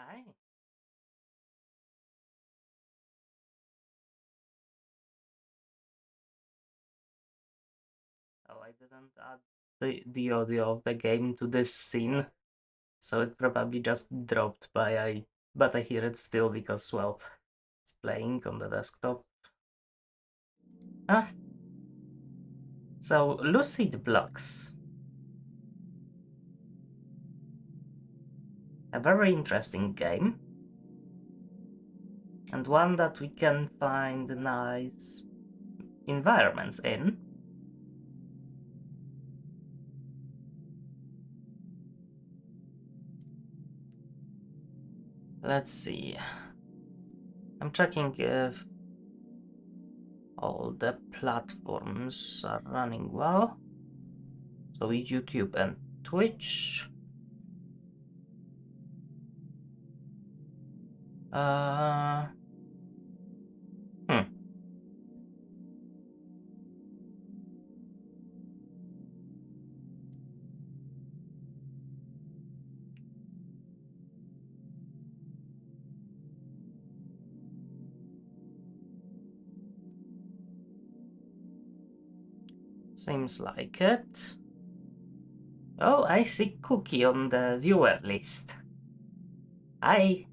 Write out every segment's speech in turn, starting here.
Aye. Oh, I didn't add the audio of the game to this scene, so it probably just dropped but I hear it still because, well, it's playing on the desktop. Ah. So, Lucid Blocks. A very interesting game. And one that we can find nice environments in. Let's see. I'm checking if all the platforms are running well. So YouTube and Twitch. Hmm. Seems like it. Oh, I see Cookie on the viewer list. Hi.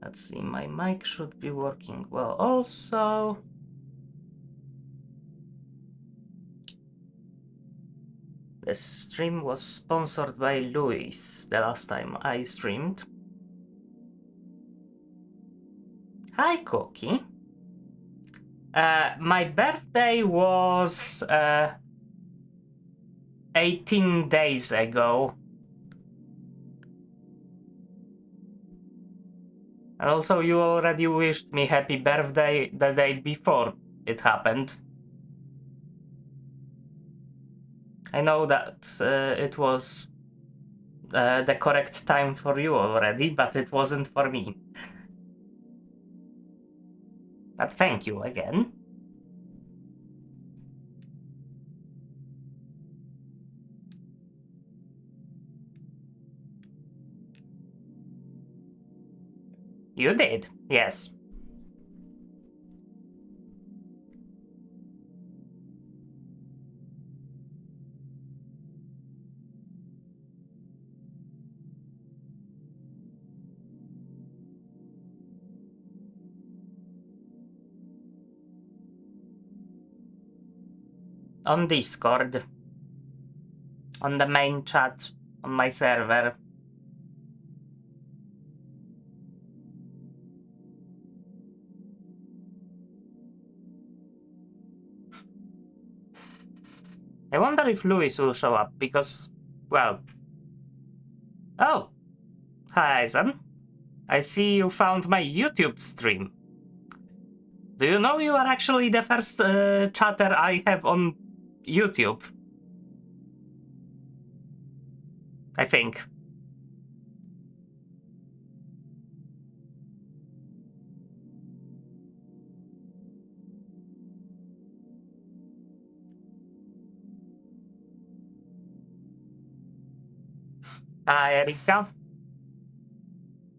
Let's see, my mic should be working well also. This stream was sponsored by Luis the last time I streamed. Hi, Cookie. My birthday was 18 days ago. And also, you already wished me happy birthday the day before it happened. I know that it was the correct time for you already, but it wasn't for me. But thank you again. You did, yes. On Discord. On the main chat on my server. I wonder if Louis will show up because, well. Oh, hi, Aizen. I see you found my YouTube stream. Do you know you are actually the first chatter I have on YouTube? I think. Hi, Erika.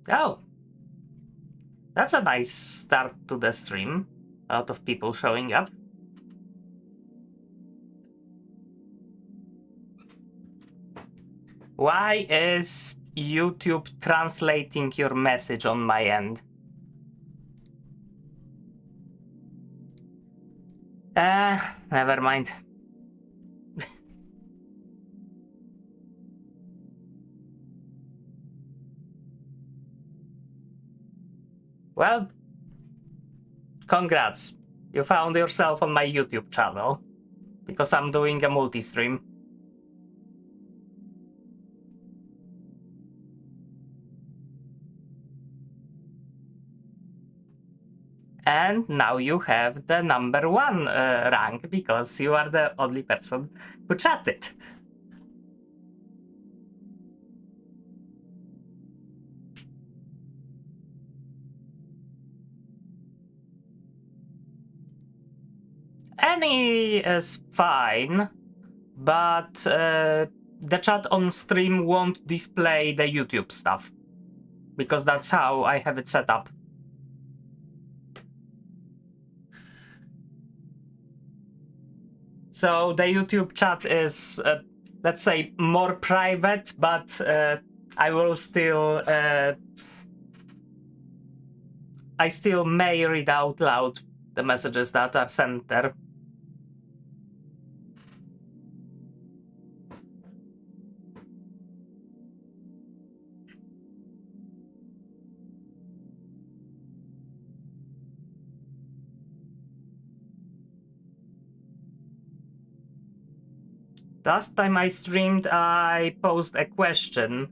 Oh, that's a nice start to the stream. A lot of people showing up. Why is YouTube translating your message on my end? Never mind. Well, congrats. You found yourself on my YouTube channel. Because I'm doing a multi-stream. And now you have the number 1 rank because you are the only person who chatted. Any is fine, but the chat on stream won't display the YouTube stuff because that's how I have it set up. So the YouTube chat is, let's say, more private, but I will still, I still may read out loud the messages that are sent there. Last time I streamed, I posed a question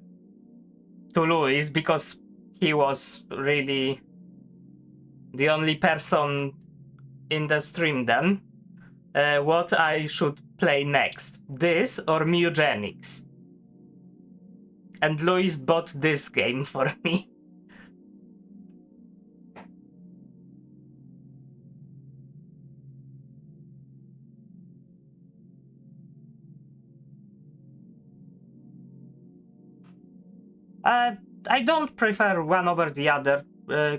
to Luis because he was really the only person in the stream then. What I should play next, this or Mugenics? And Luis bought this game for me. I don't prefer one over the other,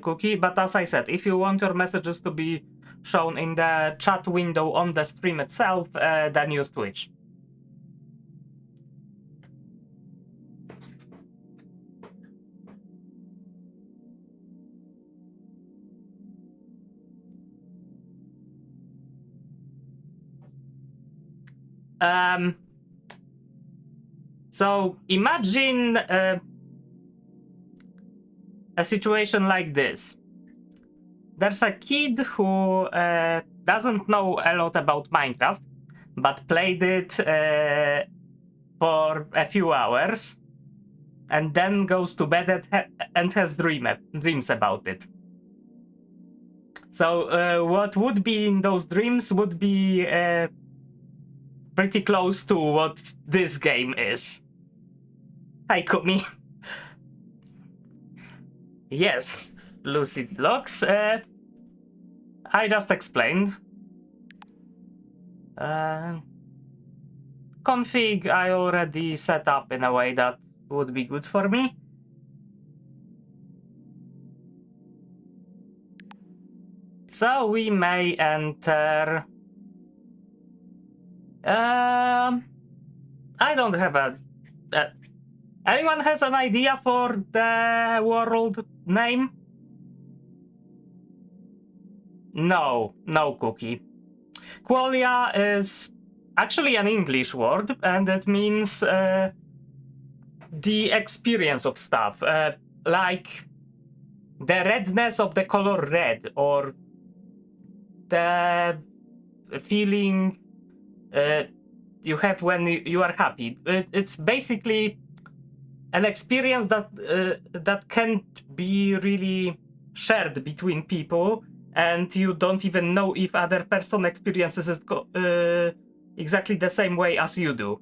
Cookie, but as I said, if you want your messages to be shown in the chat window on the stream itself, then use Twitch. So imagine a situation like this. There's a kid who doesn't know a lot about Minecraft, but played it for a few hours, and then goes to bed and has dreams about it. So what would be in those dreams would be pretty close to what this game is. Hi, Kumi. Yes, Lucid Blocks. I just explained. Config I already set up in a way that would be good for me. So we may enter. I don't have a. Anyone has an idea for the world name? No, no, Cookie. Qualia is actually an English word, and it means the experience of stuff, like the redness of the color red, or the feeling you have when you are happy. It's basically an experience that that can't be really shared between people, and you don't even know if other person experiences it exactly the same way as you do.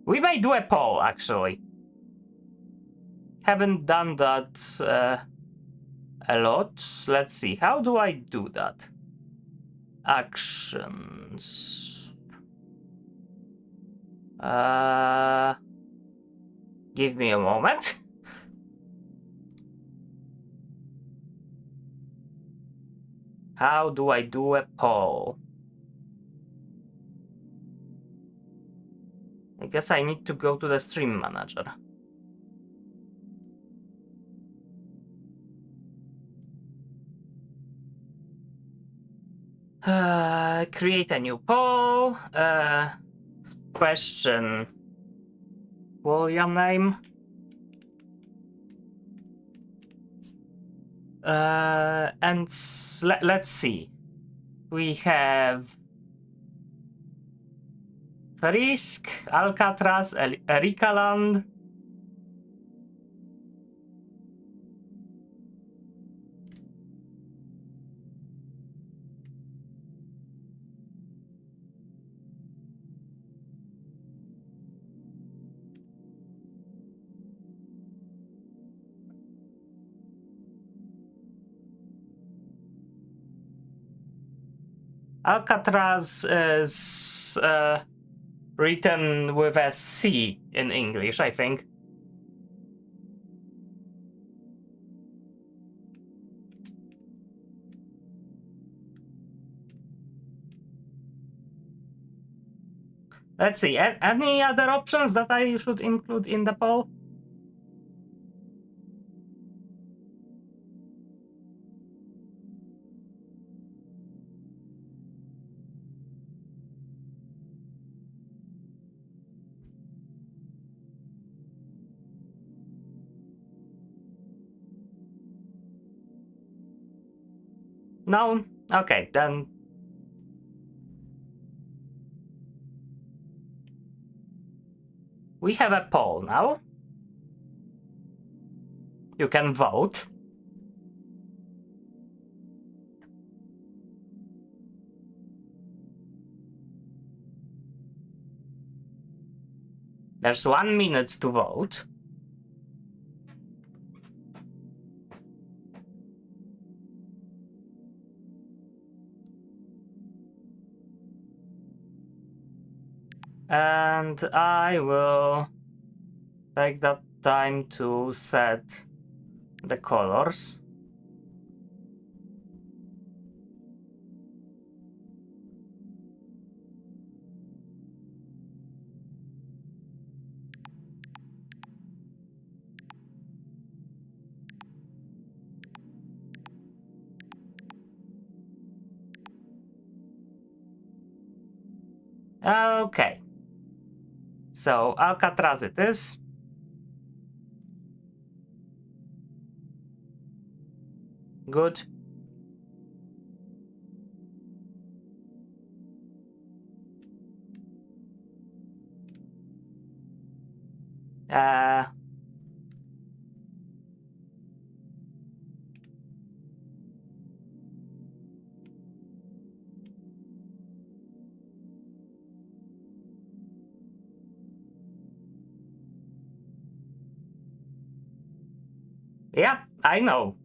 We may do a poll, actually. Haven't done that a lot. Let's see, how do I do that? Actions. Give me a moment. How do I do a poll? I guess I need to go to the stream manager. Create a new poll. Question. What's your name? And let's see. We have Frisk, Alcatraz, Erikaland. Alcatraz is written with a C in English, I think. Let's see, any other options that I should include in the poll? No? Okay, then. We have a poll now. You can vote. There's 1 minute to vote. And I will take that time to set the colors. Okay. So Alcatraz it is. Good. Yeah, I know.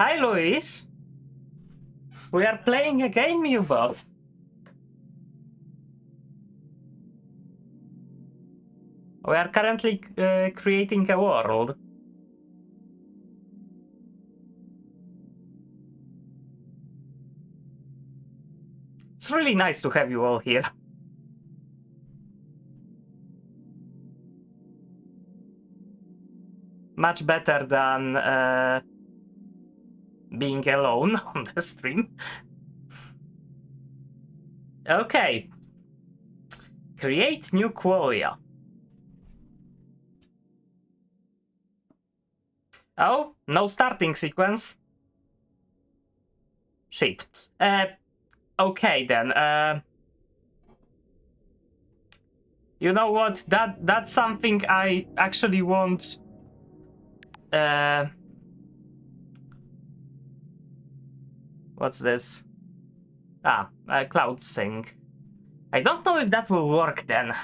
Hi, Luis. We are playing a game, you both. We are currently creating a world. It's really nice to have you all here. Much better than being alone on the stream. Okay. Create new qualia. Oh, no starting sequence. Shit. Okay then. You know what? That's something I actually want. What's this? Cloud sync. I don't know if that will work then.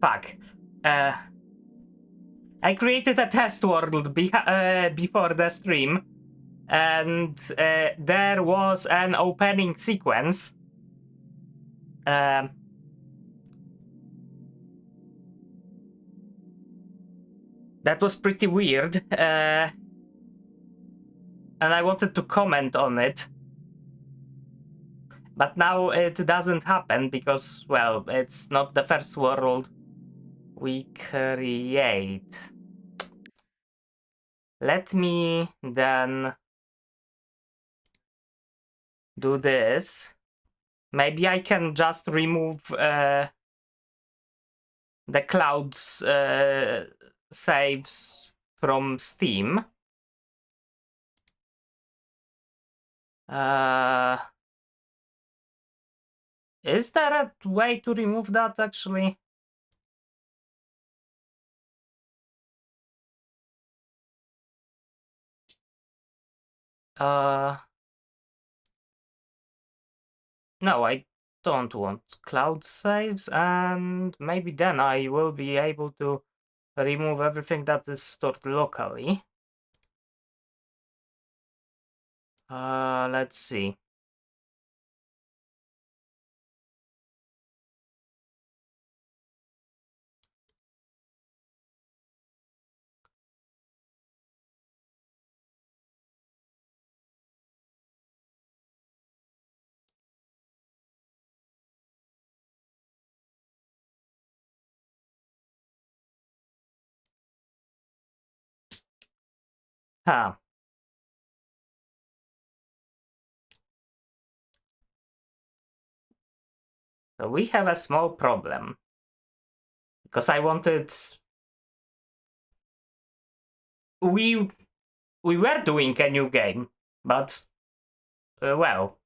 Fuck. I created a test world before the stream, and there was an opening sequence. That was pretty weird, and I wanted to comment on it. But now it doesn't happen because, well, it's not the first world we create. Let me then do this. Maybe I can just remove the cloud saves from Steam. Is there a way to remove that actually? No, I don't want cloud saves, and maybe then I will be able to remove everything that is stored locally. Let's see. Huh. So we have a small problem. Because I wanted... We were doing a new game, but... well...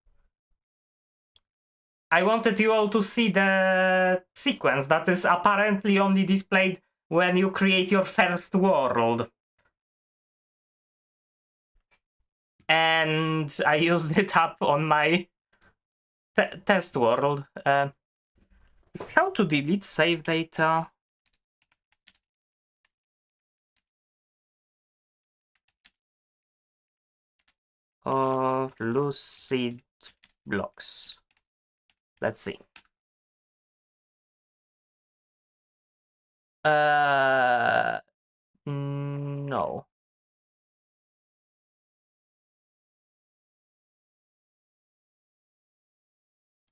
I wanted you all to see the sequence that is apparently only displayed when you create your first world. And I used it up on my test world. How to delete save data? Of Lucid Blocks. Let's see. No.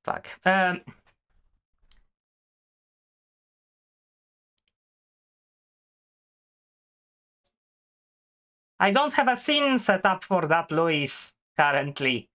Fuck. I don't have a scene set up for that, Luis, currently.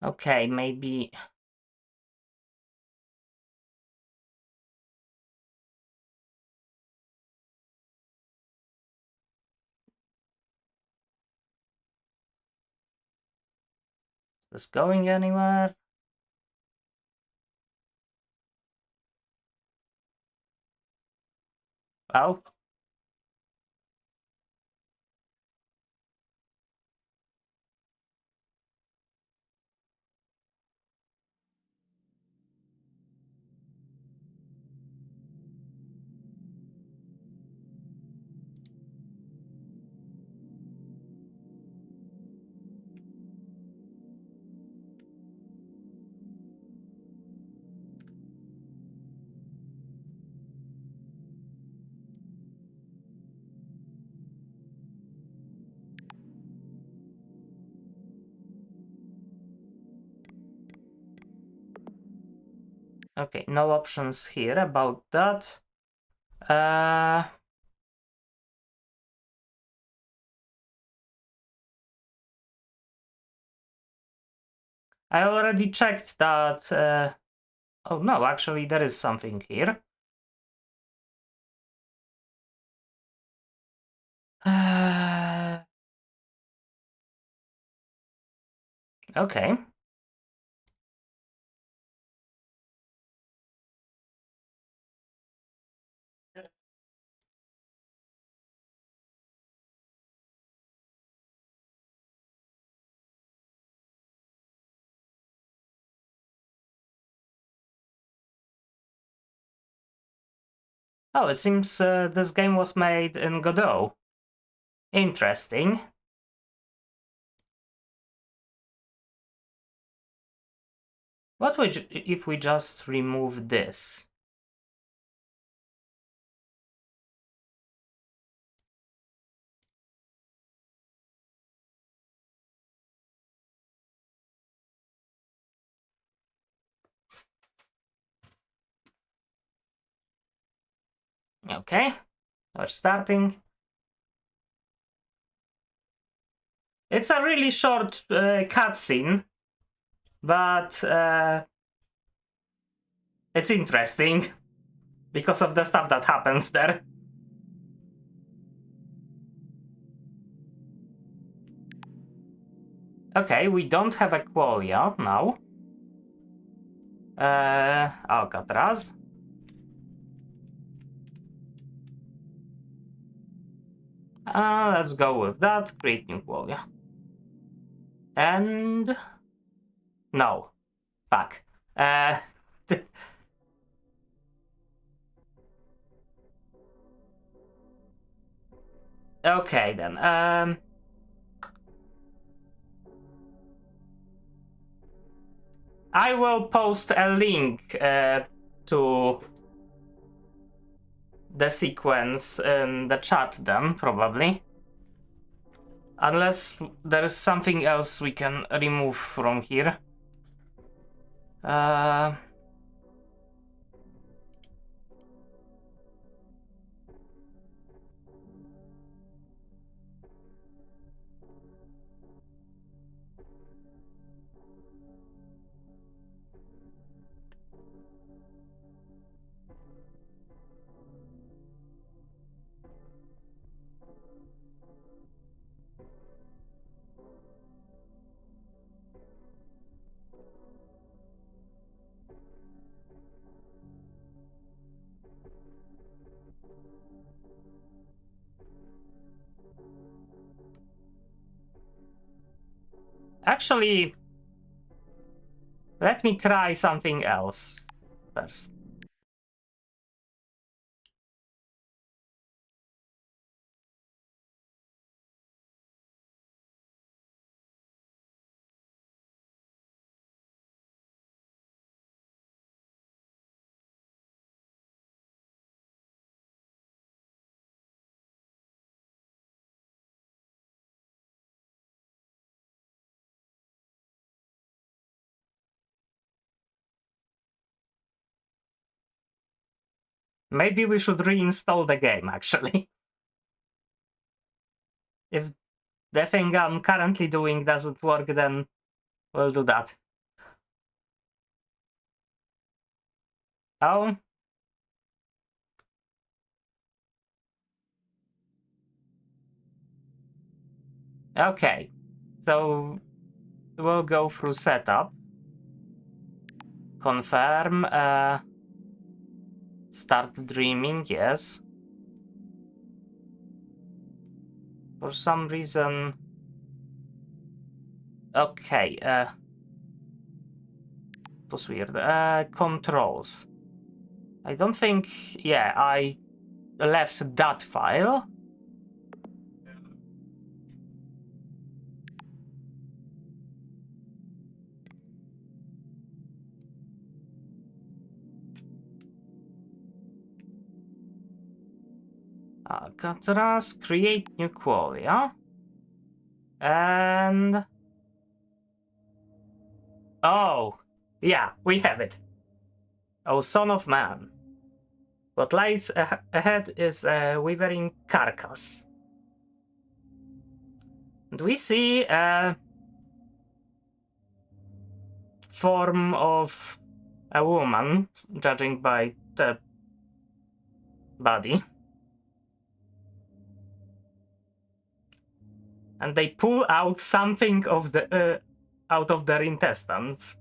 Okay, maybe... Is this going anywhere? Oh. Okay, no options here about that. I already checked that... oh no, actually there is something here. Okay. Oh, it seems this game was made in Godot. Interesting. What would if we just remove this? Okay, we're starting. It's a really short cutscene, but it's interesting because of the stuff that happens there. Okay, we don't have a qualia now. Alcatraz. Let's go with that. Create new qualia. And no, fuck. Okay then. I will post a link to the sequence in the chat then, probably. Unless there is something else we can remove from here. Actually, let me try something else first. Maybe we should reinstall the game, actually. If the thing I'm currently doing doesn't work, then we'll do that. Oh. Okay. So we'll go through setup. Confirm. Start dreaming, yes. For some reason... Okay, it was weird. Controls. I don't think... Yeah, I left that file. Alcatraz, create new qualia. And... Oh! Yeah, we have it. Oh, son of man. What lies ahead is a withering carcass. And we see a form of a woman, judging by the body. And they pull out something of the out of their intestines.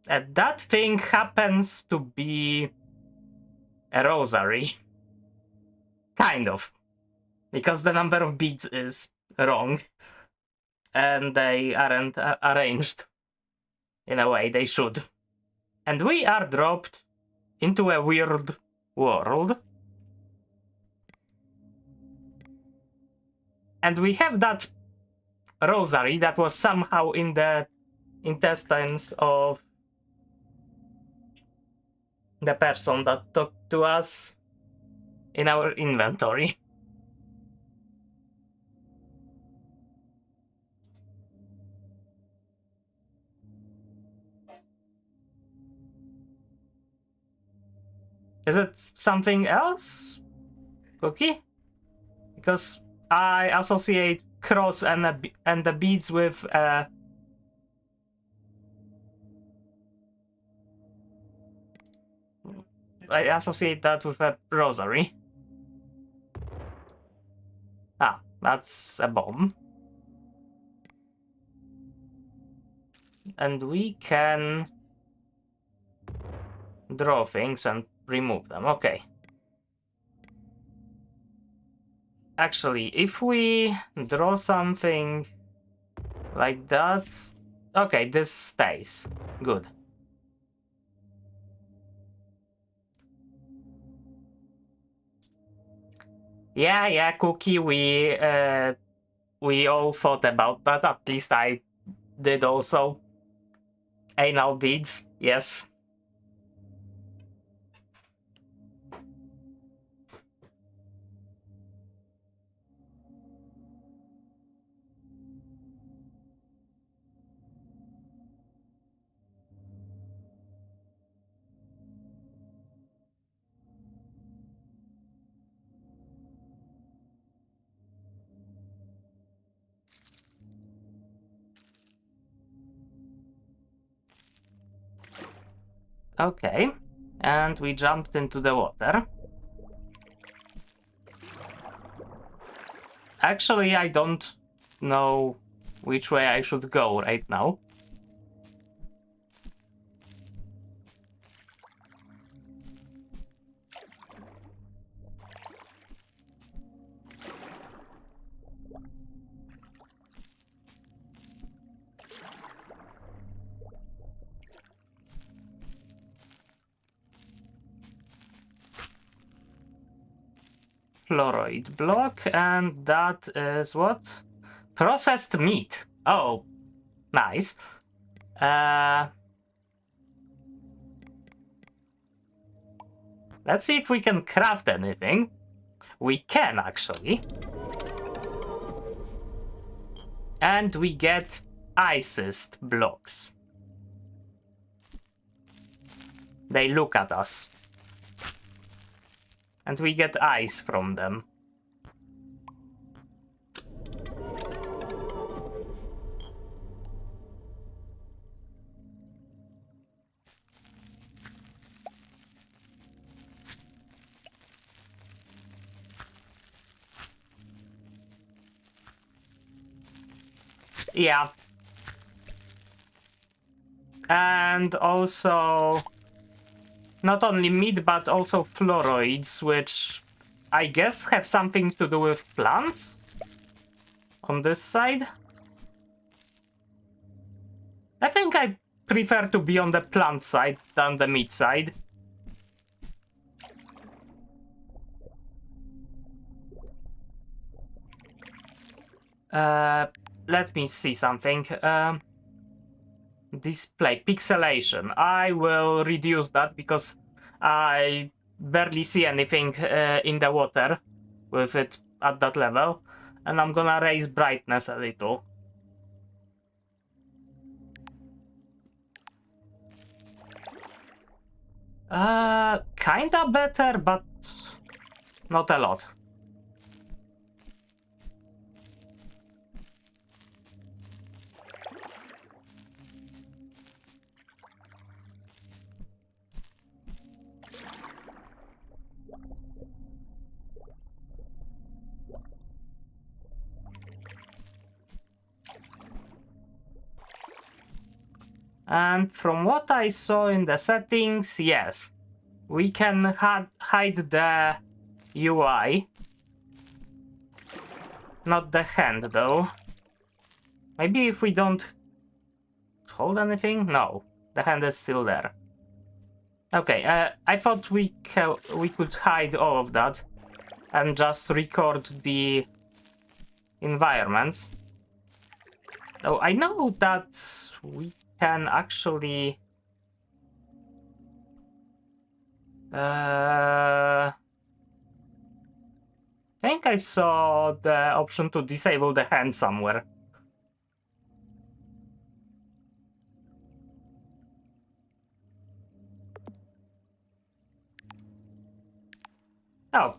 And that thing happens to be a rosary. Kind of. Because the number of beads is wrong. And they aren't arranged in a way they should. And we are dropped into a weird world. And we have that rosary that was somehow in the intestines of the person that talked to us in our inventory. Is it something else, Cookie? Because I associate cross and the beads with I associate that with a rosary. Ah, that's a bomb. And we can draw things and remove them. Okay. Actually, if we draw something like that... Okay, this stays. Good. Yeah, Cookie, we all thought about that. At least I did also. Anal beads, yes. Okay, and we jumped into the water. Actually, I don't know which way I should go right now. Fluoroid block, and that is what? Processed meat. Oh, nice. Let's see if we can craft anything. We can, actually. And we get iced blocks. They look at us. And we get ice from them. Yeah. And also... not only meat, but also fluoroids, which I guess have something to do with plants on this side. I think I prefer to be on the plant side than the meat side. Let me see something. Display pixelation. I will reduce that because I barely see anything in the water with it at that level, and I'm gonna raise brightness a little. Kinda better, but not a lot. And from what I saw in the settings, yes, we can hide the UI. Not the hand, though. Maybe if we don't hold anything? No, the hand is still there. Okay, I thought we could hide all of that and just record the environments. Oh, I know that we can actually... I think I saw the option to disable the hand somewhere. Oh.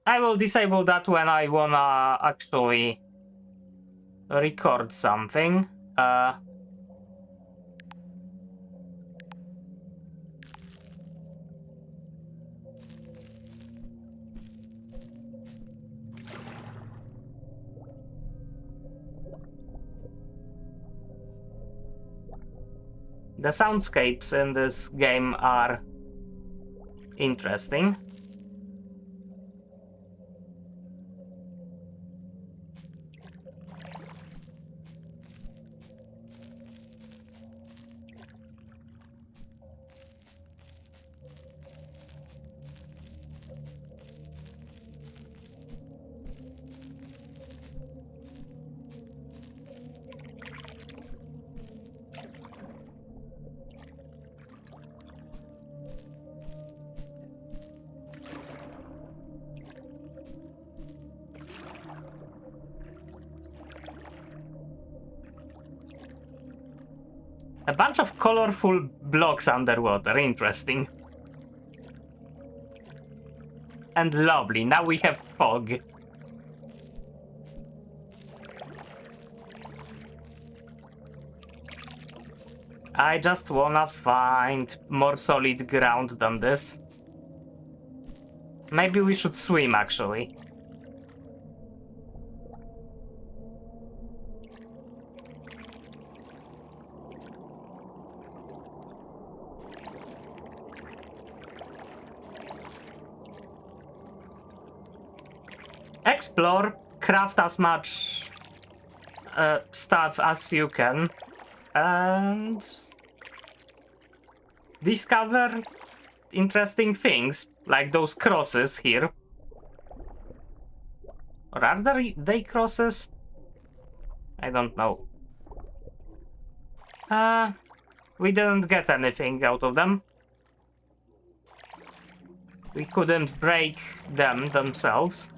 I will disable that when I wanna actually record something. The soundscapes in this game are interesting. A bunch of colorful blocks underwater, interesting. And lovely, now we have fog. I just wanna find more solid ground than this. Maybe we should swim, actually. Explore, craft as much stuff as you can, and discover interesting things, like those crosses here. Or are they crosses? I don't know. We didn't get anything out of them. We couldn't break them themselves.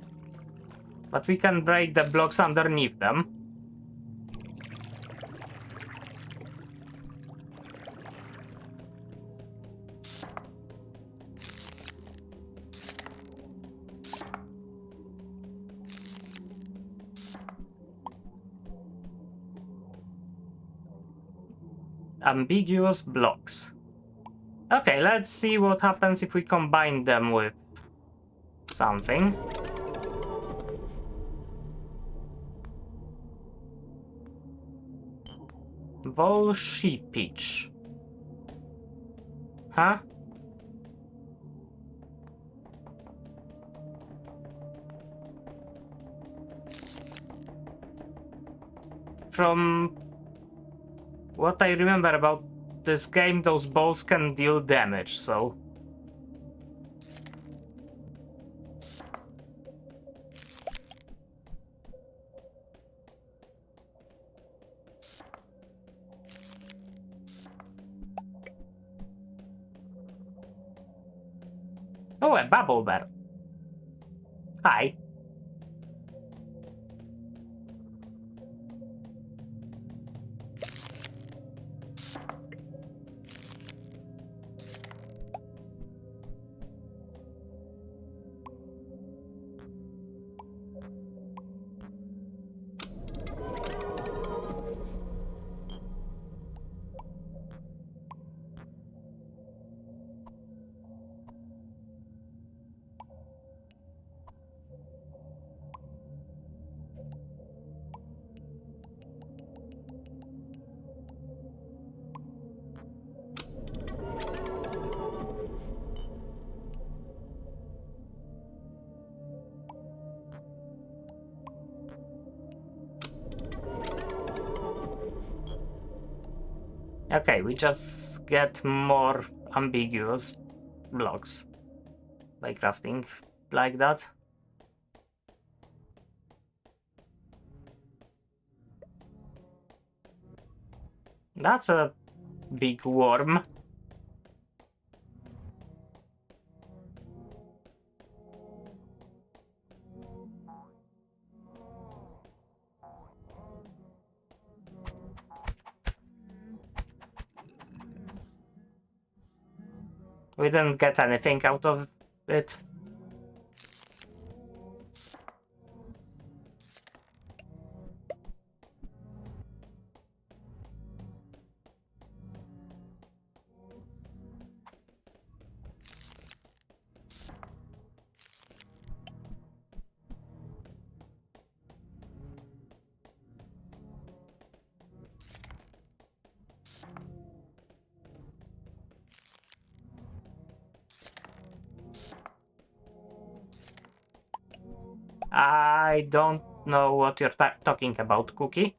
But we can break the blocks underneath them. Ambiguous blocks. Okay, let's see what happens if we combine them with something. Ball sheep pitch. Huh? From what I remember about this game, those balls can deal damage, so... Oh, a bubble bear. Hi. Okay, we just get more ambiguous blocks by crafting like that. That's a big worm. We didn't get anything out of it. I don't know what you're talking about, Cookie.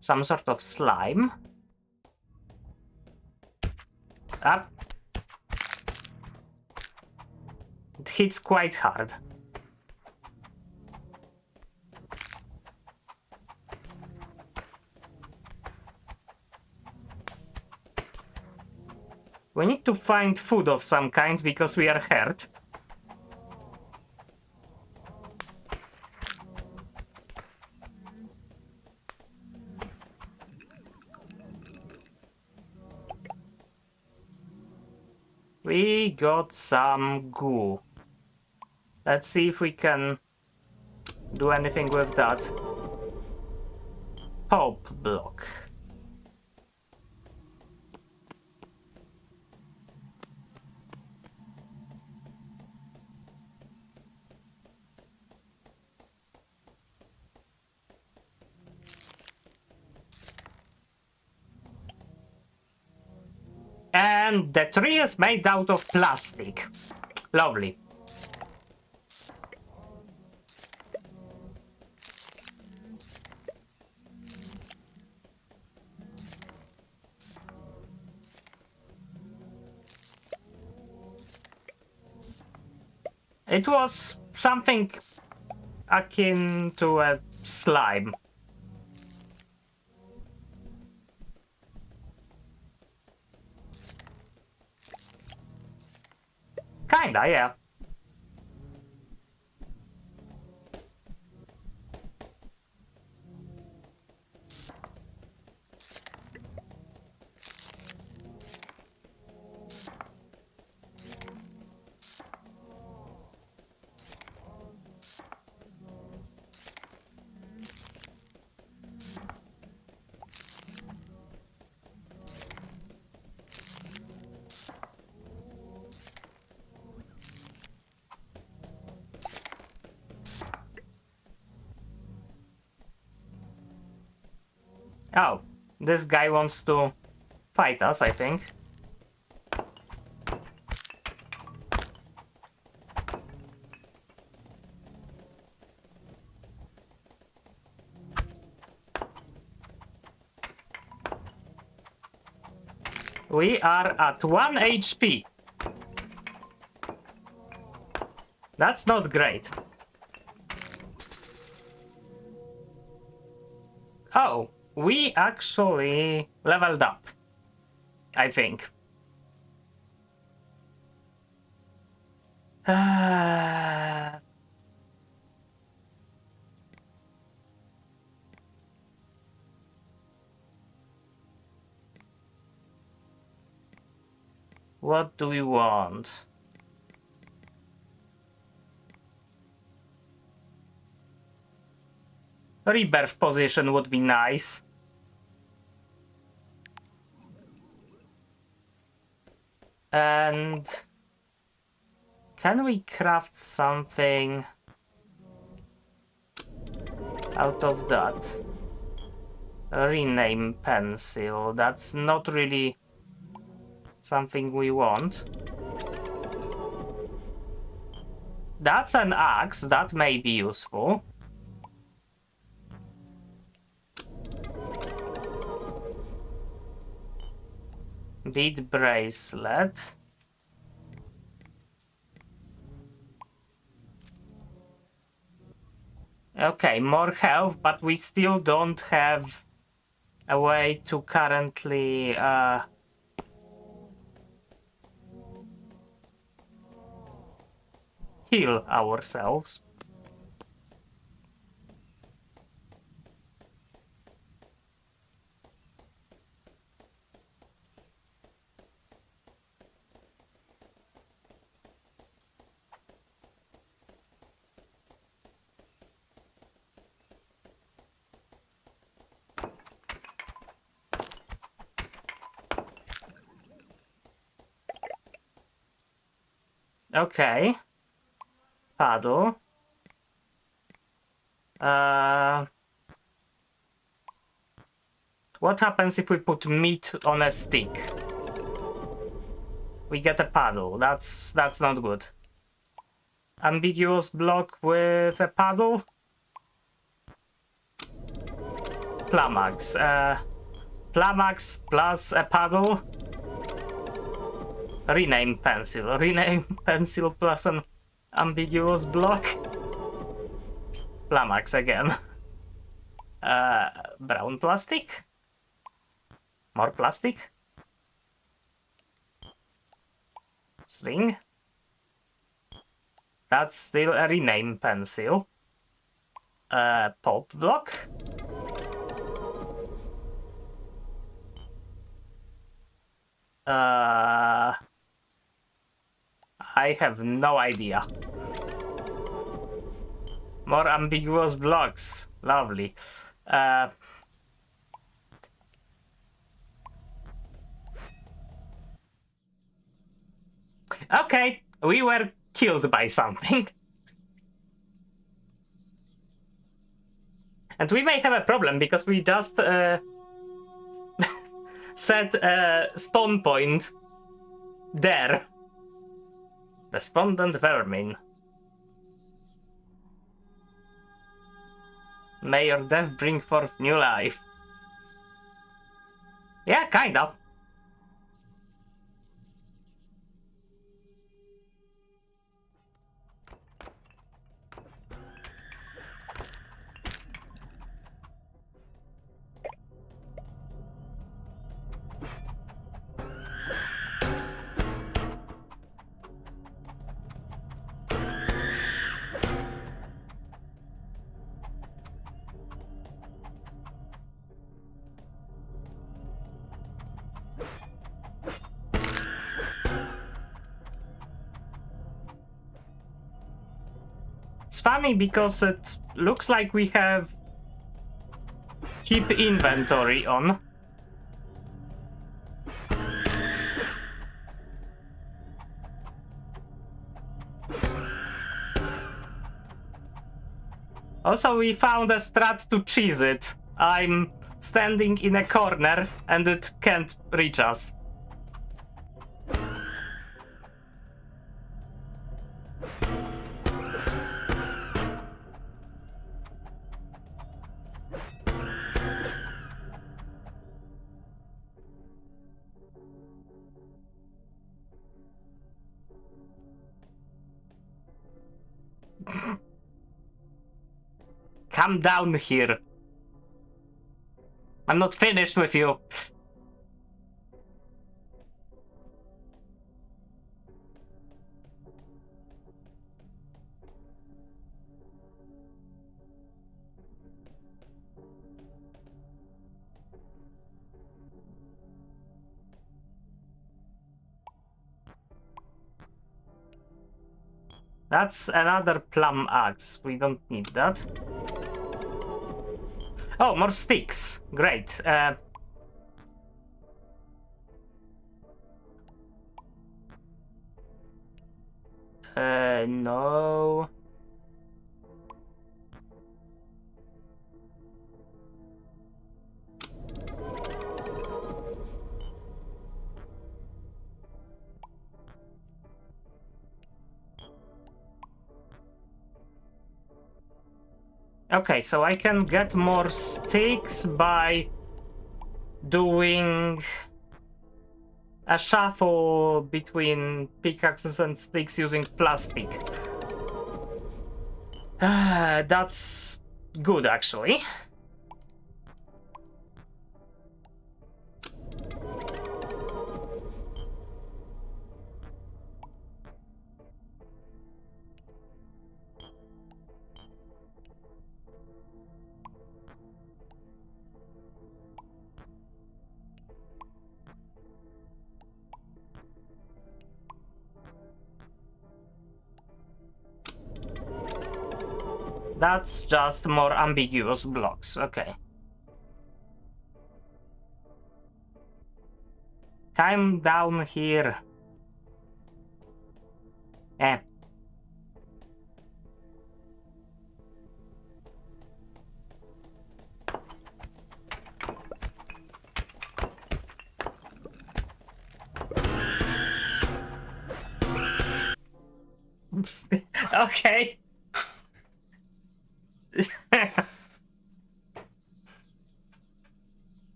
Some sort of slime. Ah. It hits quite hard. We need to find food of some kind because we are hurt. We got some goo. Let's see if we can do anything with that. Pulp block. And the tree is made out of plastic. Lovely. It was something akin to a slime. Kinda, yeah. Oh, this guy wants to fight us, I think. We are at 1 HP. That's not great. Oh, we actually leveled up, I think. What do we want? Rebirth position would be nice. And can we craft something out of that? Rename pencil. That's not really something we want. That's an axe. That may be useful. Bead bracelet. Okay, more health, but we still don't have a way to currently heal ourselves. Okay. Paddle. What happens if we put meat on a stick? We get a paddle. That's not good. Ambiguous block with a paddle? Plamax. Plamax plus a paddle. Rename pencil. Rename pencil plus an ambiguous block. Plamax again. Brown plastic. More plastic. Sling. That's still a rename pencil. Pulp block. I have no idea. More ambiguous blocks. Lovely. Okay, we were killed by something. And we may have a problem because we just set a spawn point there. Despondent vermin. May your death bring forth new life. Yeah, kind of. It's funny because it looks like we have keep inventory on. Also, we found a strat to cheese it. I'm standing in a corner and it can't reach us. Come down here. I'm not finished with you. That's another plum axe. We don't need that. Oh, more sticks. Great. No. Okay, so I can get more sticks by doing a shuffle between pickaxes and sticks using plastic. That's good, actually. That's just more ambiguous blocks, okay. Climb down here. Eh. Okay.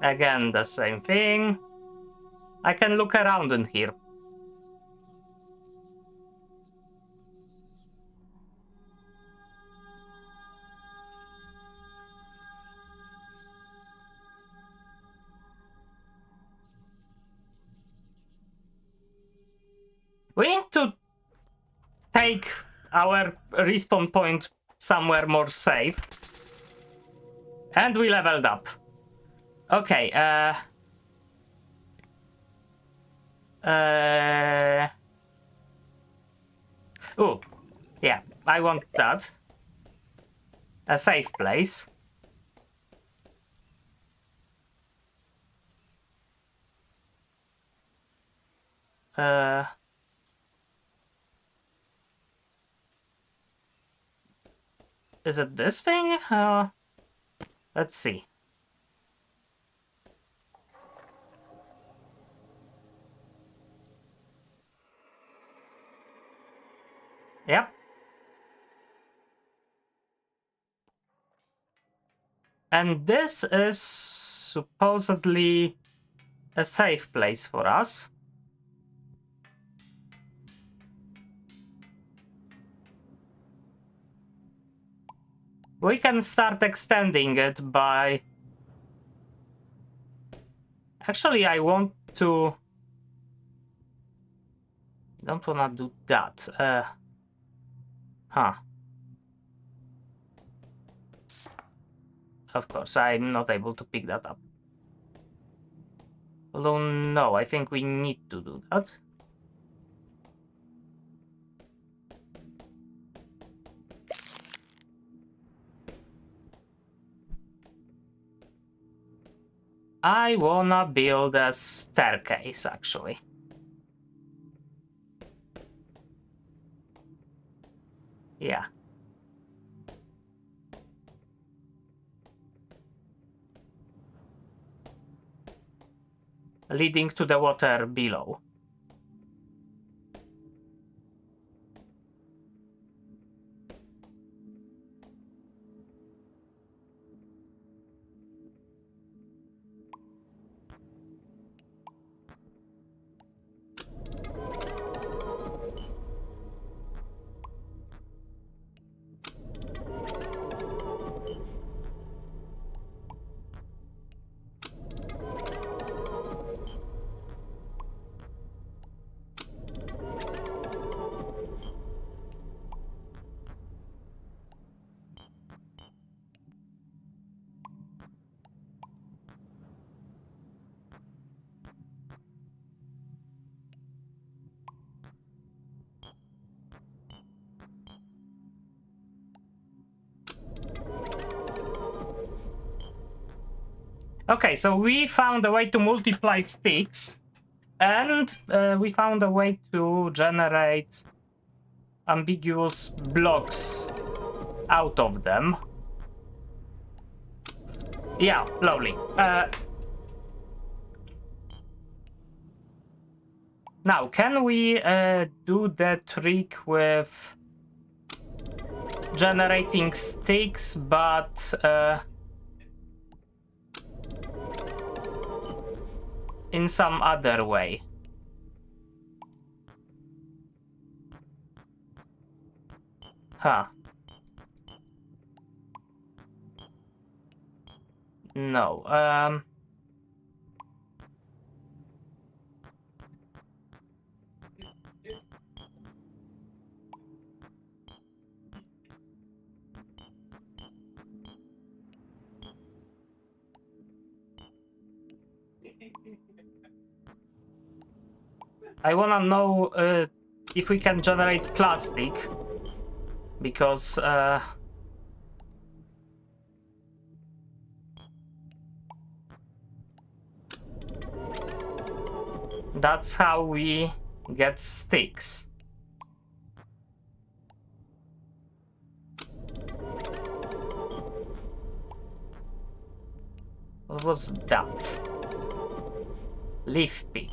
Again, the same thing. I can look around in here. We need to take our respawn point somewhere more safe. And we leveled up. Okay, oh, yeah, I want that. A safe place. Is it this thing? Let's see. Yep. And this is supposedly a safe place for us. We can start extending it by... Actually, I want to... Don't wanna do that. Huh. Of course, I'm not able to pick that up. Although, no, I think we need to do that. I wanna build a staircase, actually. Yeah. Leading to the water below. Okay, so we found a way to multiply sticks, and we found a way to generate ambiguous blocks out of them. Yeah, lovely. Now, can we do the trick with generating sticks, but in some other way? Huh. No. I wanna know if we can generate plastic, because that's how we get sticks. What was that? Leaf pick.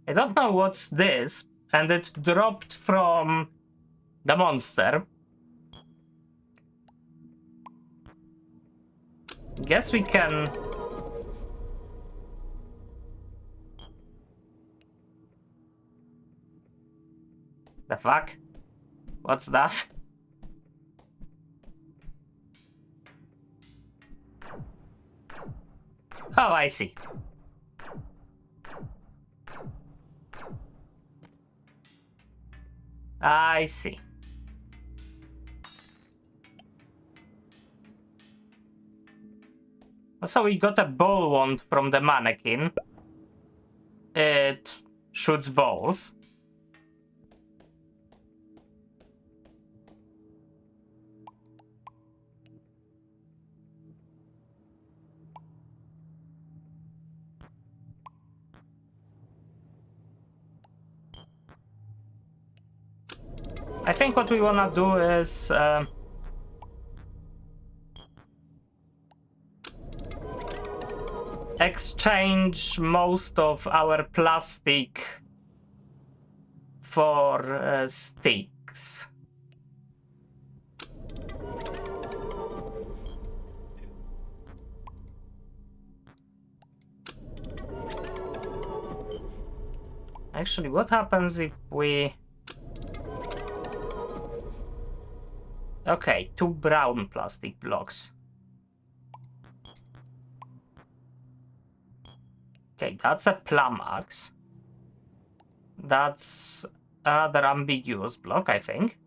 I don't know what's this, and it dropped from the monster. Guess we can... The fuck? What's that? Oh, I see. I see. So we got a ball wand from the mannequin. It shoots balls. I think what we wanna do is exchange most of our plastic for sticks. Actually, what happens if we... Okay, 2 brown plastic blocks. Okay, that's a plum axe. That's another ambiguous block, I think.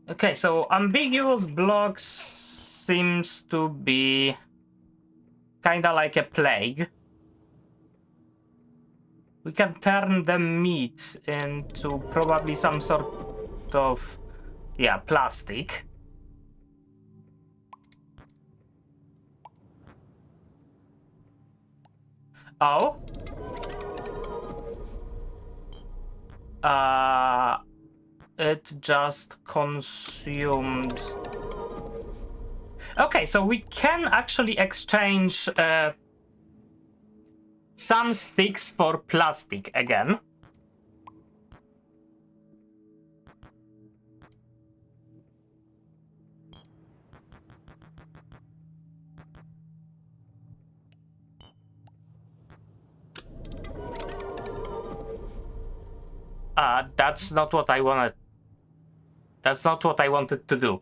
Okay, so ambiguous blocks seems to be kinda like a plague. We can turn the meat into probably some sort of, yeah, plastic. Oh? It just consumed... Okay, so we can actually exchange some sticks for plastic again. That's not what I wanted. That's not what I wanted to do.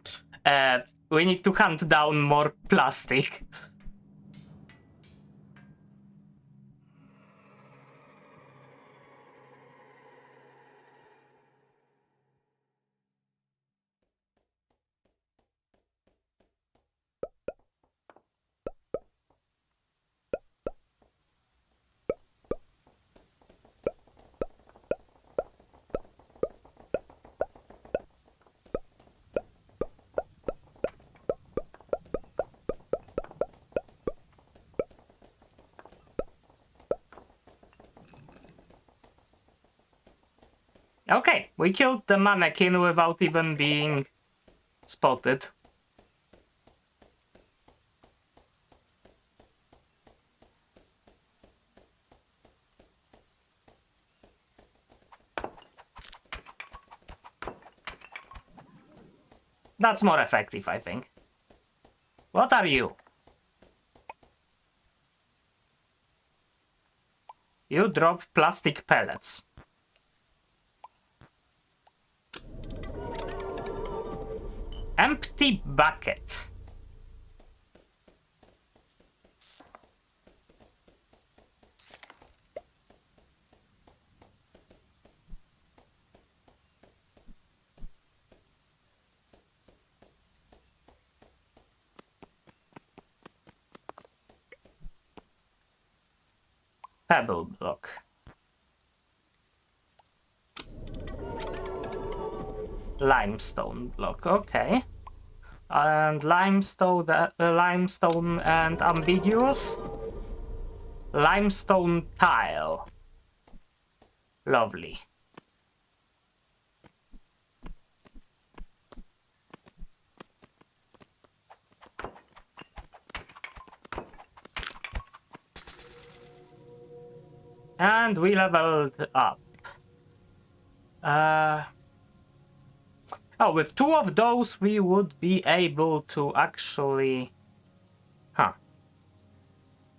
We need to hunt down more plastic. Okay, we killed the mannequin without even being spotted. That's more effective, I think. What are you? You drop plastic pellets. Empty bucket. Pebble block. Limestone block, okay. And limestone and ambiguous. Limestone tile. Lovely. And we leveled up. Oh, with 2 of those we would be able to actually... Huh.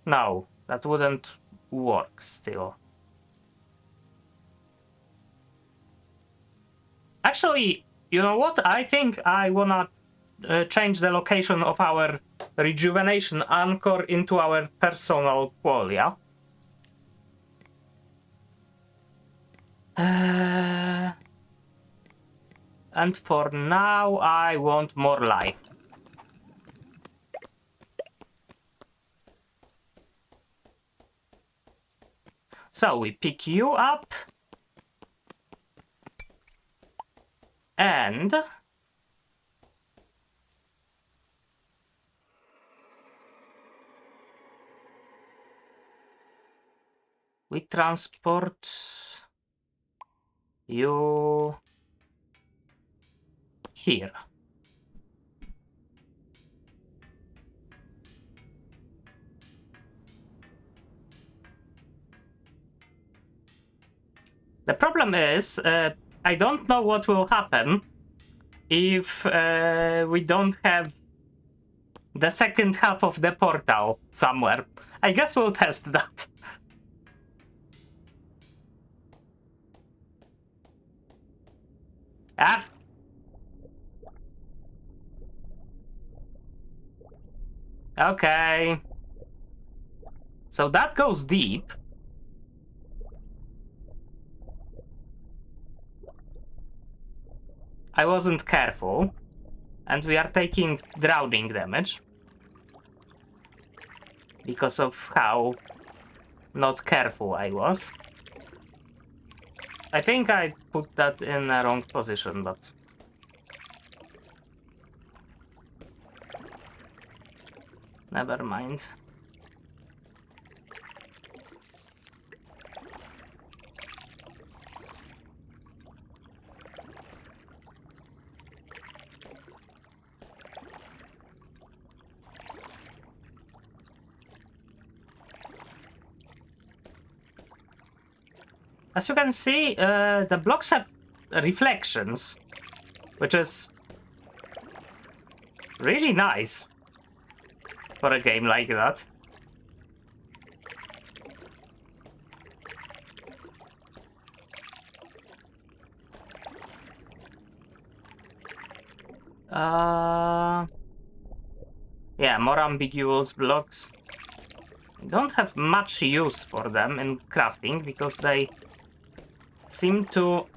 No, that wouldn't work still. Actually, you know what? I think I wanna change the location of our rejuvenation anchor into our personal qualia. And for now, I want more life. So we pick you up. And... we transport you here. The problem is, I don't know what will happen if we don't have the second half of the portal somewhere. I guess we'll test that. Ah. Okay. So that goes deep. I wasn't careful. And we are taking drowning damage. Because of how not careful I was. I think I put that in the wrong position, but... never mind. As you can see, the blocks have reflections, which is really nice for a game like that. Yeah, more ambiguous blocks. I don't have much use for them in crafting because they seem to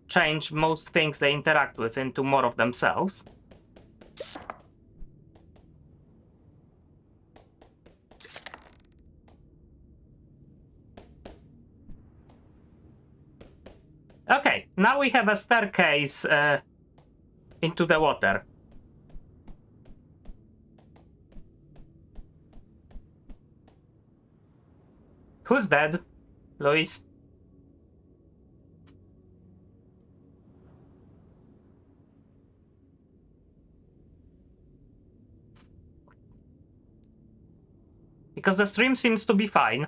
change most things they interact with into more of themselves. Okay, now we have a staircase into the water. Who's dead? Luis? Because the stream seems to be fine.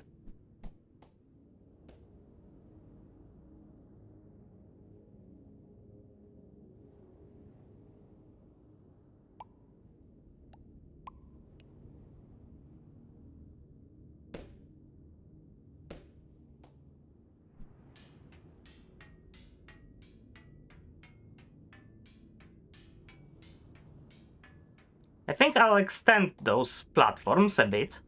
I think I'll extend those platforms a bit.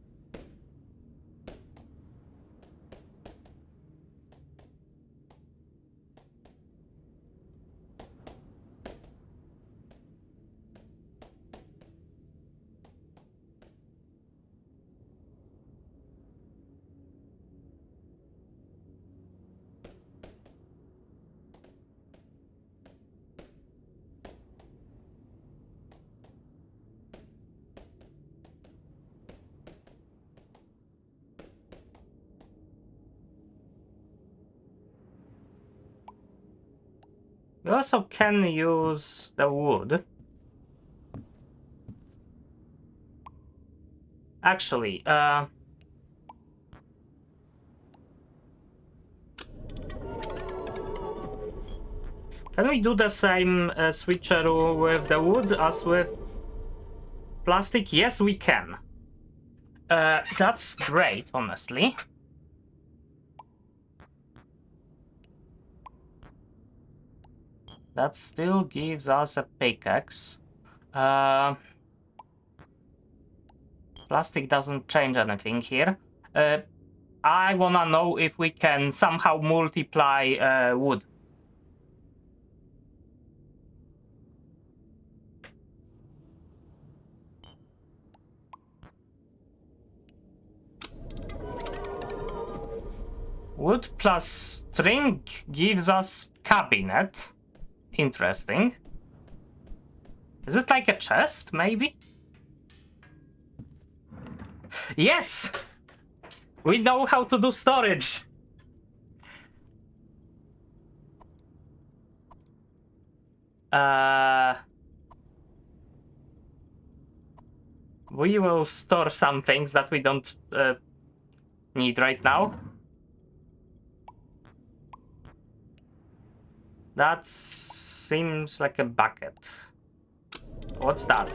We also can use the wood. Actually, can we do the same switcheroo with the wood as with plastic? Yes, we can. That's great, honestly. That still gives us a pickaxe. Plastic doesn't change anything here. I wanna know if we can somehow multiply wood. Wood plus string gives us cabinet. Interesting. Is it like a chest, maybe? Yes! We know how to do storage! We will store some things that we don't need right now. That seems like a bucket. What's that?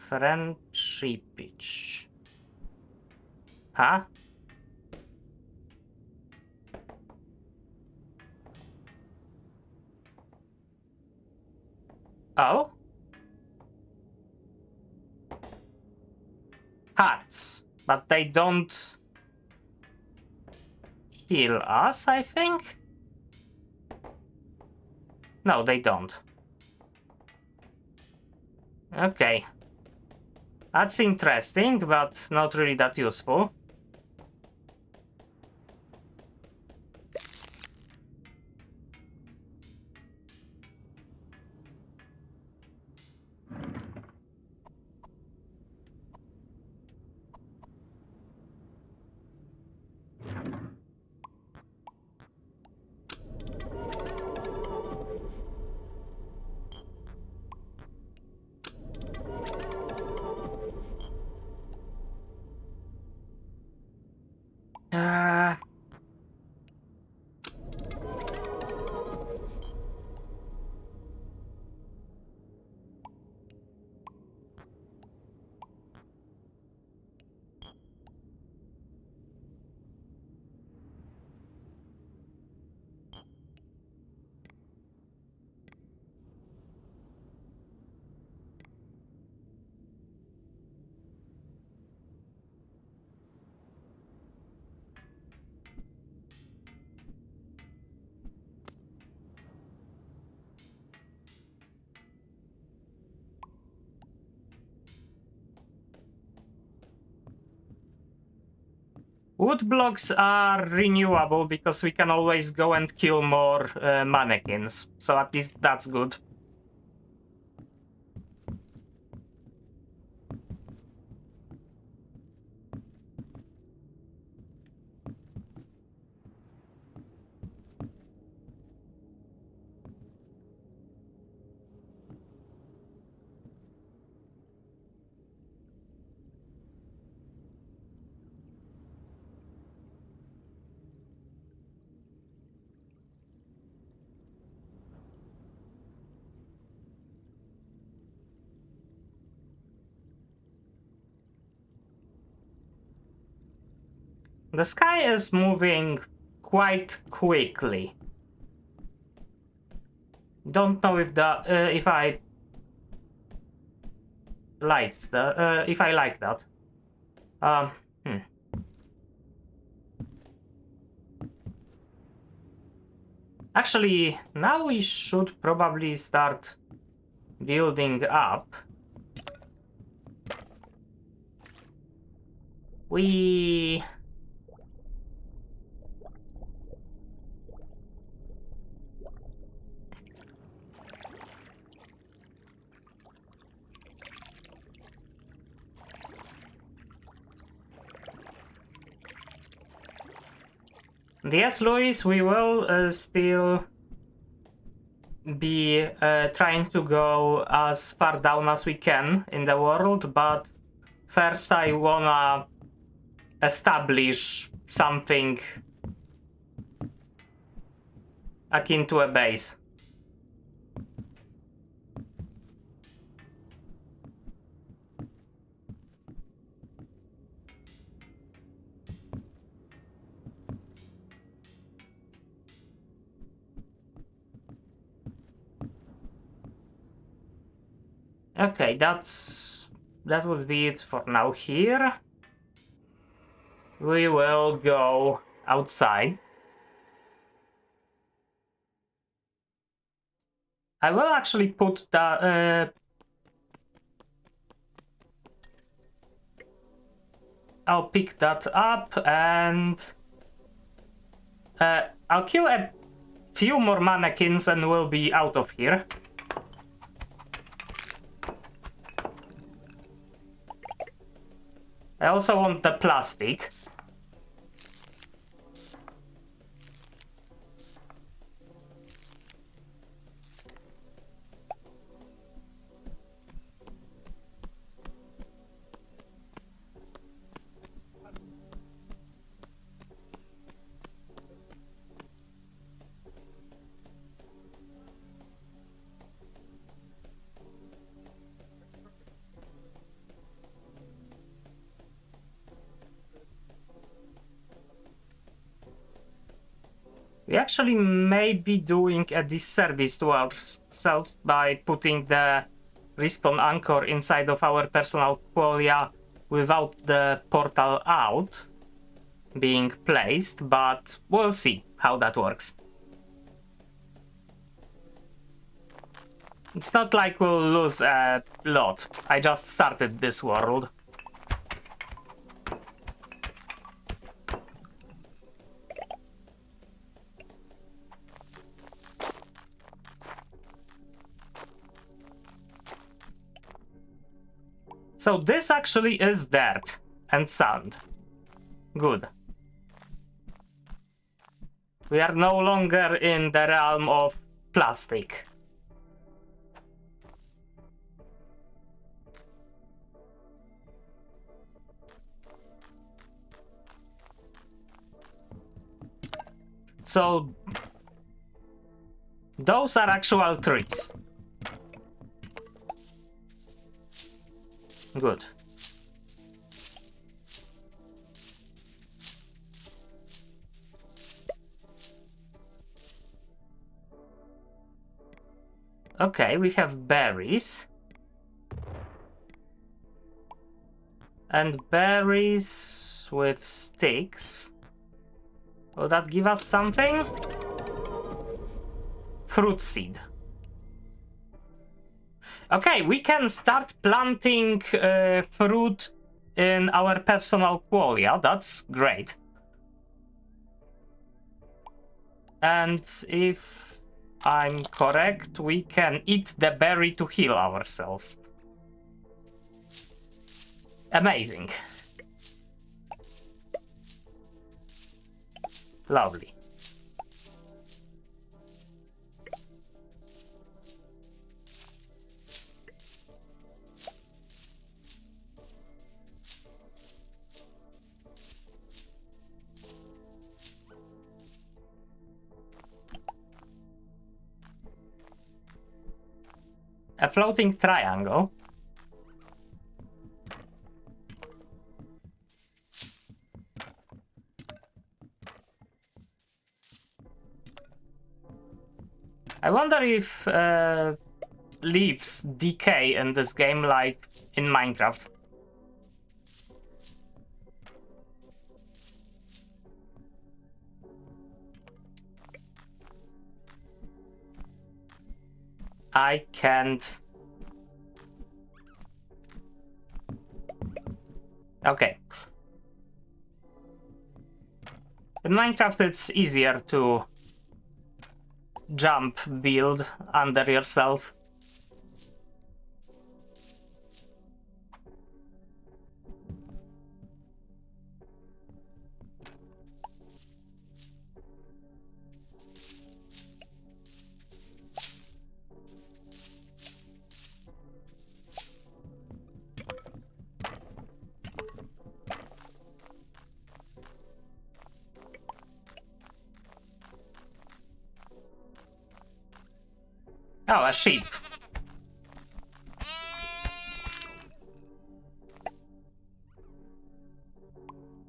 Friendshipage. Huh? Oh? Hats. But they don't heal us, I think? No, they don't. Okay. That's interesting, but not really that useful. Uh, Wood blocks are renewable because we can always go and kill more mannequins. So at least that's good. The sky is moving quite quickly. Don't know if if I liked the if I like that. Hmm. Actually, now we should probably start building up. We... Yes, Luis, we will still be trying to go as far down as we can in the world, but first I wanna establish something akin to a base. Okay, that would be it for now here. We will go outside. I will actually put the I'll pick that up and I'll kill a few more mannequins and we'll be out of here. I also want the plastic. We actually may be doing a disservice to ourselves by putting the respawn anchor inside of our personal qualia without the portal out being placed, but we'll see how that works. It's not like we'll lose a lot. I just started this world. So this actually is dirt and sand. Good. We are no longer in the realm of plastic. So those are actual trees. Good. Okay, we have berries. And berries with sticks. Will that give us something? Fruit seed. Okay, we can start planting fruit in our personal qualia. That's great. And if I'm correct, we can eat the berry to heal ourselves. Amazing. Lovely. A floating triangle. wonder if leaves decay in this game like in Minecraft. I can't. Okay. In Minecraft, it's easier to jump build under yourself. Oh, a sheep.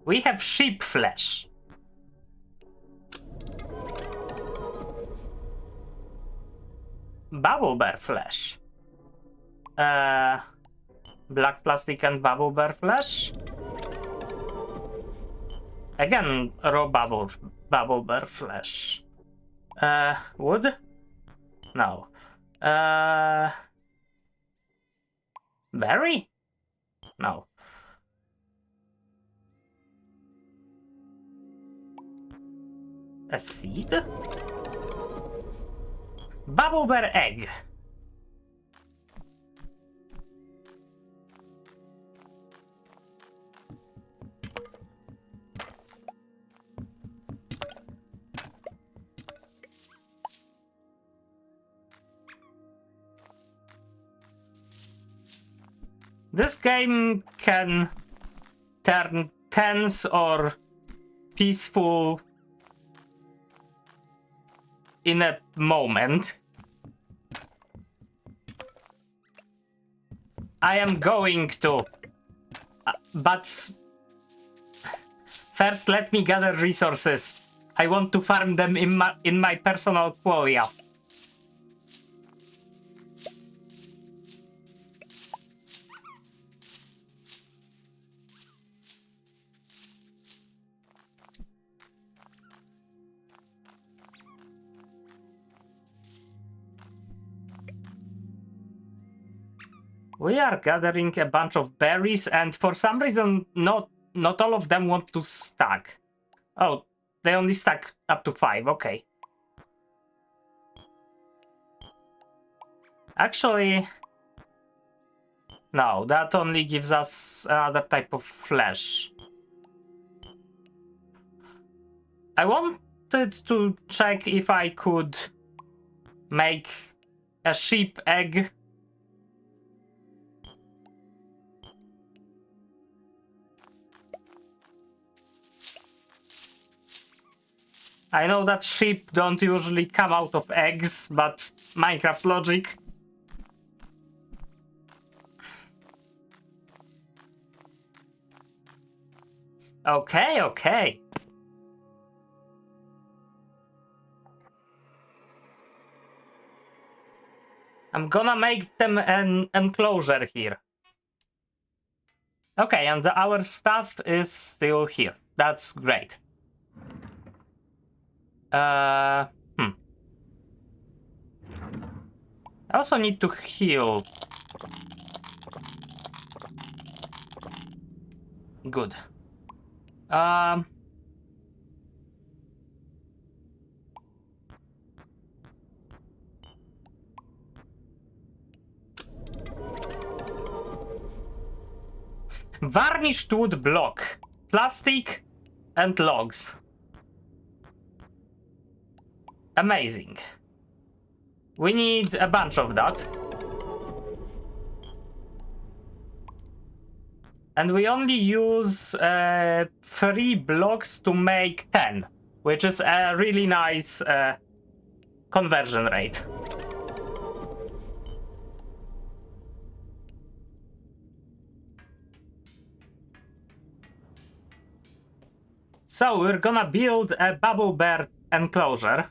We have sheep flesh. Bubble bear flesh. Black plastic and bubble bear flesh. Again, raw bubble bear flesh. Wood? No. Berry? No. A seed? Bubble bear egg. This game can turn tense or peaceful in a moment. I am going to, but first let me gather resources. I want to farm them in my personal qualia. We are gathering a bunch of berries, and for some reason, not all of them want to stack. Oh, they only stack up to 5, okay. Actually, no, that only gives us another type of flesh. I wanted to check if I could make a sheep egg. I know that sheep don't usually come out of eggs, but Minecraft logic. Okay, okay. I'm gonna make them an enclosure here. Okay, and our stuff is still here. That's great. I also need to heal. Good. Varnished wood block, plastic, and logs. Amazing. We need a bunch of that. And we only use 3 blocks to make 10, which is a really nice conversion rate. So we're gonna build a bubble bear enclosure.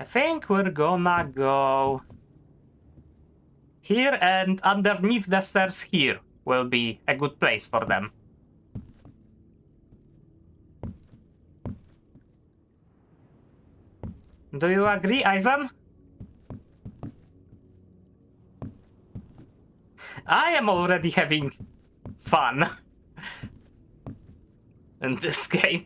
think we're gonna go here, and underneath the stairs here will be a good place for them. Do you agree, Eisen? I am already having fun in this game.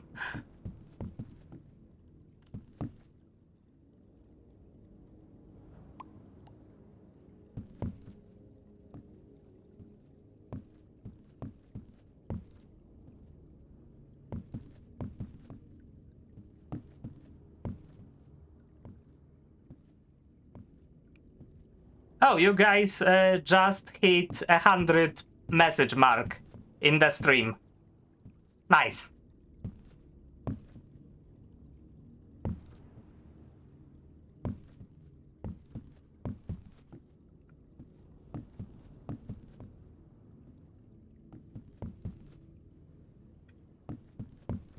Oh, you guys just hit 100 message mark in the stream. Nice.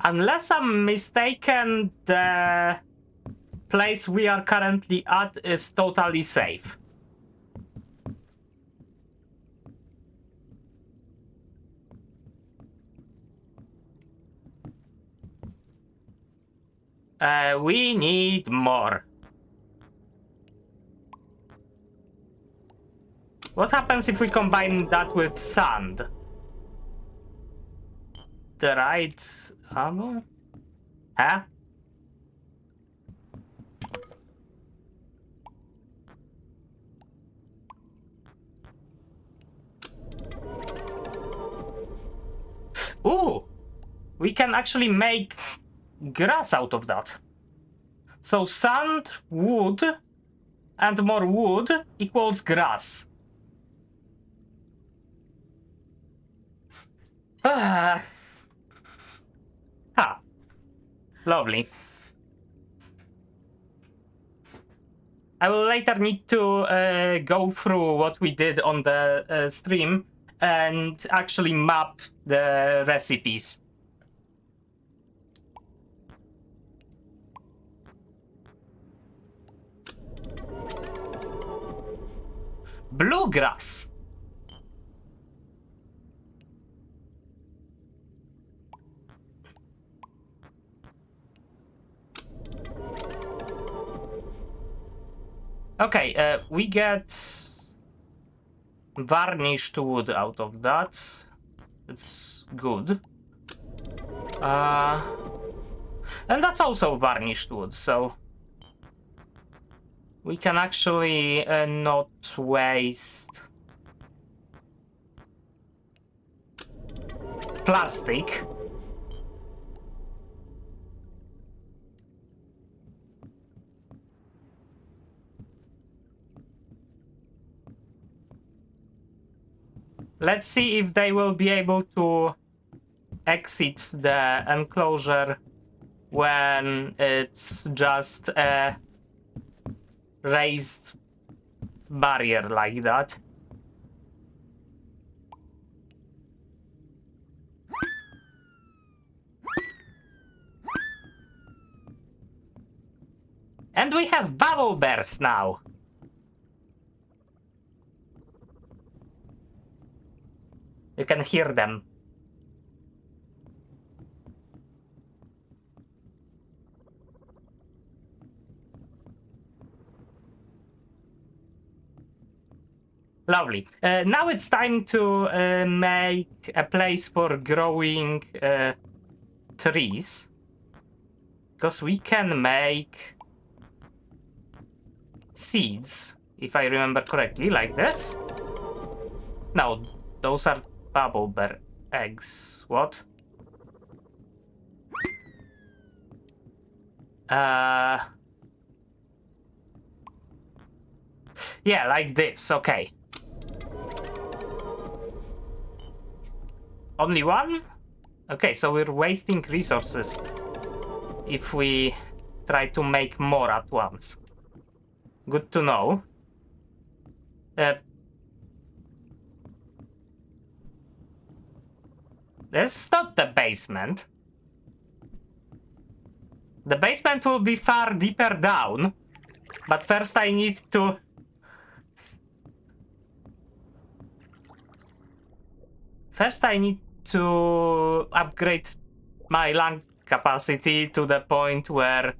Unless I'm mistaken, the place we are currently at is totally safe. We need more. What happens if we combine that with sand? The right ammo? Huh? Ooh! We can actually make grass out of that. So sand, wood, and more wood equals grass. Ah. Ha. Lovely. I will later need to go through what we did on the stream and actually map the recipes. Bluegrass. Okay, we get varnished wood out of that. It's good. And that's also varnished wood, so we can actually not waste plastic. Let's see if they will be able to exit the enclosure when it's just a raised barrier like that. And we have bubble bears now. You can hear them. Lovely. Now it's time to make a place for growing trees. Because we can make seeds, if I remember correctly, like this. No, those are bubble bear eggs. What? Yeah, like this, okay. Only one? Okay, so we're wasting resources if we try to make more at once. Good to know. This is not the basement. The basement will be far deeper down. But first I need to... First I need to upgrade my lung capacity to the point where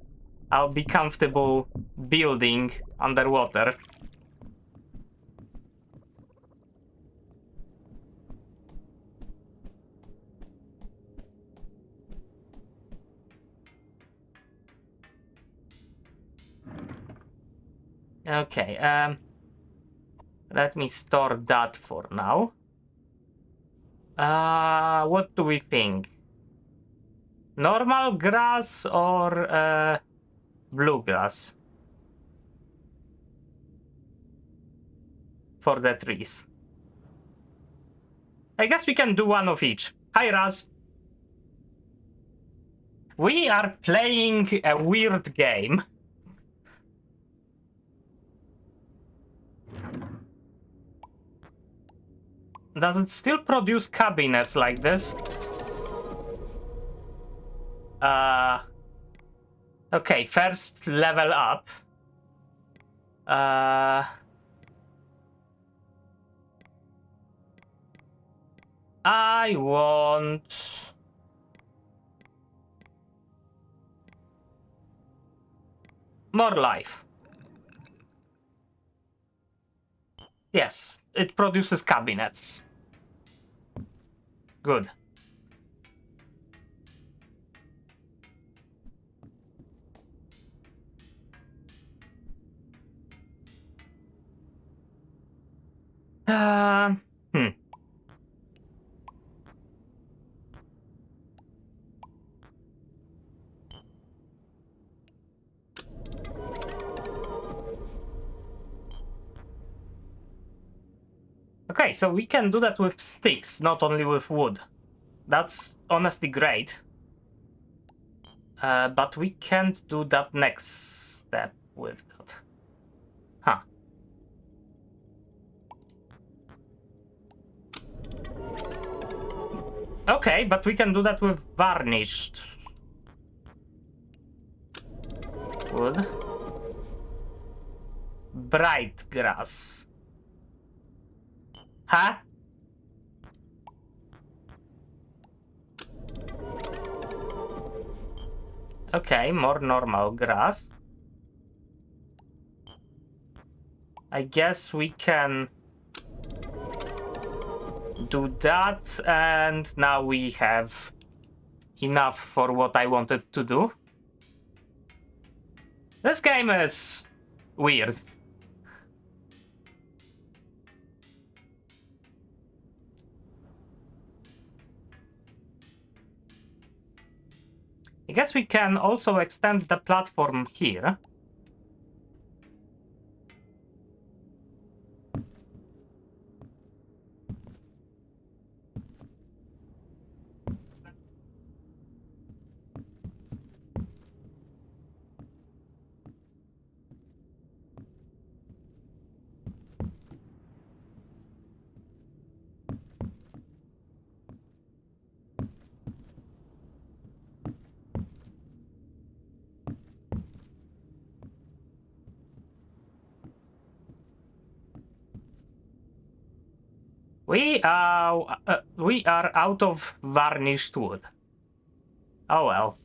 I'll be comfortable building underwater. Okay, let me store that for now. What do we think? Normal grass or bluegrass? For the trees. I guess we can do one of each. Hi, Raz. We are playing a weird game. Does it still produce cabinets like this? Okay, first level up. I want... more life. Yes, it produces cabinets. Good. Hmm. Okay, so we can do that with sticks, not only with wood. That's honestly great. But we can't do that next step with that. Huh. Okay, but we can do that with varnished wood. Bright grass. Huh? Okay, more normal grass. I guess we can do that, and now we have enough for what I wanted to do. This game is weird. I guess we can also extend the platform here. We are out of varnished wood. Oh well.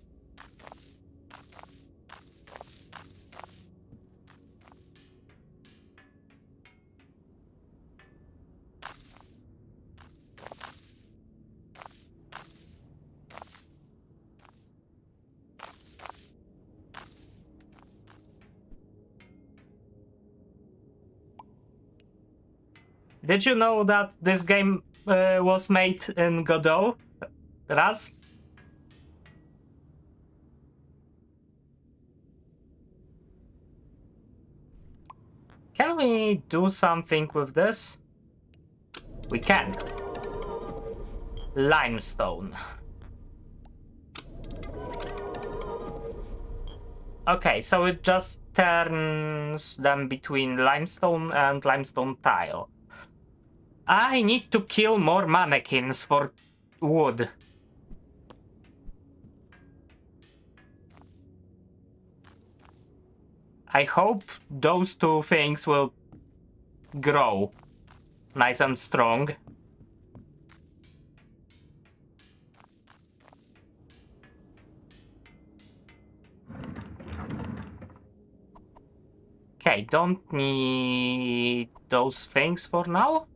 Did you know that this game was made in Godot? Raz? Can we do something with this? We can. Limestone. Okay, so it just turns them between limestone and limestone tile. I need to kill more mannequins for wood. I hope those two things will grow nice and strong. Okay, don't need those things for now.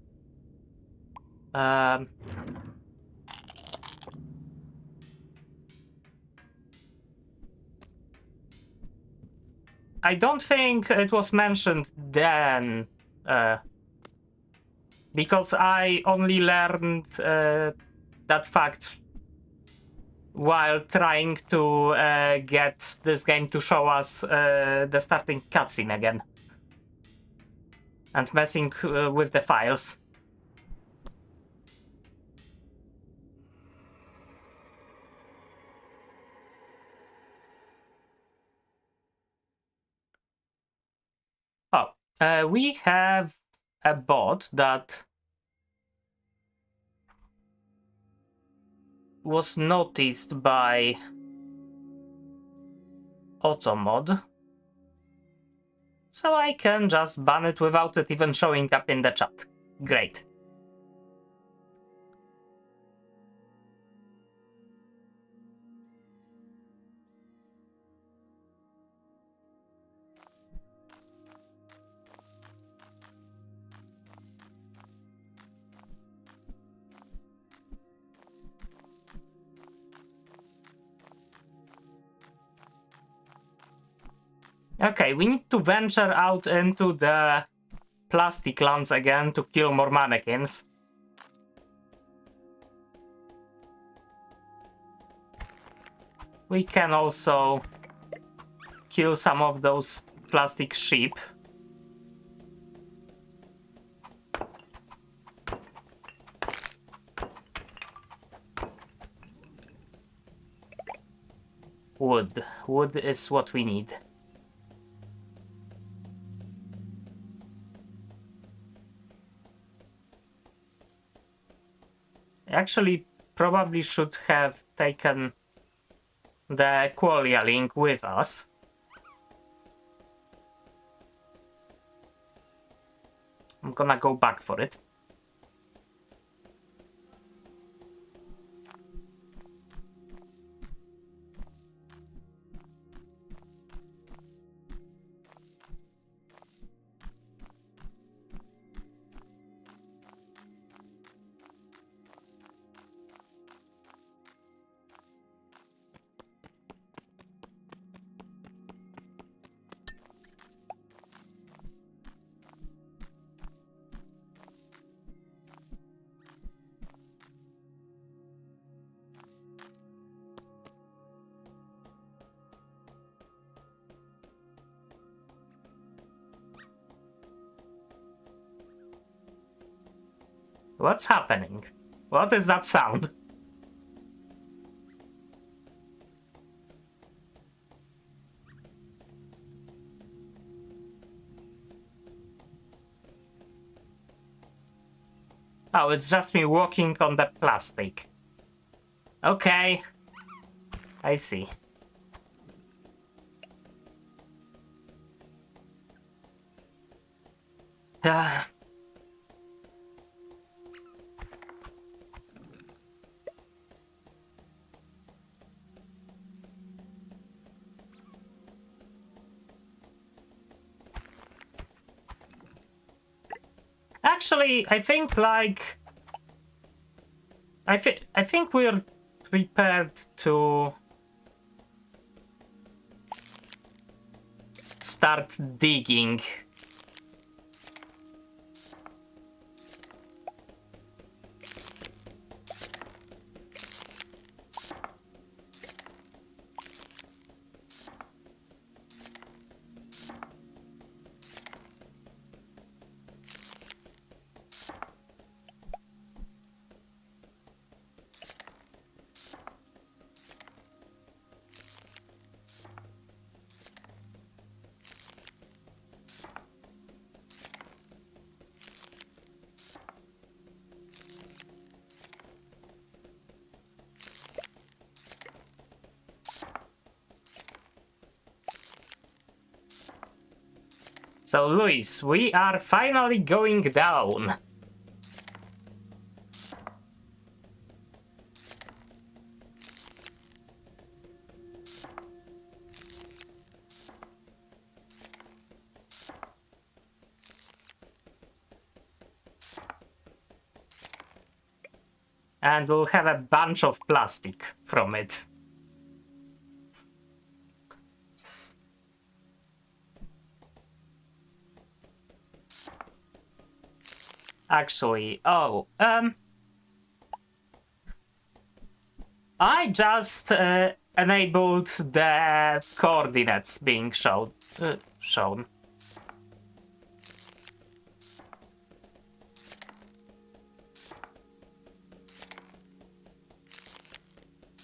I don't think it was mentioned then, because I only learned that fact while trying to get this game to show us the starting cutscene again. And messing with the files. Oh, we have a bot that was noticed by Automod. So I can just ban it without it even showing up in the chat. Great. Okay, we need to venture out into the plastic lands again to kill more mannequins. We can also kill some of those plastic sheep. Wood. Wood is what we need. Actually, probably should have taken the Qualia link with us. I'm gonna go back for it. What's happening? What is that sound? Oh, it's just me walking on that plastic. Okay. I see. Actually, I think like I think we're prepared to start digging. So, Luis, we are finally going down. And we'll have a bunch of plastic from it. Actually, I just enabled the coordinates being shown.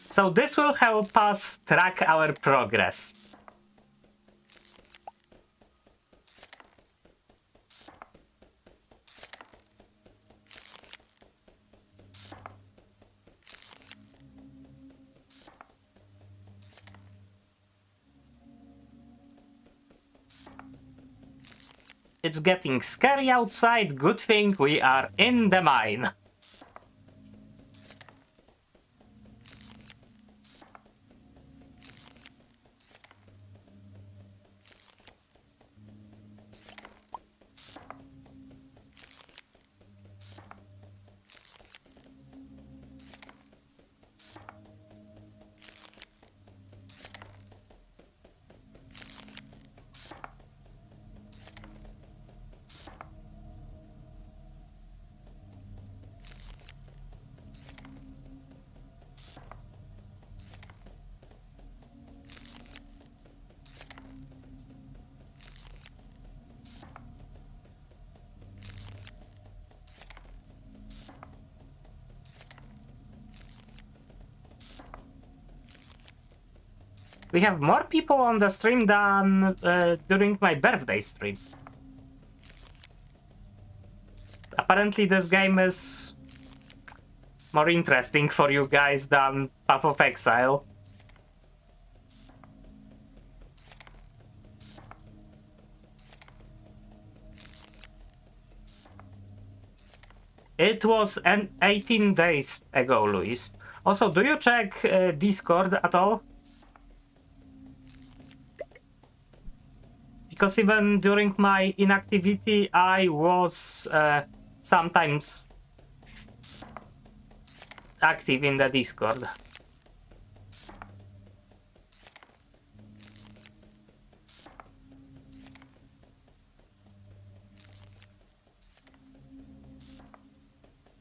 So this will help us track our progress. It's getting scary outside. Good thing we are in the mine. We have more people on the stream than during my birthday stream. Apparently this game is more interesting for you guys than Path of Exile. It was 18 days ago, Luis. Also, do you check Discord at all? Because even during my inactivity, I was sometimes active in the Discord.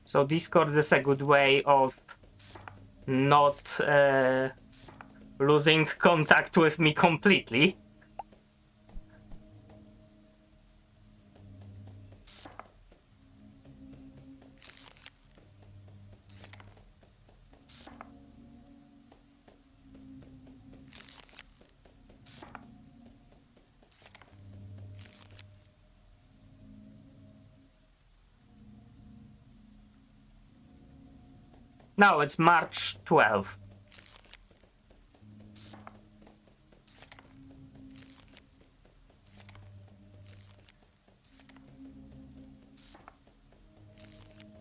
So Discord is a good way of not losing contact with me completely. No, it's March 12th.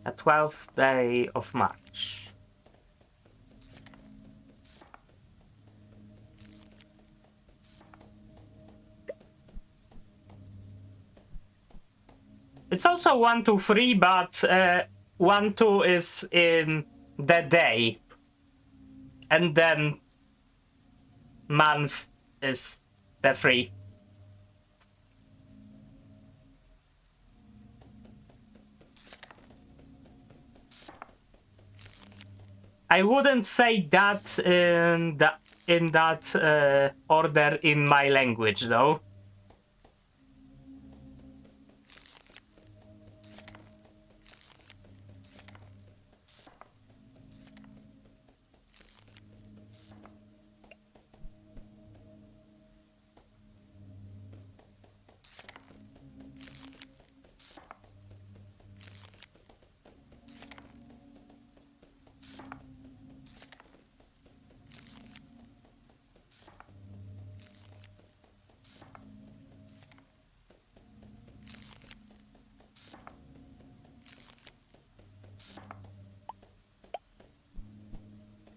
The 12th day of March. It's also 1, 2, 3, but 1, 2 is in the day. And then month is the 3. I wouldn't say that in that order in my language, though.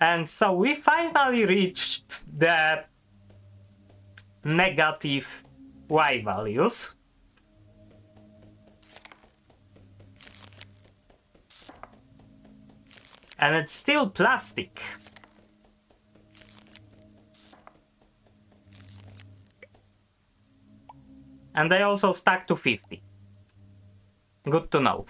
And so we finally reached the negative Y values. And it's still plastic. And they also stack to 50. Good to know.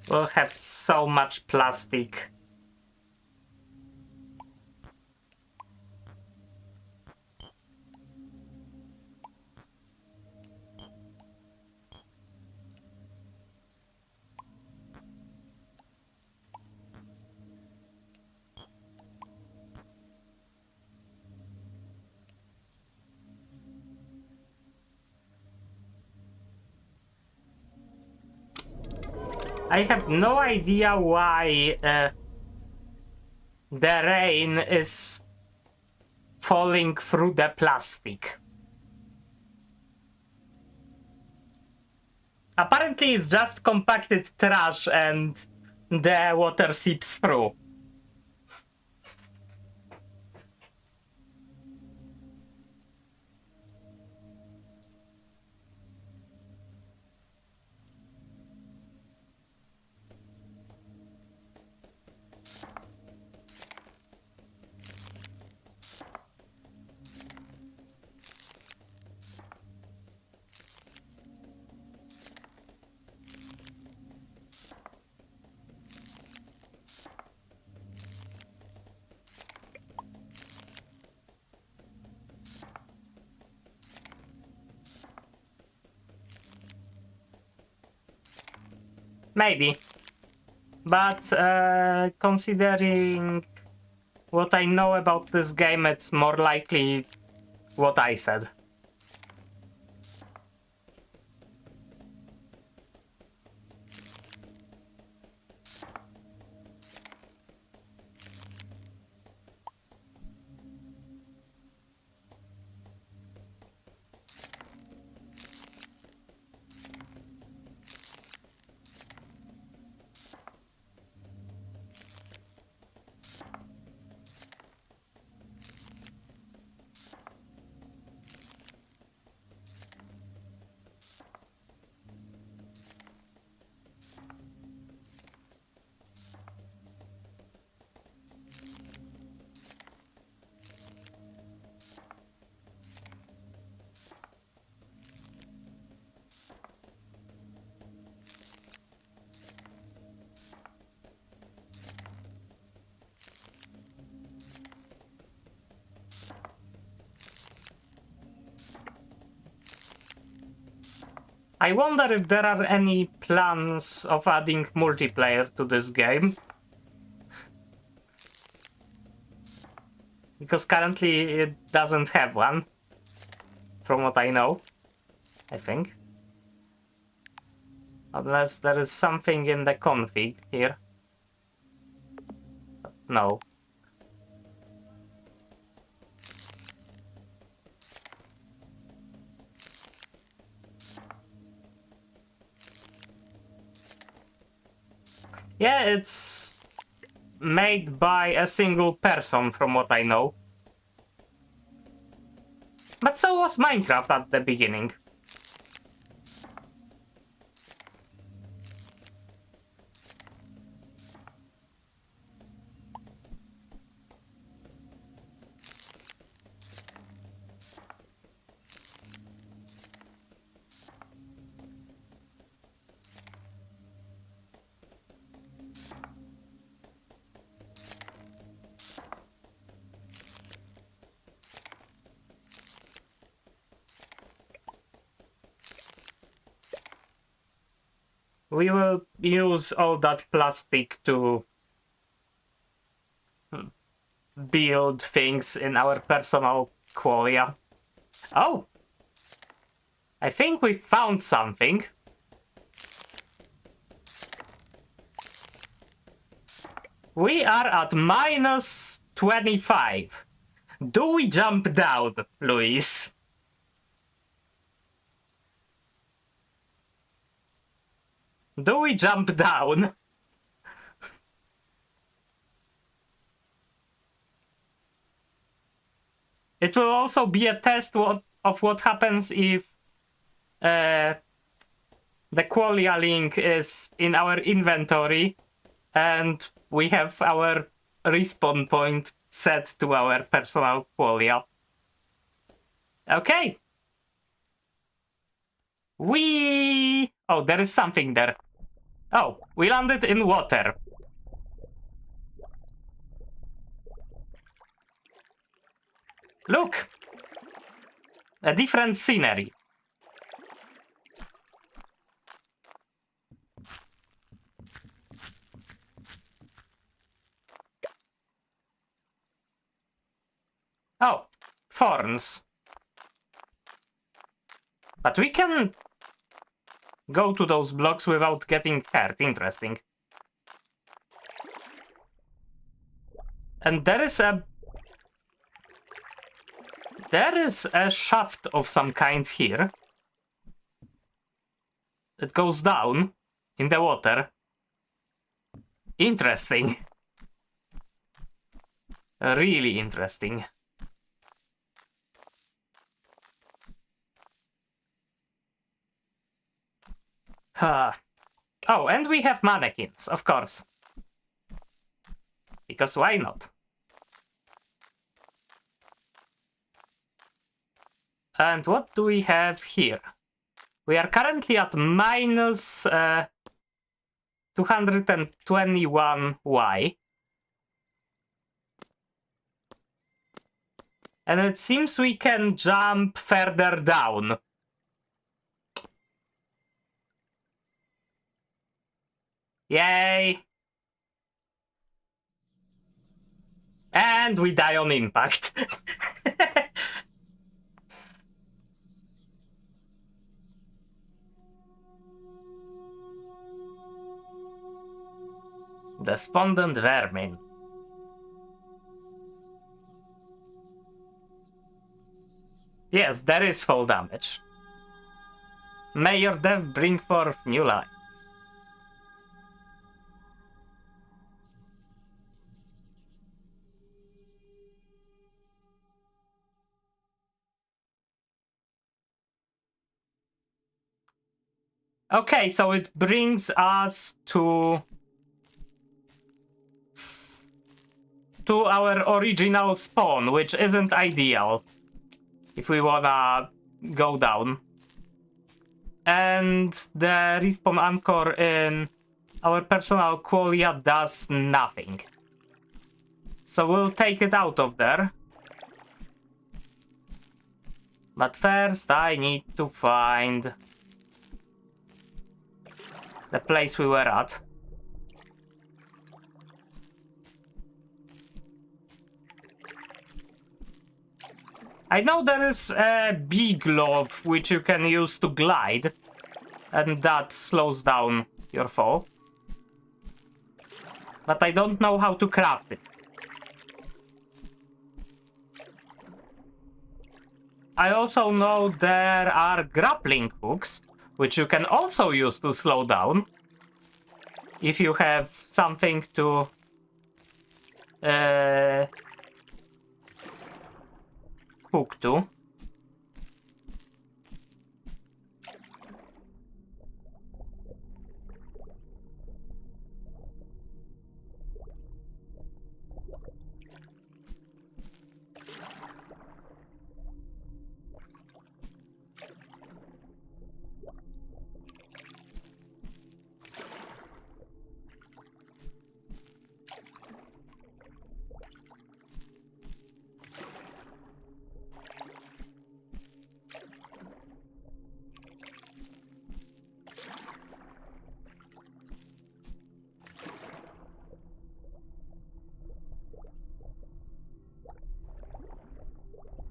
We'll have so much plastic. I have no idea why the rain is falling through the plastic. Apparently it's just compacted trash and the water seeps through. Maybe. But considering what I know about this game, it's more likely what I said. I wonder if there are any plans of adding multiplayer to this game. Because currently it doesn't have one. From what I know. I think. Unless there is something in the config here. No. Yeah, it's made by a single person from what I know. But so was Minecraft at the beginning. We will use all that plastic to build things in our personal qualia. Oh! I think we found something. We are at minus 25. Do we jump down, Luis? Do we jump down? It will also be a test of what happens if the qualia link is in our inventory and we have our respawn point set to our personal qualia. Okay. Oh, there is something there. Oh, we landed in water. Look! A different scenery. Oh, thorns. But we can go to those blocks without getting hurt. Interesting. And there is a shaft of some kind here. It goes down in the water. Interesting. Really interesting. Oh, and we have mannequins, of course. Because why not? And what do we have here? We are currently at minus 221Y. And it seems we can jump further down. Yay! And we die on impact. Despondent vermin. Yes, there is fall damage. May your death bring forth new life. Okay, so it brings us to our original spawn, which isn't ideal if we wanna go down. And the respawn anchor in our personal qualia does nothing. So we'll take it out of there. But first I need to find the place we were at. I know there is a big glove which you can use to glide, and that slows down your fall. But I don't know how to craft it. I also know there are grappling hooks, which you can also use to slow down. If you have something to hook to.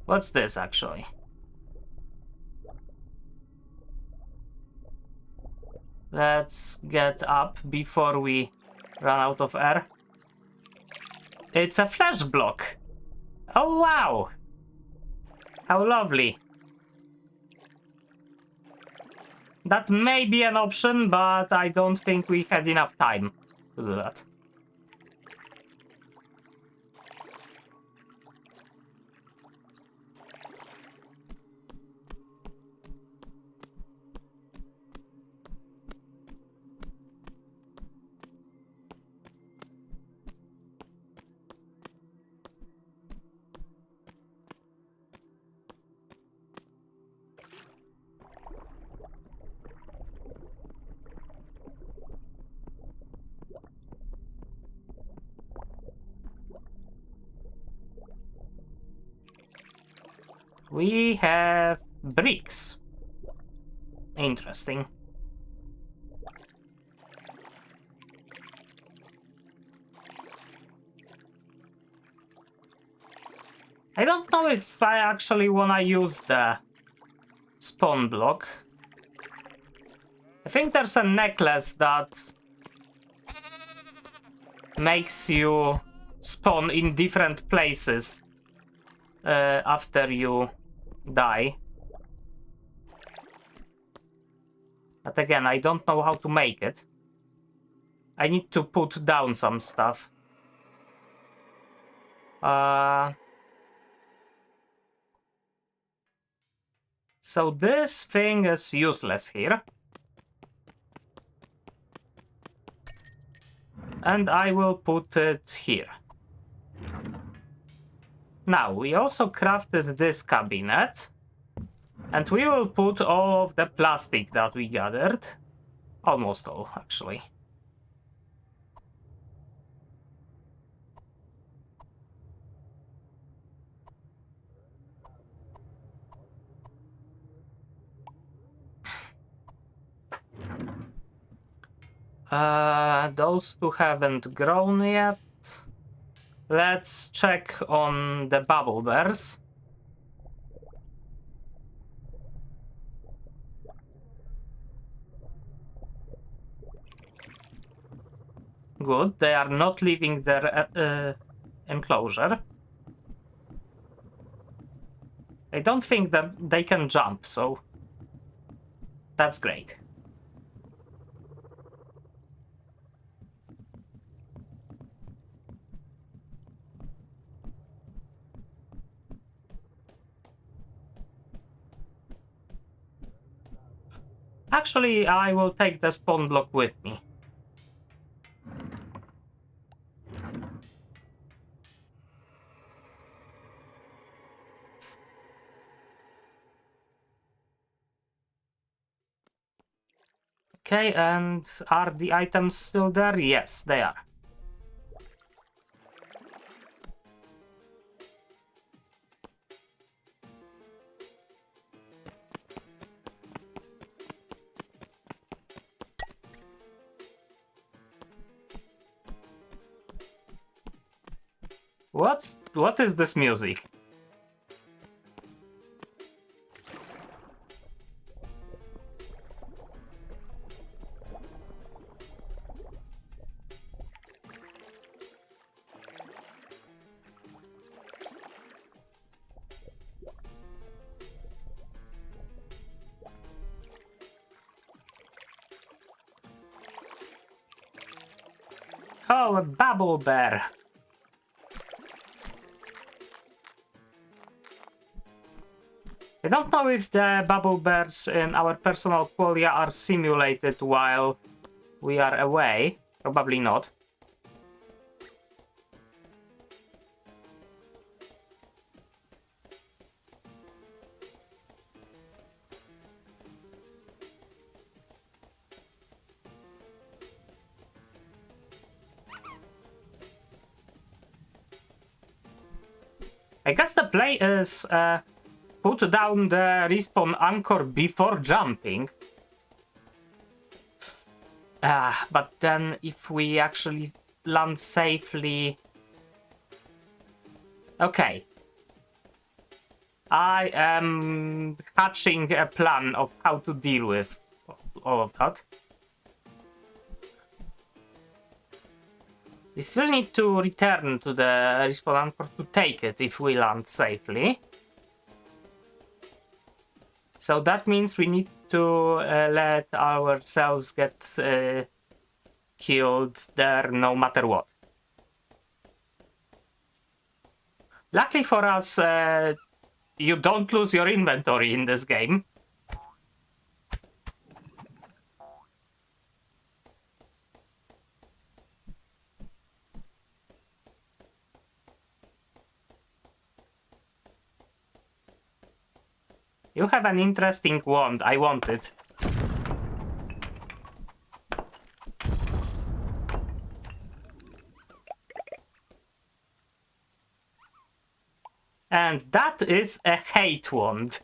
What's this, actually? Let's get up before we run out of air. It's a flash block. Oh, wow! How lovely. That may be an option, but I don't think we had enough time to do that. We have bricks. Interesting. I don't know if I actually wanna use the spawn block. I think there's a necklace that makes you spawn in different places after you die. But again, I don't know how to make it. I need to put down some stuff. So this thing is useless here. And I will put it here. Now, we also crafted this cabinet. And we will put all of the plastic that we gathered. Almost all, actually. Those two haven't grown yet. Let's check on the bubble bears. Good, they are not leaving their enclosure. I don't think that they can jump, so that's great. Actually, I will take the spawn block with me. Okay, and are the items still there? Yes, they are. What is this music? Oh, a bubble bear. I don't know if the bubble bears in our personal qualia are simulated while we are away. Probably not. I guess the play is put down the respawn anchor before jumping. But then if we actually land safely... Okay. I am hatching a plan of how to deal with all of that. We still need to return to the respawn anchor to take it if we land safely. So that means we need to let ourselves get killed there no matter what. Luckily for us, you don't lose your inventory in this game. You have an interesting wand. I want it. And that is a hate wand.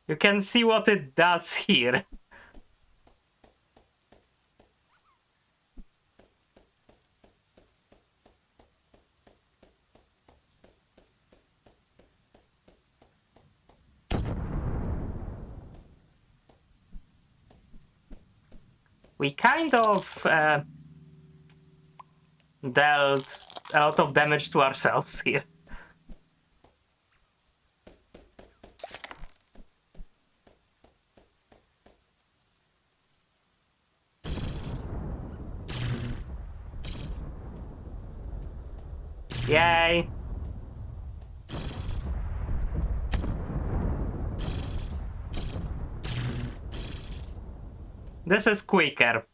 You can see what it does here. We kind of dealt a lot of damage to ourselves here. Yay! This is quicker.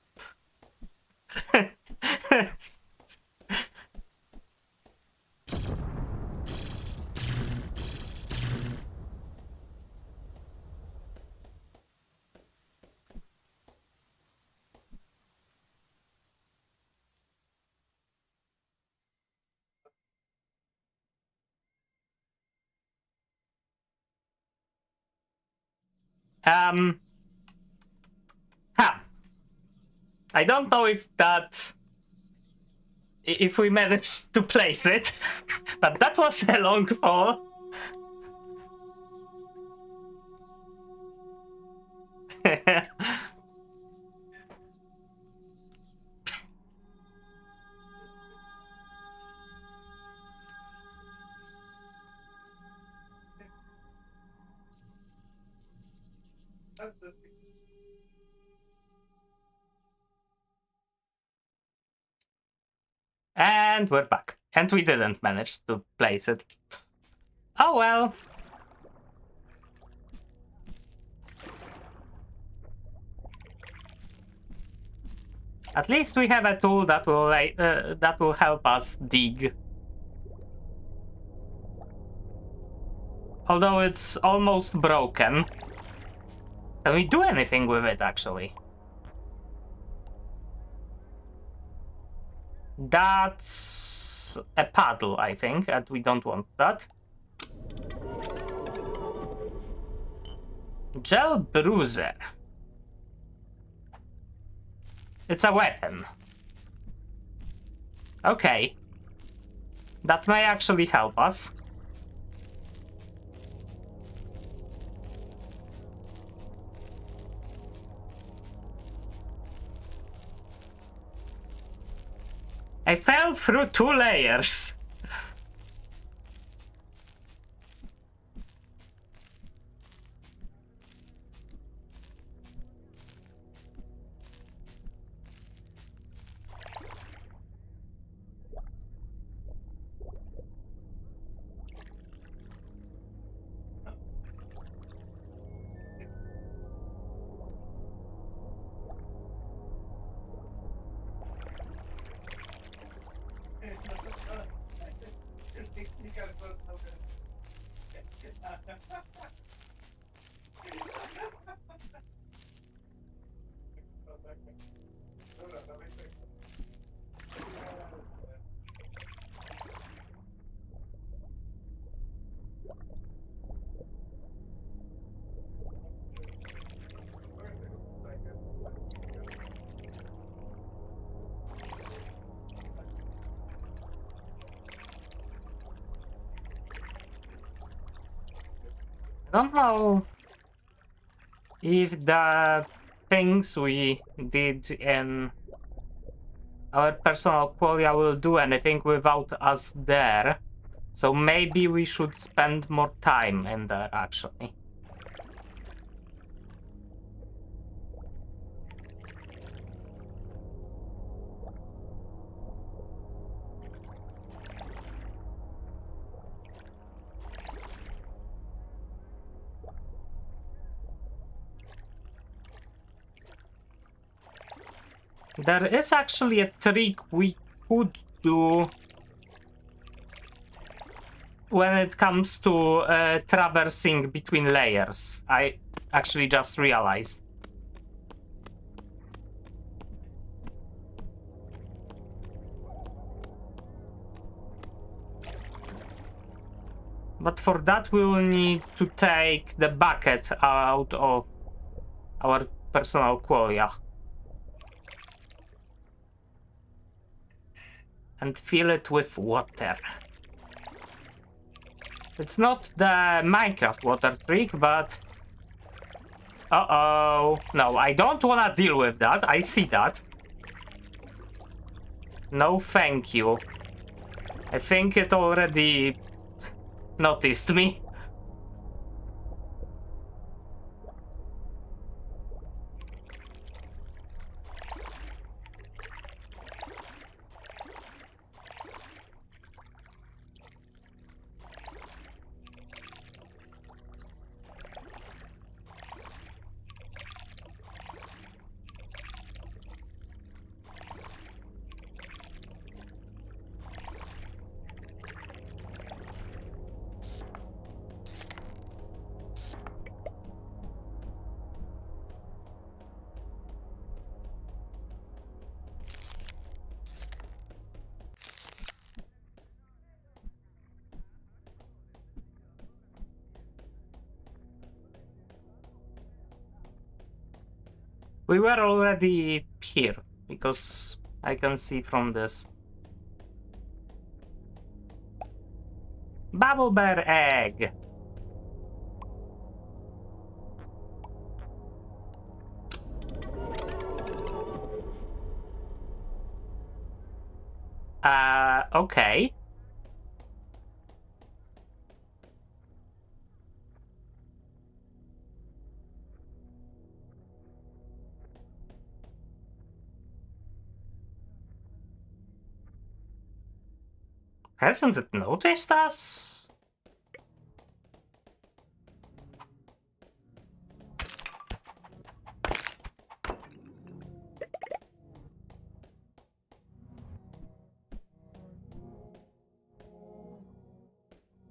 I don't know if if we managed to place it, but that was a long fall. And we're back. And we didn't manage to place it. Oh well. At least we have a tool that will help us dig. Although it's almost broken. Can we do anything with it, actually? That's a paddle, I think, and we don't want that. Gel Bruiser. It's a weapon. Okay. That may actually help us. I fell through 2 layers. I don't know if the things we did in our personal qualia will do anything without us there. So maybe we should spend more time in there, actually. There is actually a trick we could do when it comes to traversing between layers. I actually just realized. But for that we will need to take the bucket out of our personal qualia. And fill it with water. It's not the Minecraft water trick, but... Uh-oh. No, I don't wanna deal with that. I see that. No, thank you. I think it already noticed me. We were already here, because I can see from this. Bubble bear egg. Okay. Hasn't it noticed us?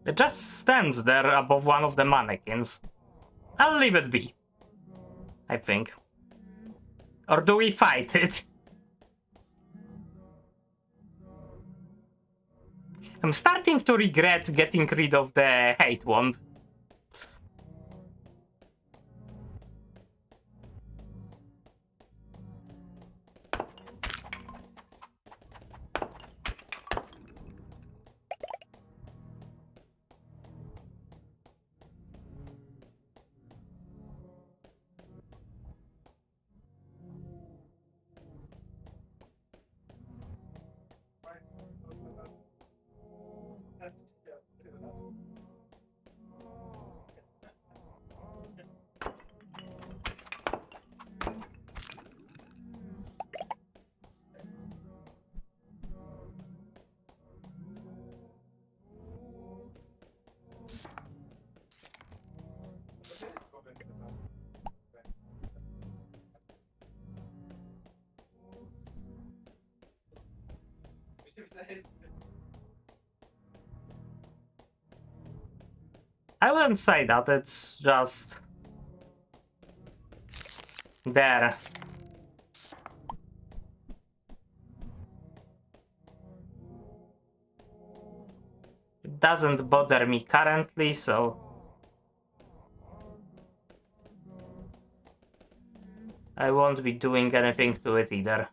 It just stands there above one of the mannequins. I'll leave it be, I think. Or do we fight it? I'm starting to regret getting rid of the hate wand. I wouldn't say that, it's just there. It doesn't bother me currently, so I won't be doing anything to it either.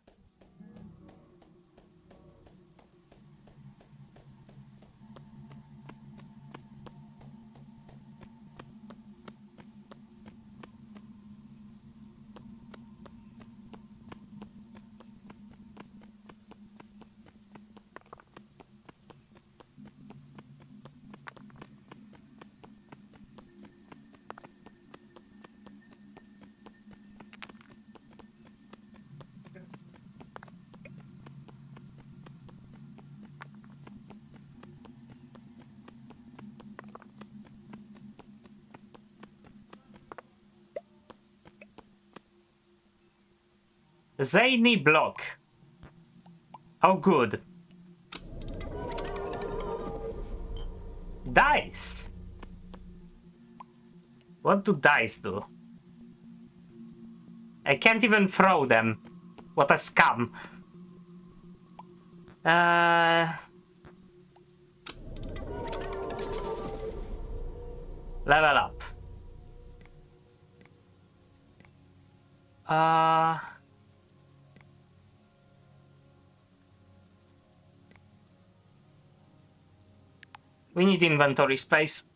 Zany block. Oh, good. Dice. What do dice do? I can't even throw them. What a scam. Level up. We need inventory space.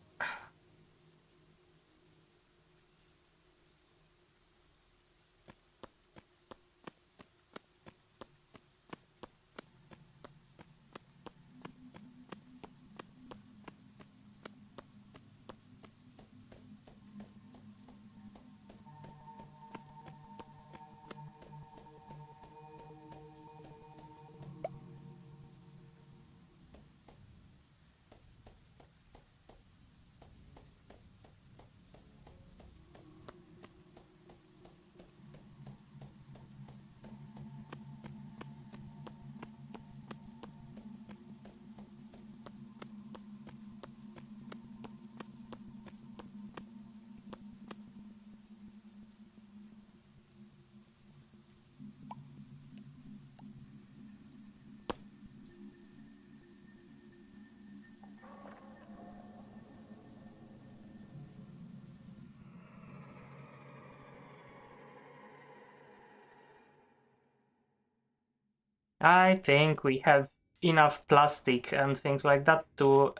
I think we have enough plastic and things like that to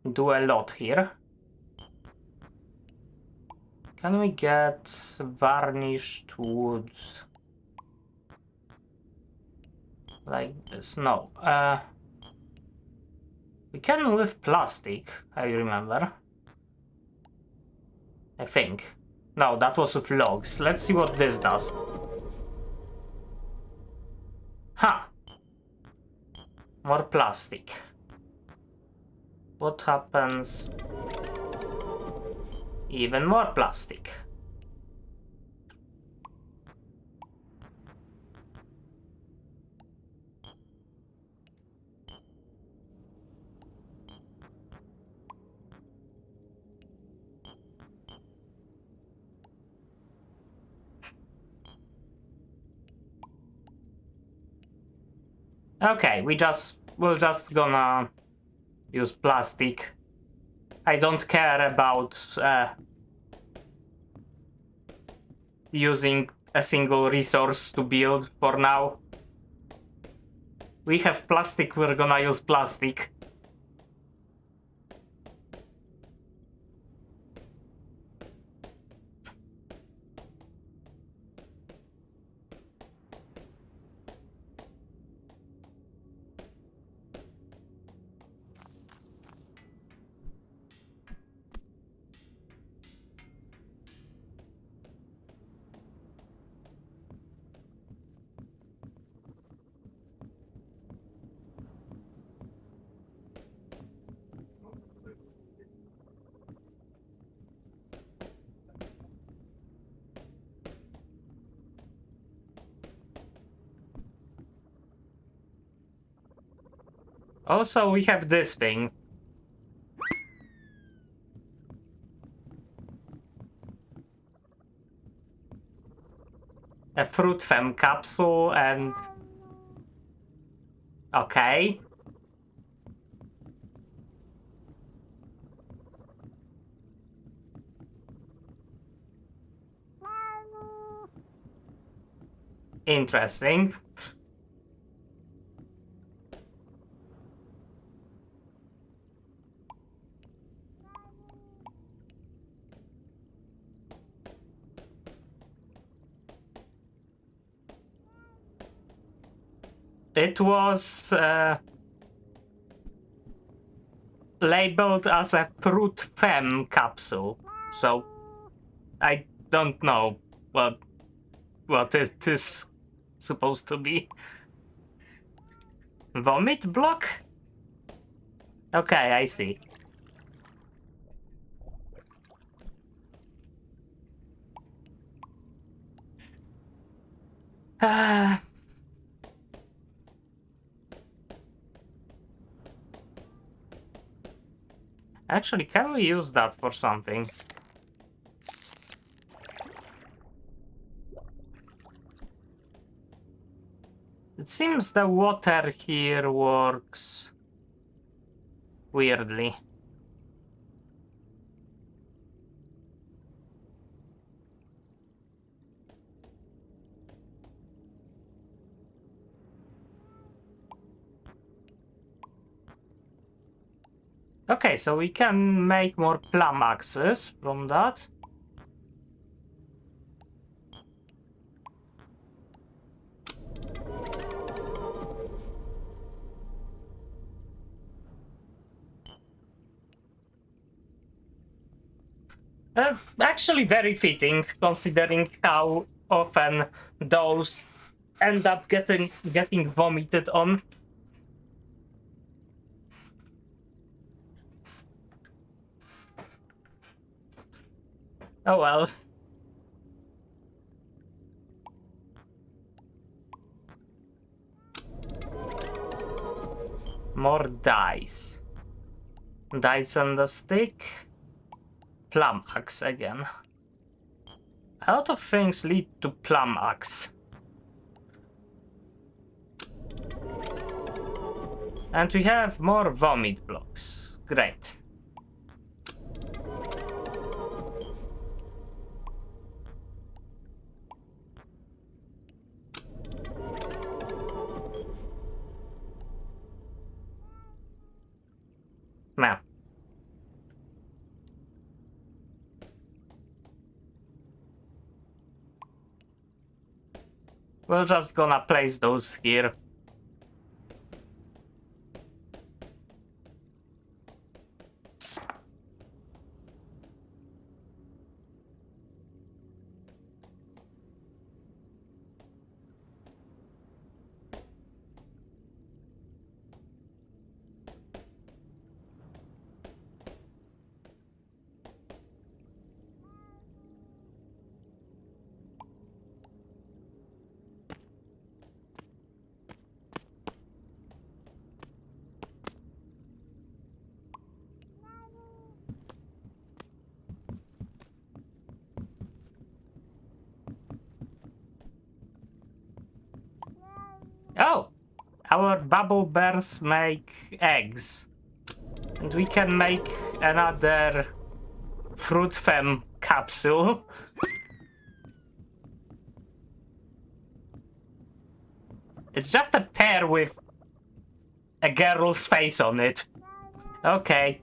do a lot here. Can we get varnished wood like this? No. We can with plastic, I remember. I think. No, that was with logs. Let's see what this does. Ha! More plastic. What happens? Even more plastic. Okay, we're just gonna use plastic. I don't care about using a single resource to build for now. We have plastic, we're gonna use plastic. Also, we have this thing. a fruit fem capsule and... Okay. Interesting. It was labeled as a fruit fem capsule, so I don't know what it is supposed to be. Vomit block? Okay, I see. Actually, can we use that for something? It seems the water here works weirdly. Okay, so we can make more plum axes from that. Actually very fitting, considering how often those end up getting vomited on. Oh well. More dice. Dice on the stick. Plum axe again. A lot of things lead to plum axe. And we have more vomit blocks. Great. Now. We're just gonna place those here. Oh! Our bubble bears make eggs. And we can make another fruit fem capsule. It's just a pear with a girl's face on it. Okay.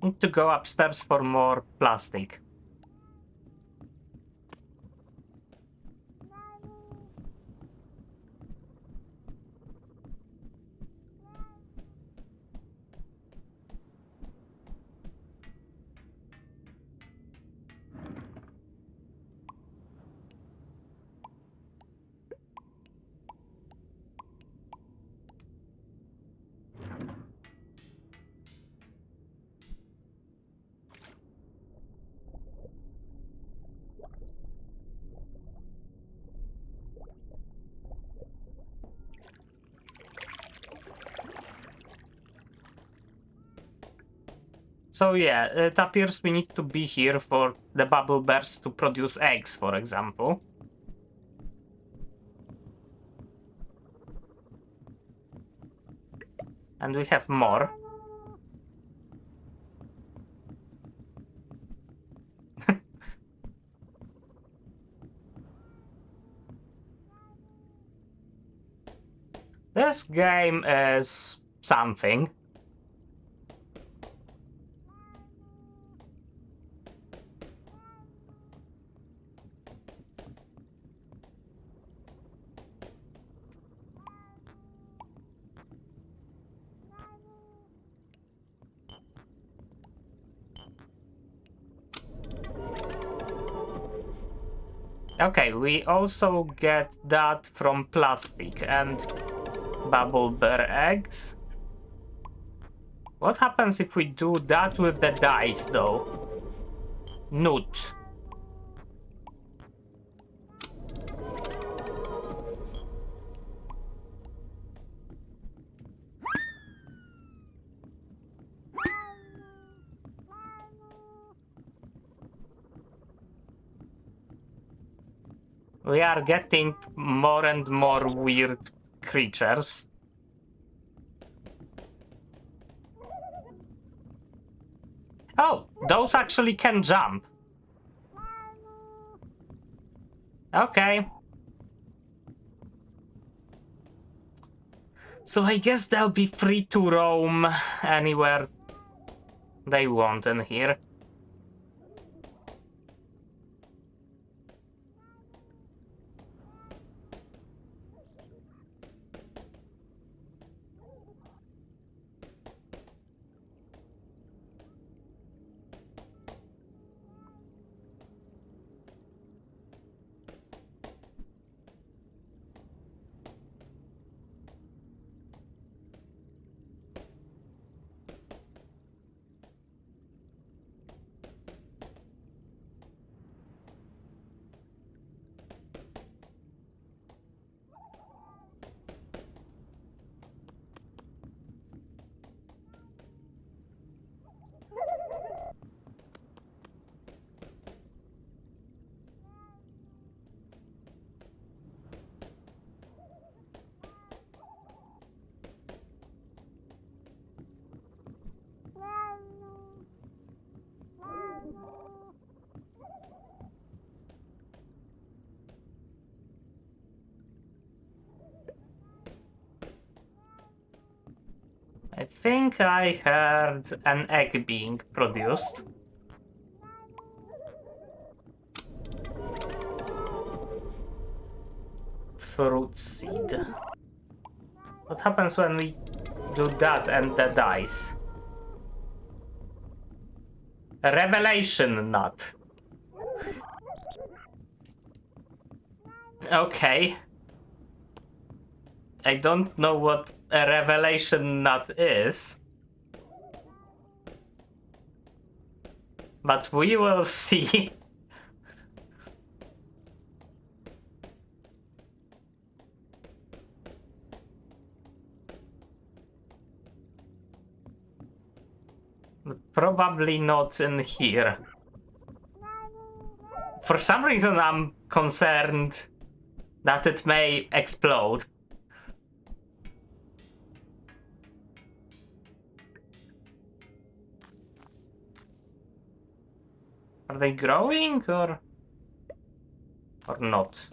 Need to go upstairs for more plastic. So yeah, it appears we need to be here for the bubble bears to produce eggs, for example. And we have more. This game is something. Okay, we also get that from plastic and bubble bear eggs. What happens if we do that with the dice, though? Newt. We are getting more and more weird creatures. Oh, those actually can jump. Okay. So I guess they'll be free to roam anywhere they want in here. I think I heard an egg being produced. Fruit seed. What happens when we do that and the dice? A revelation nut. Okay. I don't know what a revelation nut is. But we will see. Probably not in here. For some reason I'm concerned that it may explode. Are they growing or not?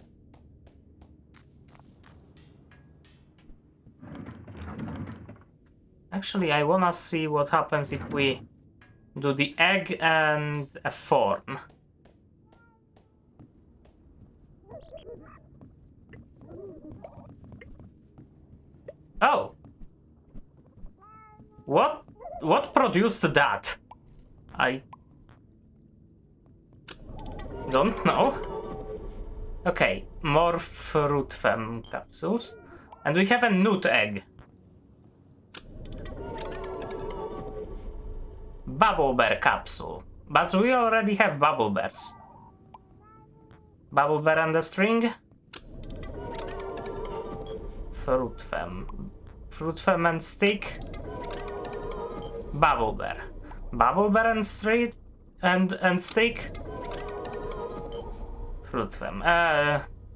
Actually, I wanna see what happens if we do the egg and a form. Oh. What produced that? I don't know. Okay, more fruit fem capsules. And we have a newt egg. Bubble bear capsule. But we already have bubble bears. Bubble bear and the string. Fruit fem. Fruit fem and stick. Bubble bear. Bubble bear and street and stick. Fruit them.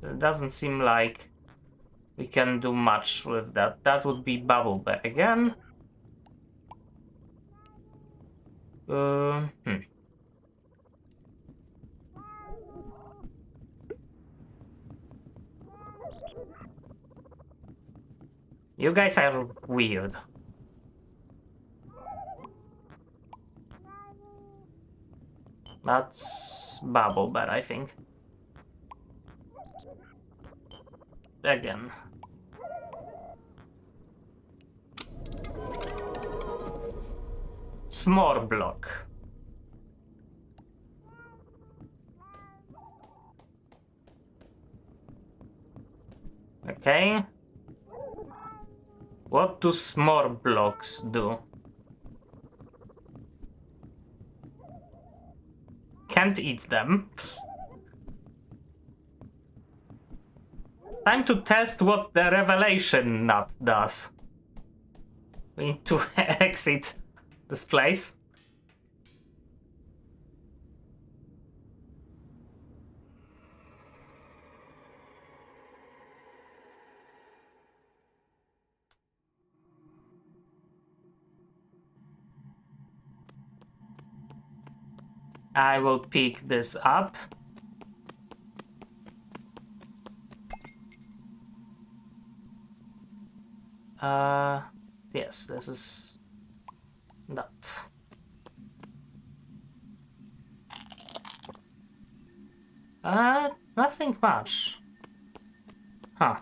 It doesn't seem like we can do much with that. That would be bubble bear again. Uh, hmm. You guys are weird. That's bubble bear, I think. Again. S'more block. Okay. What do s'more blocks do? Can't eat them. Time to test what the revelation nut does. We need to exit this place. I will pick this up. Yes, this is that. Nothing much. Huh.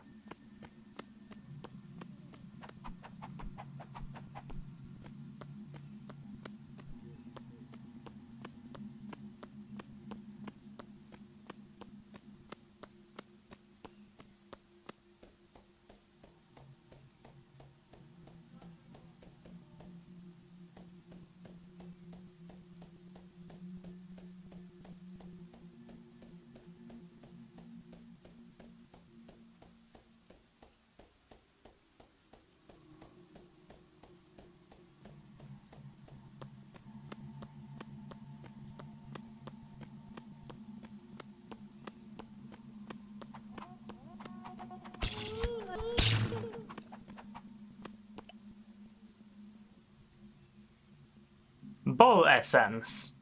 Ball essence.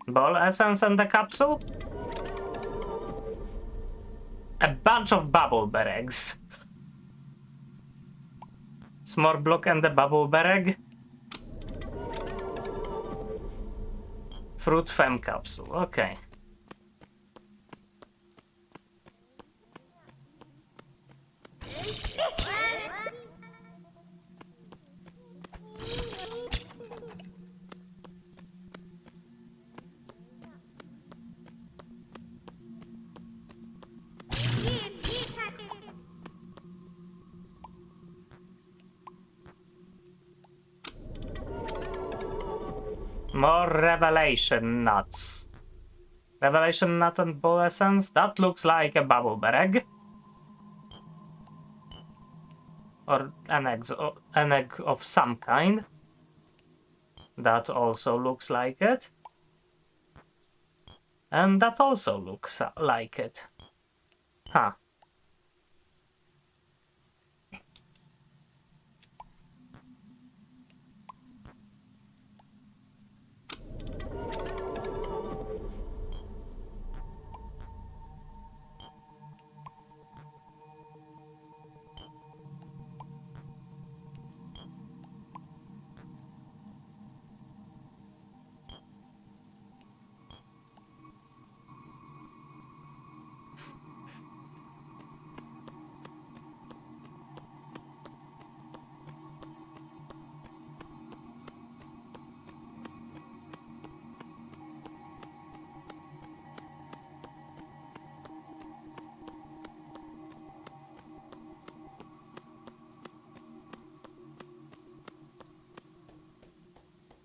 Ball essence and the capsule? A bunch of bubble bear eggs. S'more block and the bubble bear egg. Fruit fem capsule, okay. More revelation nuts. Revelation nut and ball essence? That looks like a bubble bear egg. Or an egg of some kind. That also looks like it. And that also looks like it. Huh.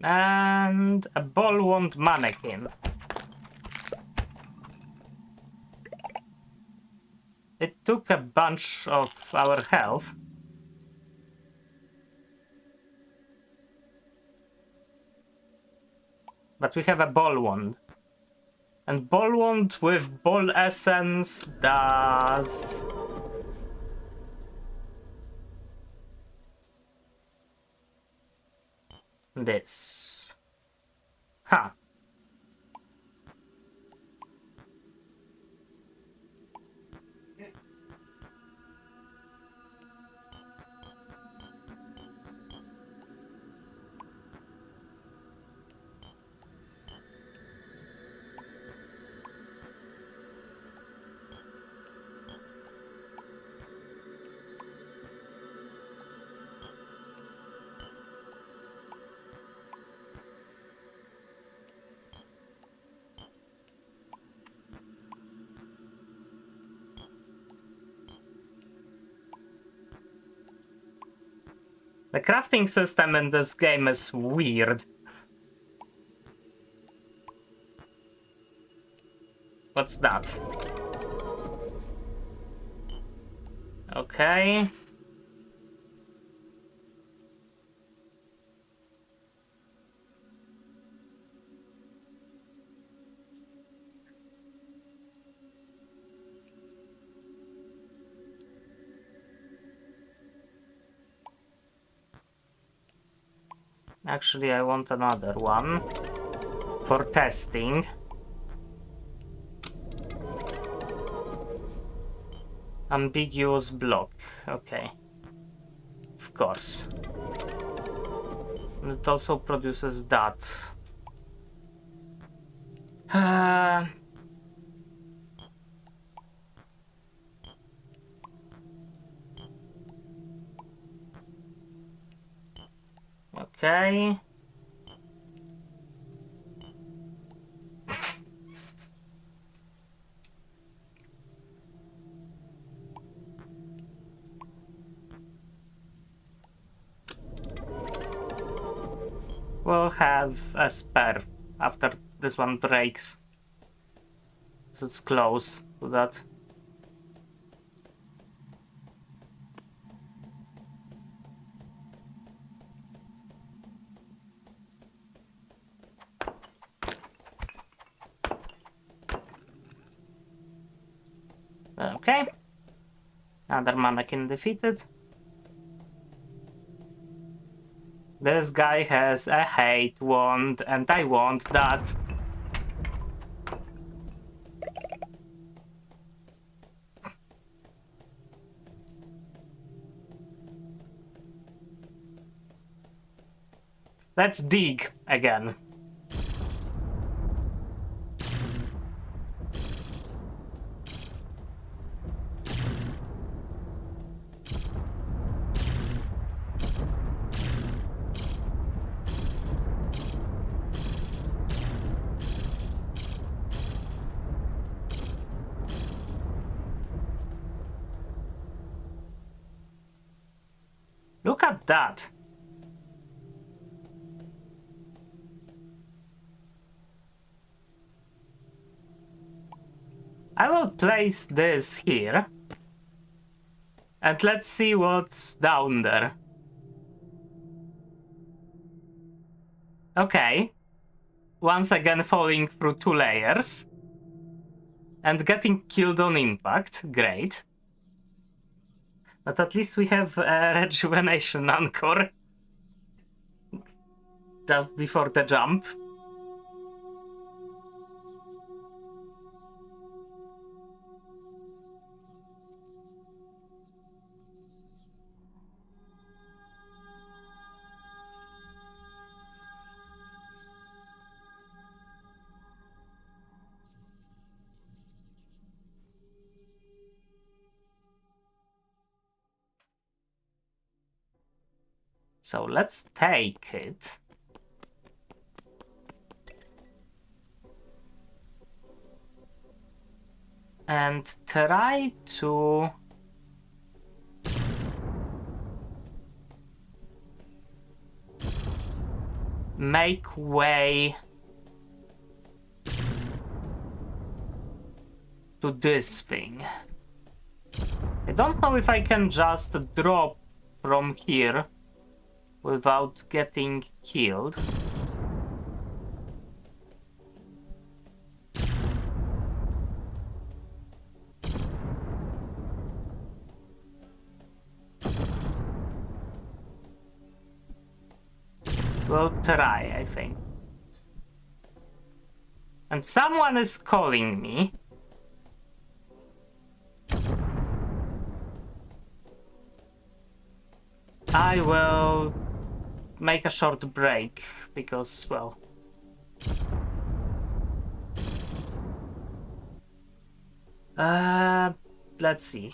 And a ball wound mannequin. It took a bunch of our health. But we have a ball wand. And ball wand with ball essence does... this. Huh. The crafting system in this game is weird. What's that? Okay. Actually, I want another one for testing. Ambiguous block. Okay. Of course. And it also produces that. Okay. We'll have a spare after this one breaks. So it's close to that. Okay. Another mannequin defeated. This guy has a hate wand, and I want that. Let's dig again. Look at that. I will place this here. And let's see what's down there. Okay. Once again falling through 2 layers. And getting killed on impact. Great. But at least we have a rejuvenation anchor. Just before the jump. So let's take it. And try to... make way to this thing. I don't know if I can just drop from here without getting killed. We'll try, I think. And someone is calling me. I will make a short break because, well... let's see.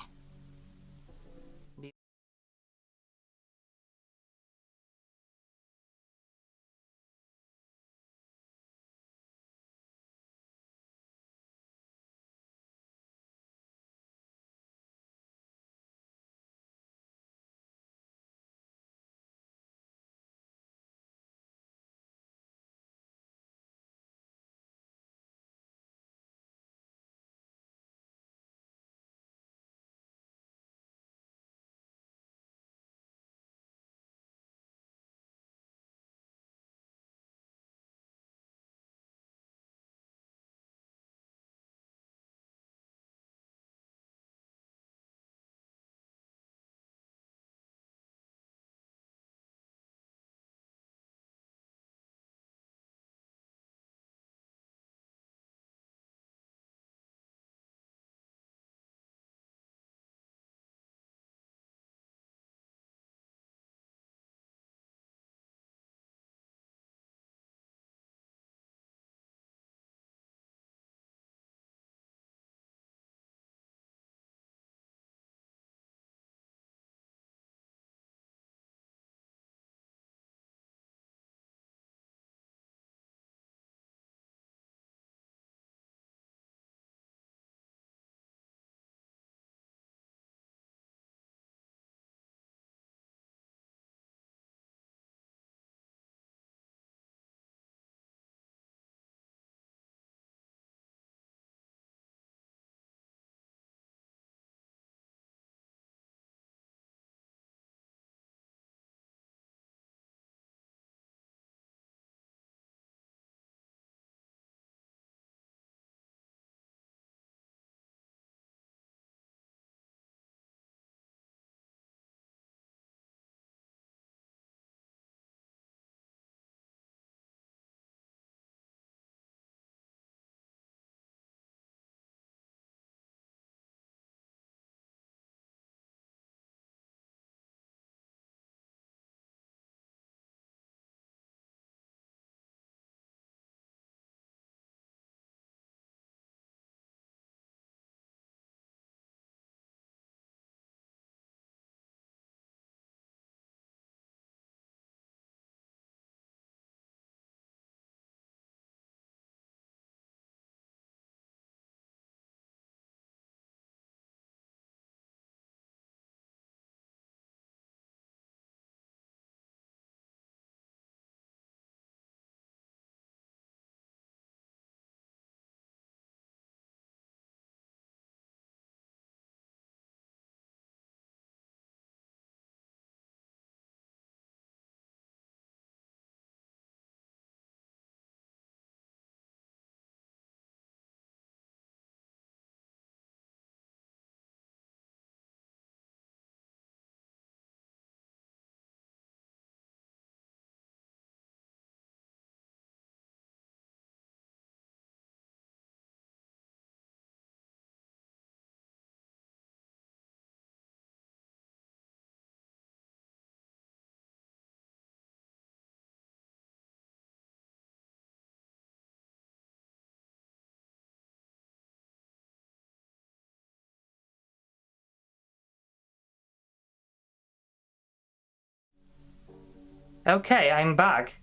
Okay, I'm back.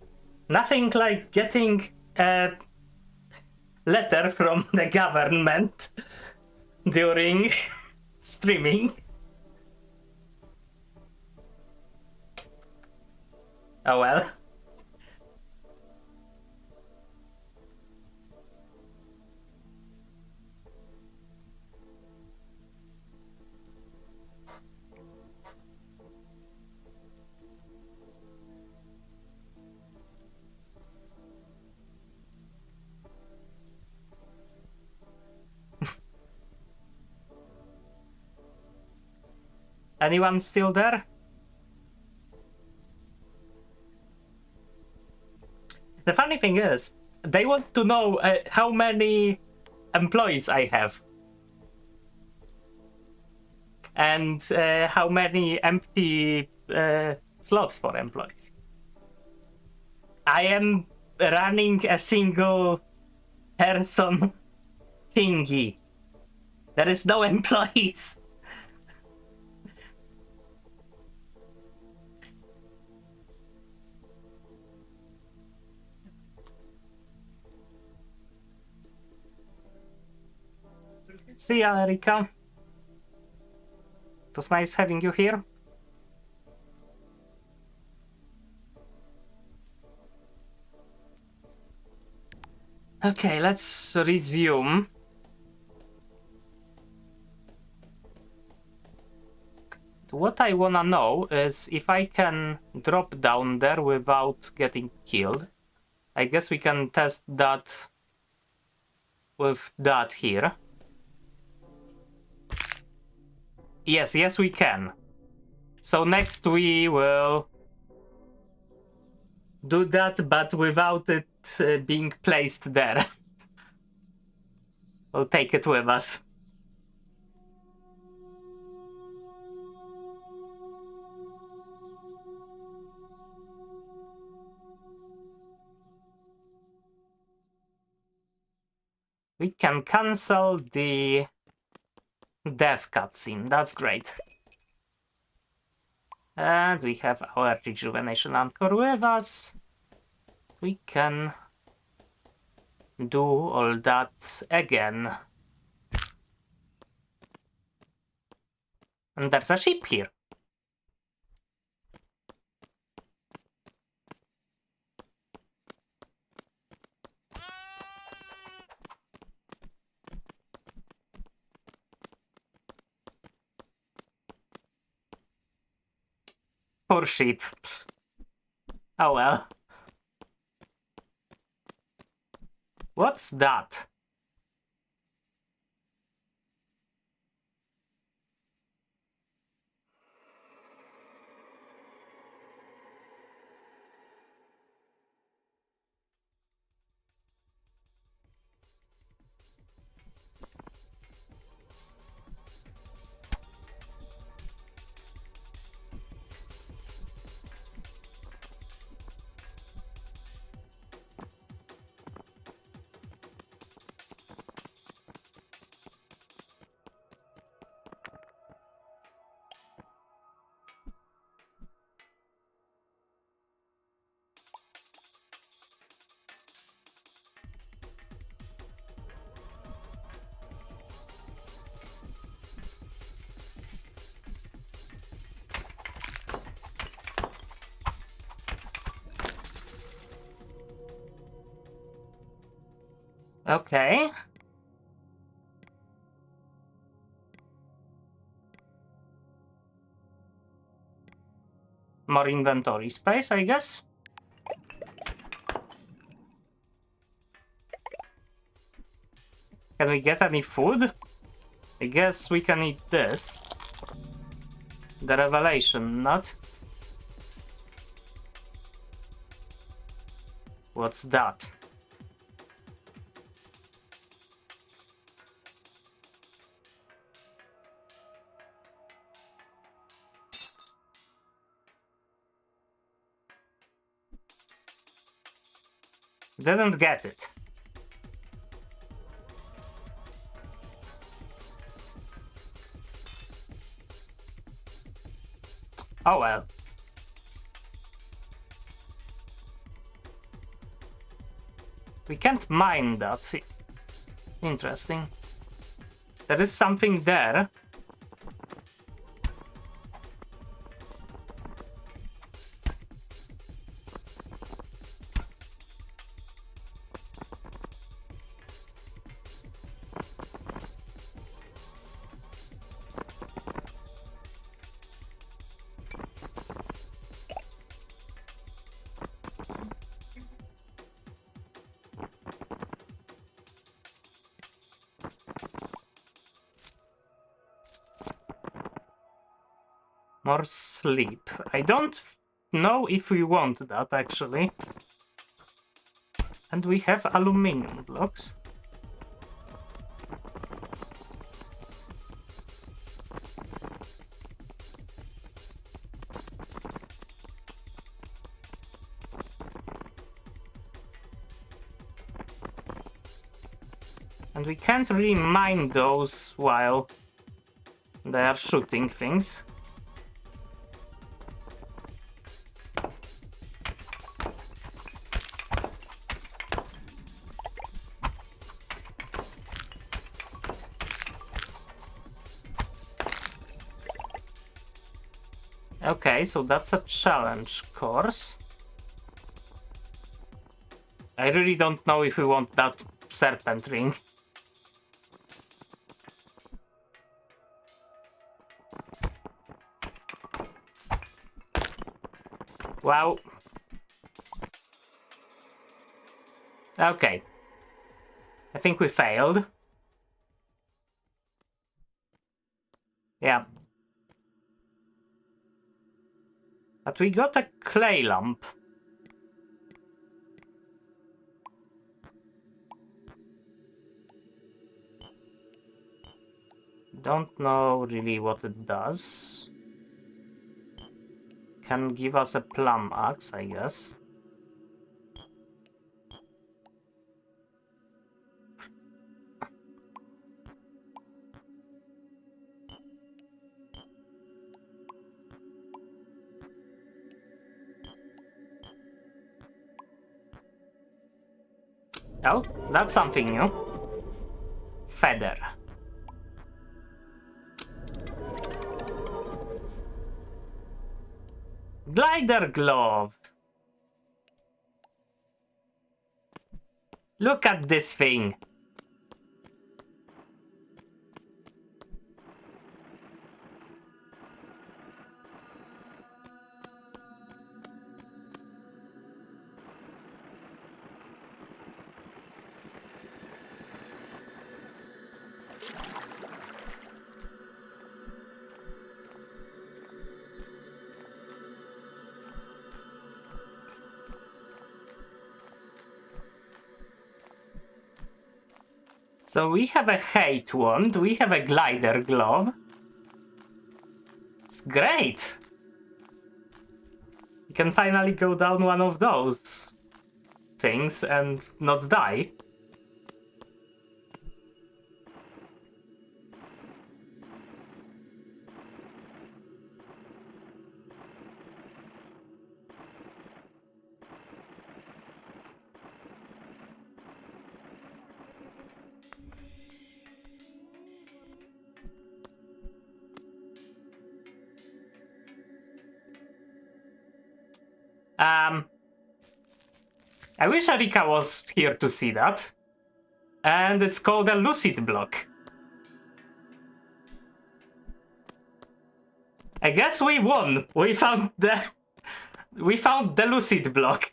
Nothing like getting a letter from the government during streaming. Oh well. Anyone still there? The funny thing is, they want to know how many employees I have. And how many empty slots for employees. I am running a single person thingy. There is no employees. See ya, Erika. It was nice having you here. Okay, let's resume. What I wanna know is if I can drop down there without getting killed. I guess we can test that with that here. Yes, we can. So next we will do that, but without it being placed there. We'll take it with us. We can cancel the death cutscene. That's great. And we have our rejuvenation anchor with us. We can do all that again. And there's a ship here. Poor ship. Oh well. What's that? Okay. More inventory space, I guess. Can we get any food? I guess we can eat this. The revelation nut. What's that? Didn't get it. Oh well. We can't mine that. Interesting. There is something there. More sleep. I don't know if we want that, actually. And we have aluminum blocks. And we can't really mine those while they are shooting things. Okay, so that's a challenge course. I really don't know if we want that serpent ring. Wow. Okay. I think we failed. Yeah. But we got a clay lamp. Don't know really what it does. Can give us a plum axe, I guess. Oh, that's something new. Feather. Glider glove. Look at this thing. So we have a hate wand, we have a glider glove. It's great! You can finally go down one of those things and not die. I wish Arika was here to see that. And it's called a Lucid Block. I guess we won. We found the Lucid Block.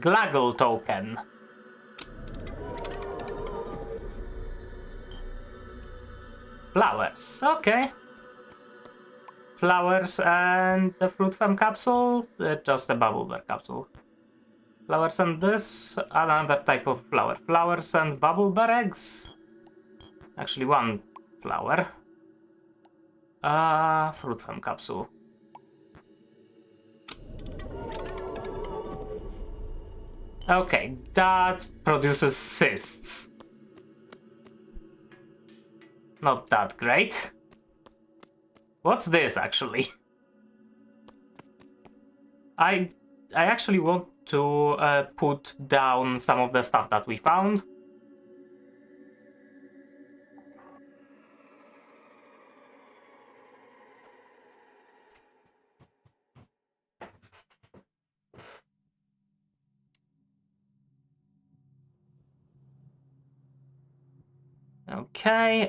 Glaggle token. Flowers, okay. Flowers and the fruit from capsule, just a bubble bear capsule. Flowers and this, another type of flower. Flowers and bubble bear eggs. Actually, one flower. Fruit from capsule. Okay, that produces cysts. Not that great. What's this, actually? I actually want to put down some of the stuff that we found. Okay,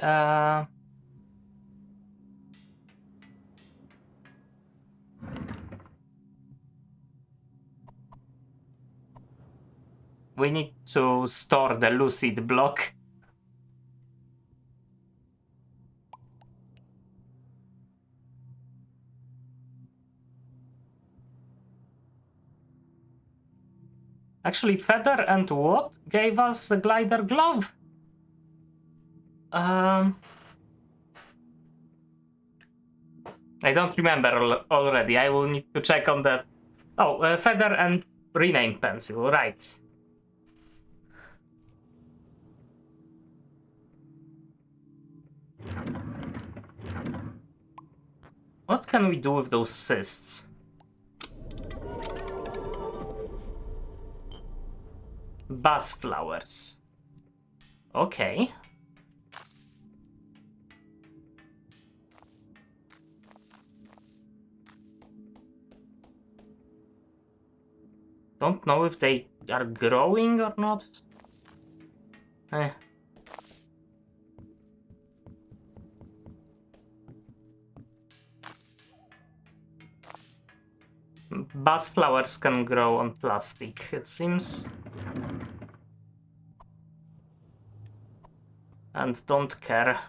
We need to store the Lucid block. Actually, Feather and what gave us the glider glove? I don't remember already. I will need to check on the... Oh, Feather and rename pencil, right. What can we do with those cysts? Buzz flowers. Okay. Don't know if they are growing or not. Eh. Buzz flowers can grow on plastic, it seems. And don't care.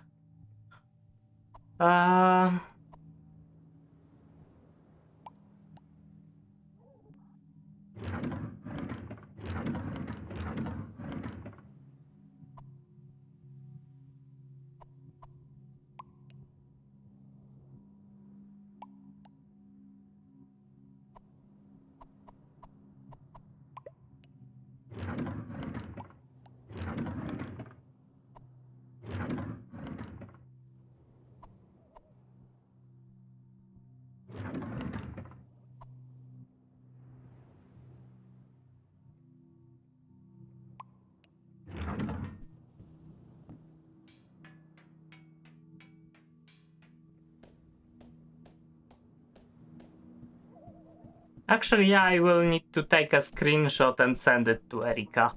Actually, I will need to take a screenshot and send it to Erika.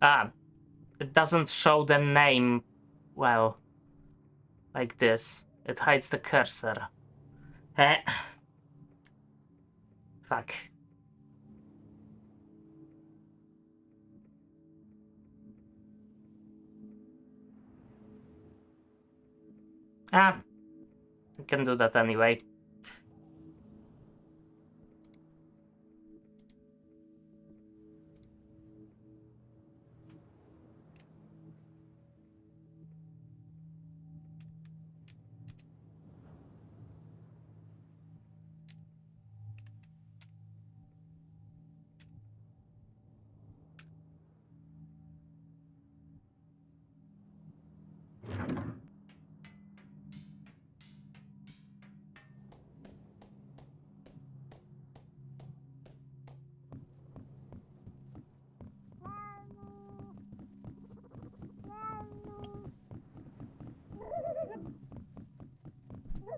Ah, it doesn't show the name well. Like this. It hides the cursor. Eh. Fuck. Ah, I can do that anyway.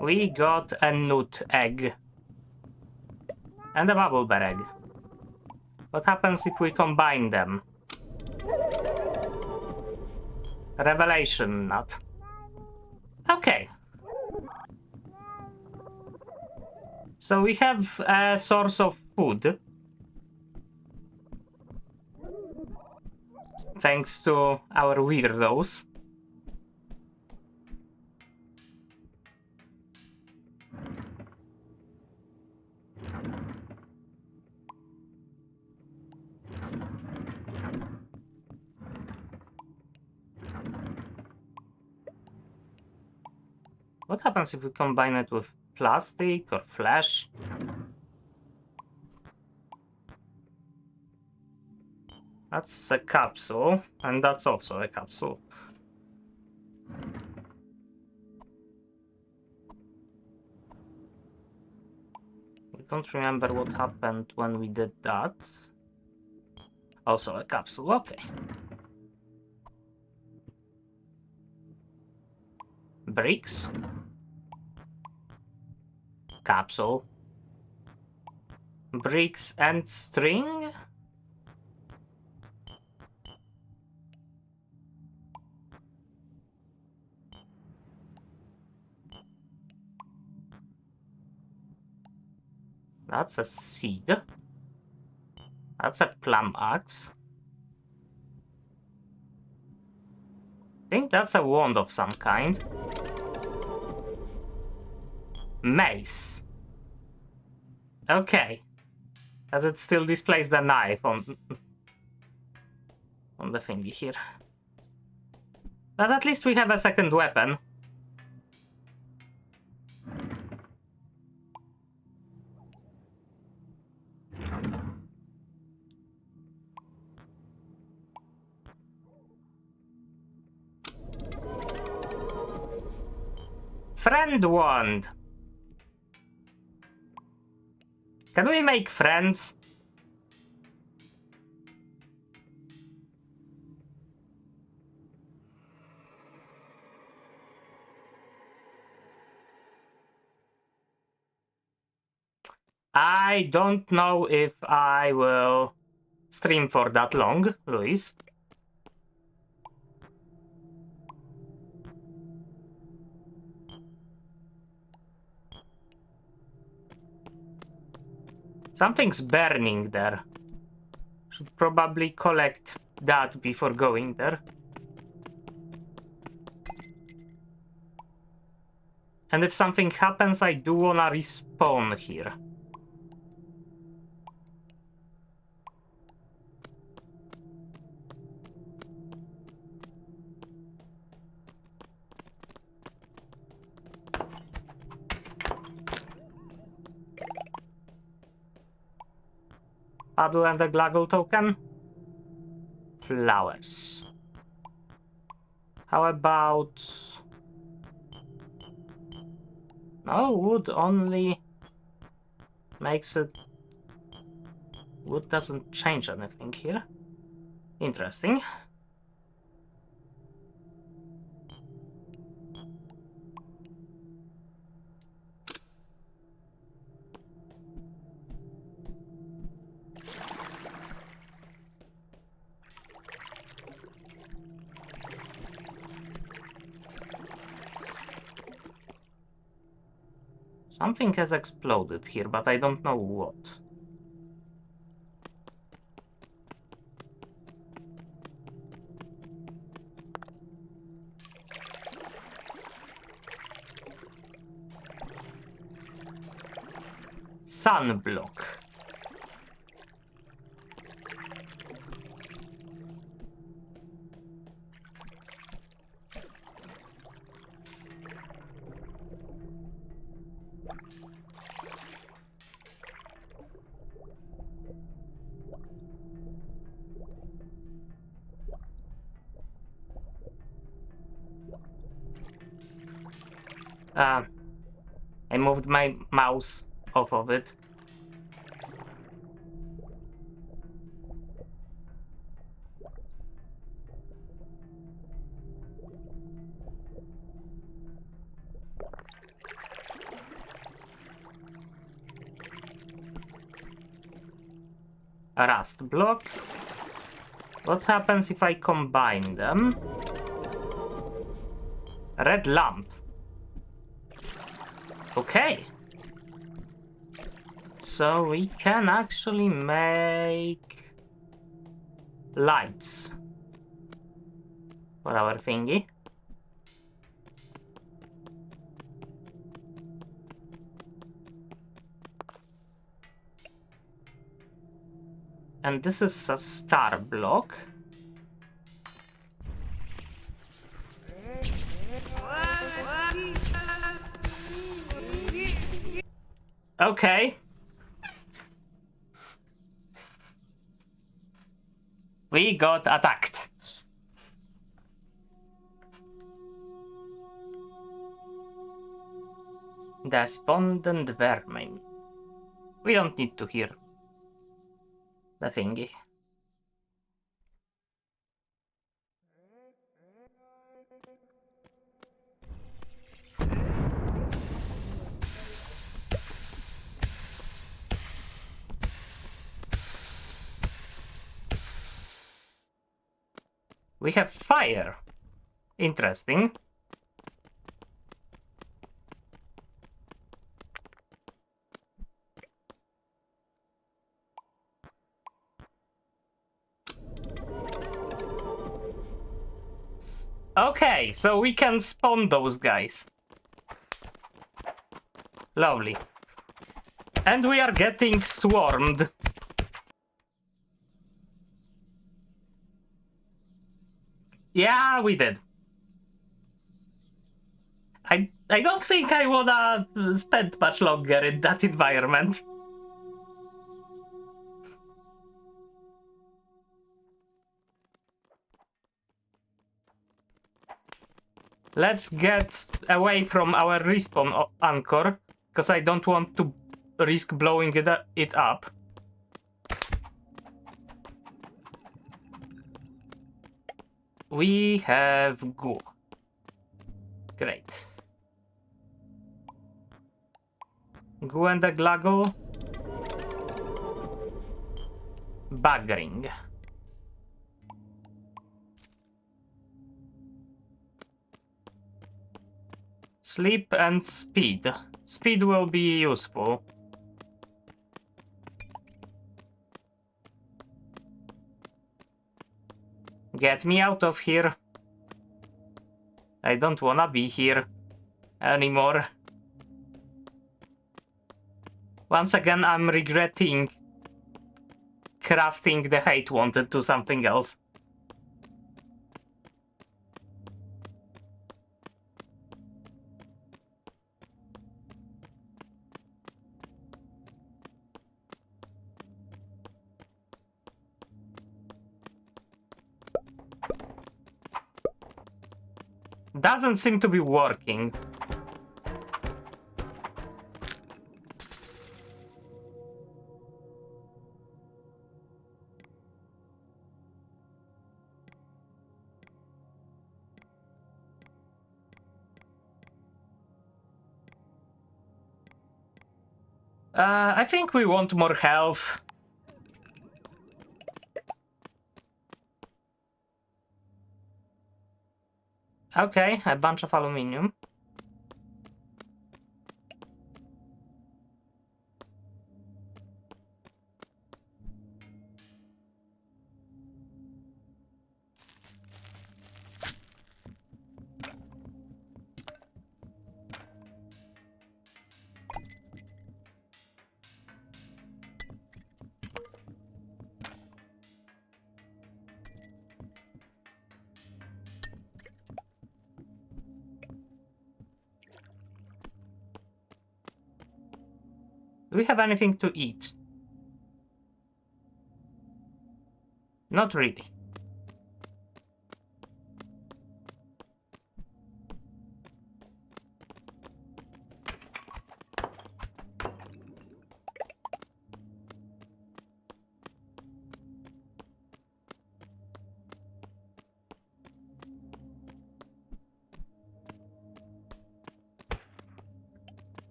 We got a nut egg. And a bubble bear egg. What happens if we combine them? Revelation nut. Okay. So we have a source of food. Thanks to our weirdos. What happens if we combine it with plastic or flesh? That's a capsule, and that's also a capsule. I don't remember what happened when we did that. Also a capsule, okay. Bricks. Capsule. Bricks and string? That's a seed. That's a plum axe. I think that's a wand of some kind. Mace. Okay. As it still displays the knife on the thingy here. But at least we have a second weapon. Friend wand. Can we make friends? I don't know if I will stream for that long, Luis. Something's burning there. Should probably collect that before going there. And if something happens, I do wanna respawn here. Paddle and the Glaggle token. Flowers. How about... No, wood only makes it... Wood doesn't change anything here. Interesting. Something has exploded here, but I don't know what. Sunblock. I moved my mouse off of it. A rust block. What happens if I combine them? Red lamp. Okay. So we can actually make lights for our thingy. And this is a star block. Okay. We got attacked. Despondent vermin. We don't need to hear the thingy. We have fire. Interesting. Okay, so we can spawn those guys. Lovely. And we are getting swarmed. Yeah, we did. I don't think I wanna spend much longer in that environment. Let's get away from our respawn anchor, because I don't want to risk blowing it up. We have goo. Great. Goo and a gluggle. Buggering. Sleep and speed. Speed will be useful. Get me out of here. I don't wanna be here anymore. Once again, I'm regretting crafting the hate wanted to something else. Doesn't seem to be working. I think we want more health. Okay, a bunch of aluminium. Do we have anything to eat? Not really.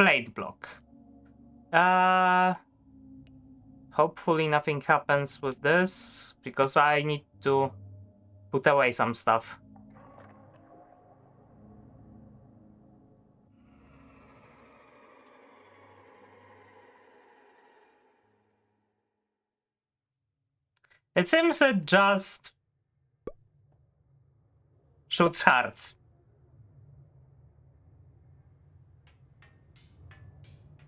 Plate block. Hopefully nothing happens with this, because I need to put away some stuff. It seems it just shoots hearts.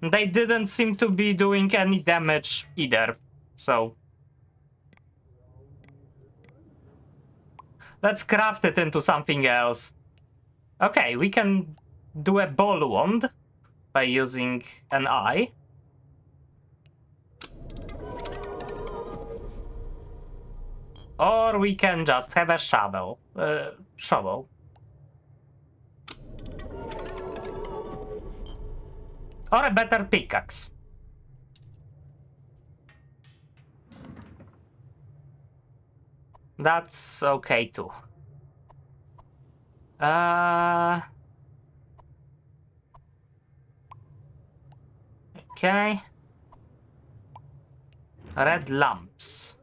They didn't seem to be doing any damage either, so... Let's craft it into something else. Okay, we can do a ball wand by using an eye. Or we can just have a shovel. Or a better pickaxe. That's okay too. Okay. Red lamps.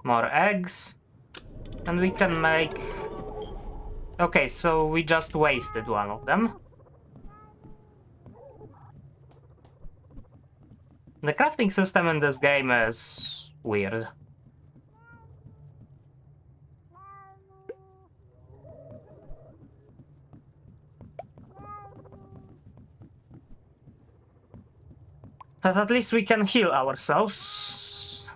More eggs. And we can make... Okay, so we just wasted one of them. The crafting system in this game is weird. But at least we can heal ourselves.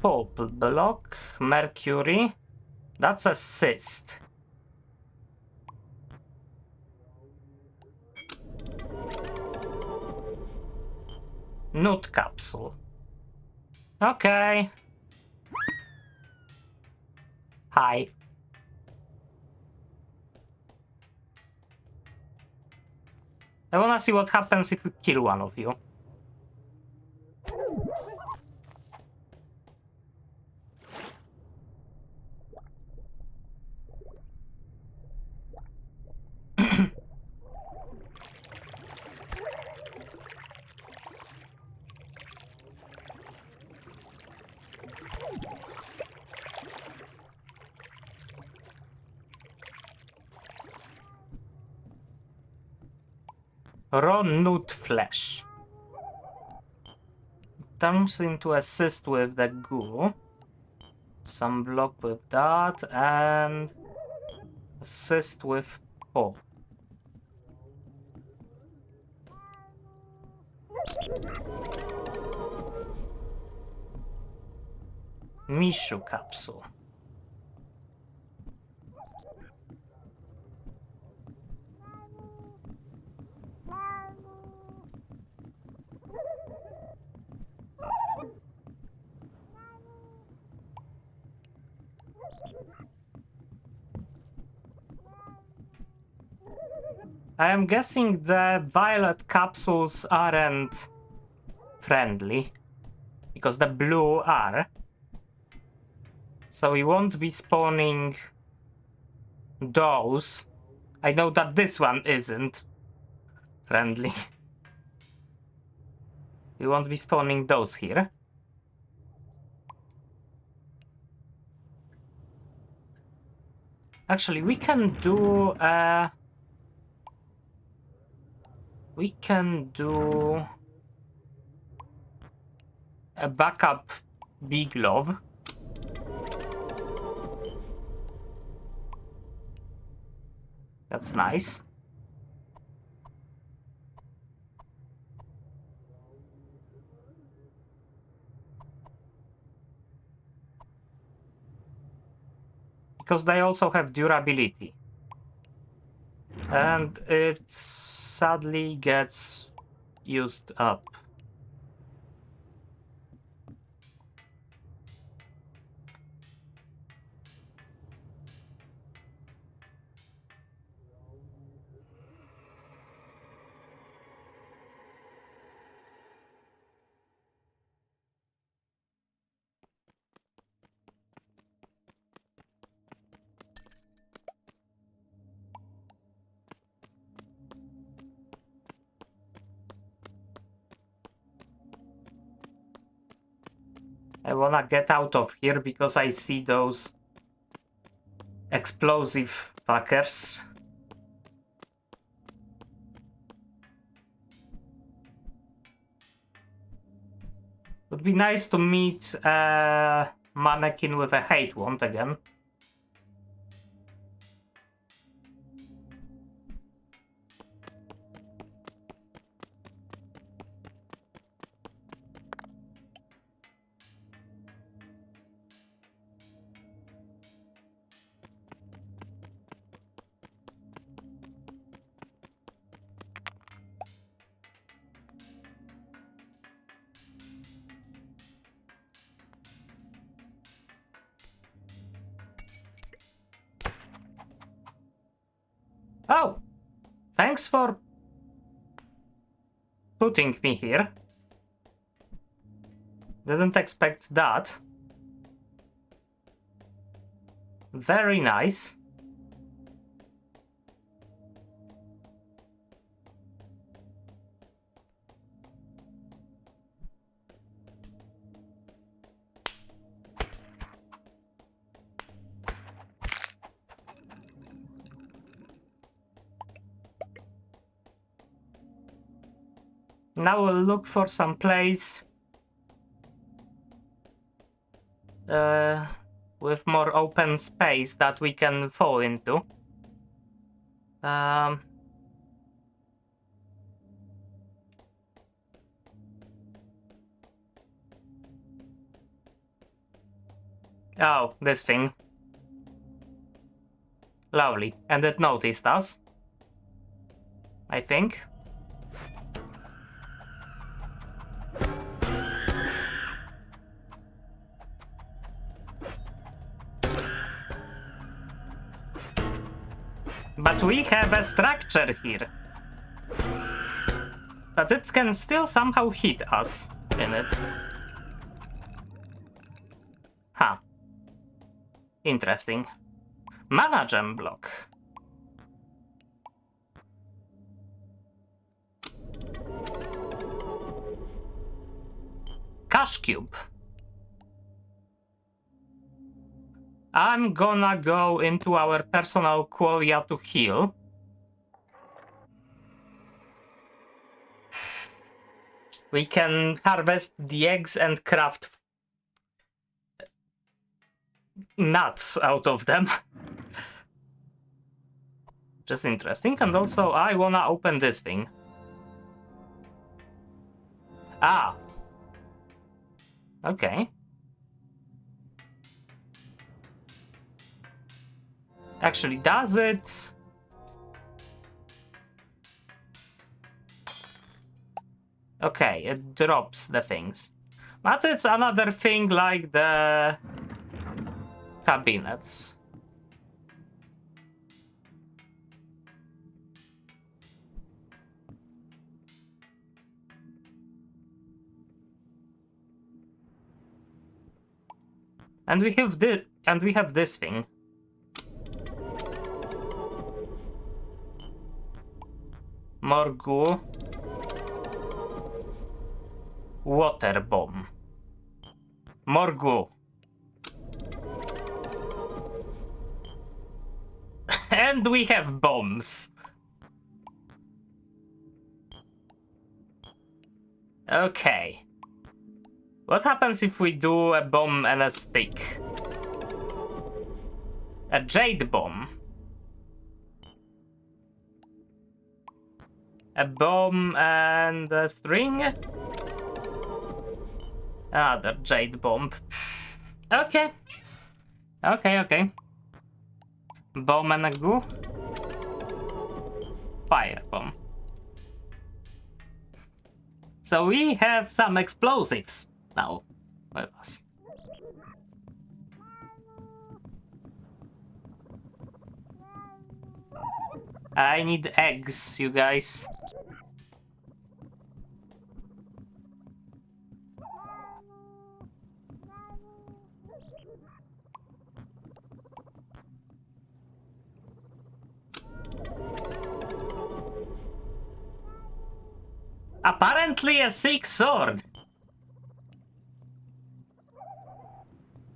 Pulp block, mercury. That's a cyst. Nut capsule. Okay. Hi. I wanna see what happens if we kill one of you. Raw nut flesh. Turns into assist with the goo. Some block with that and assist with pulp. Mishu capsule. I am guessing the violet capsules aren't friendly, because the blue are. So we won't be spawning those. I know that this one isn't friendly. We won't be spawning those here. Actually, we can do a backup big glove. That's nice. Because they also have durability. And it sadly gets used up. I wanna get out of here because I see those explosive fuckers. Would be nice to meet a mannequin with a hate wand again. Oh! Thanks for putting me here. Didn't expect that. Very nice. Now we'll look for some place with more open space that we can fall into. Oh, this thing. Lovely. And it noticed us, I think. But we have a structure here. But it can still somehow hit us in it. Huh. Interesting. Mana gem block. Cash cube. I'm gonna go into our personal qualia to heal. We can harvest the eggs and craft nuts out of them. Just interesting. And also I wanna open this thing. Ah. Okay. Actually, does it? Okay, it drops the things. But it's another thing like the cabinets. And we have this thing. More goo. Water bomb. More goo. And we have bombs. Okay. What happens if we do a bomb and a stick? A jade bomb. A bomb and a string? Another jade bomb. Okay. Okay. Bomb and a goo. Fire bomb. So we have some explosives now with us. I need eggs, you guys. Apparently a sick sword.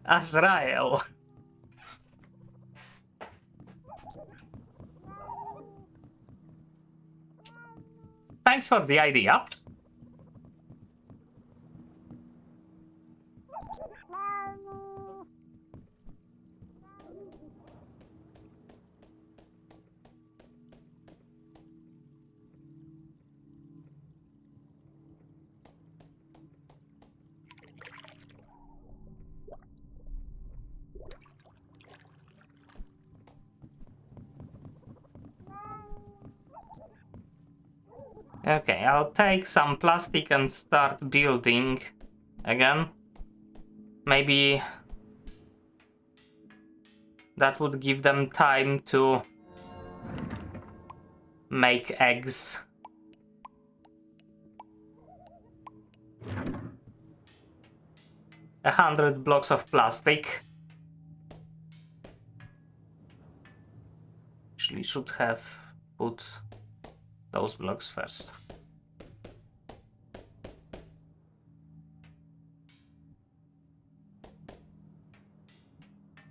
Azrael. Thanks for the idea. Okay, I'll take some plastic and start building again. Maybe that would give them time to make eggs. A 100 blocks of plastic. Actually, should have put those blocks first.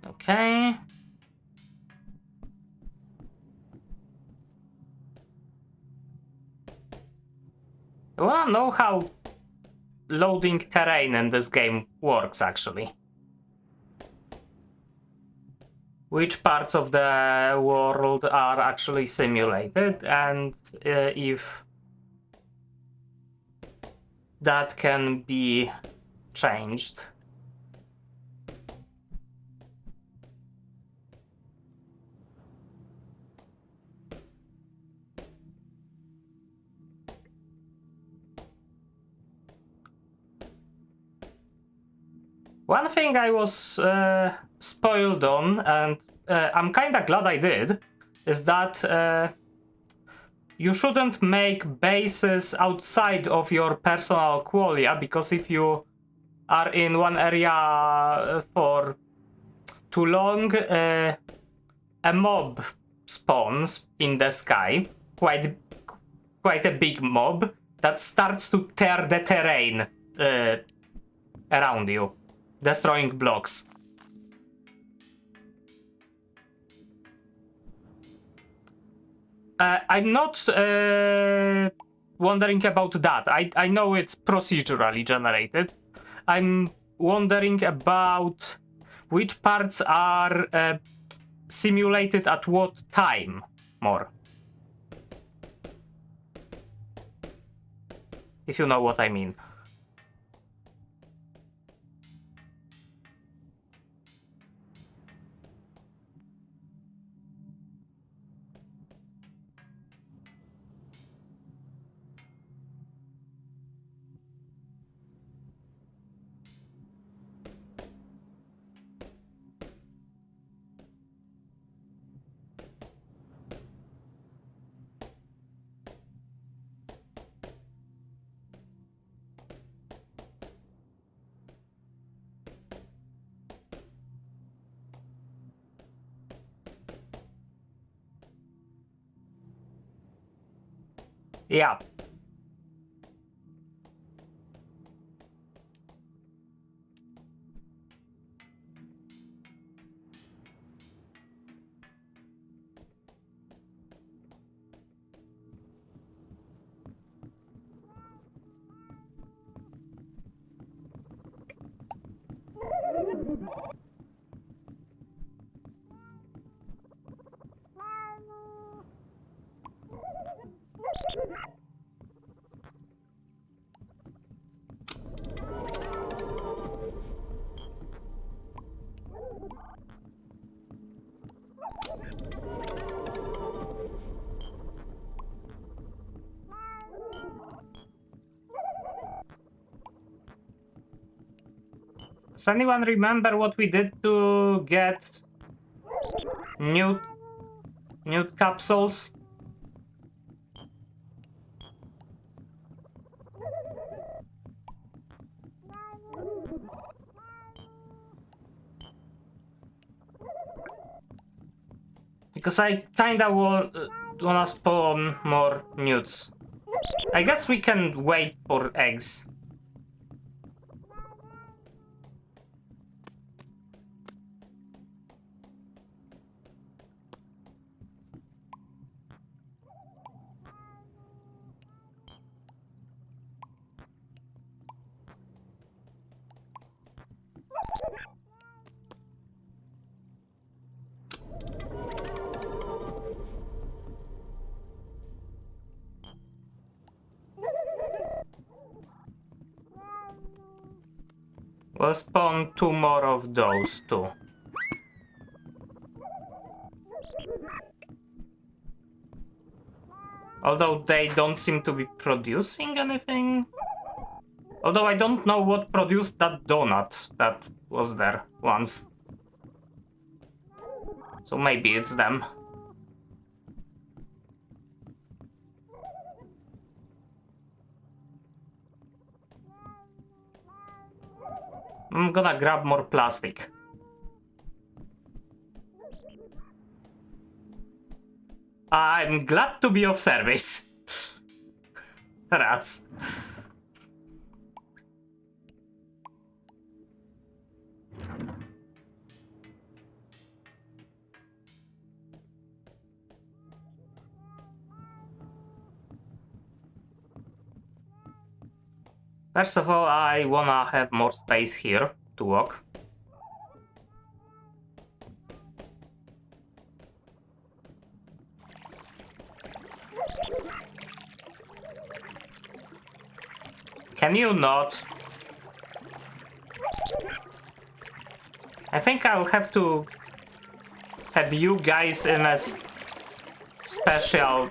Okay. I wanna know how loading terrain in this game works, actually. Which parts of the world are actually simulated, and if that can be changed. One thing I was spoiled on, and I'm kinda glad I did, is that you shouldn't make bases outside of your personal qualia, because if you are in one area for too long, a mob spawns in the sky, quite a big mob, that starts to tear the terrain around you, destroying blocks. I'm not wondering about that. I know it's procedurally generated. I'm wondering about which parts are simulated at what time more. If you know what I mean. Yeah. Does anyone remember what we did to get new capsules? Because I kinda wanna spawn more newts. I guess we can wait for eggs. We'll spawn 2 more of those too. Although they don't seem to be producing anything. Although I don't know what produced that donut that was there once. So maybe it's them. I'm gonna grab more plastic. I'm glad to be of service. Raz. First of all, I wanna have more space here to walk. Can you not? I think I'll have to have you guys in a special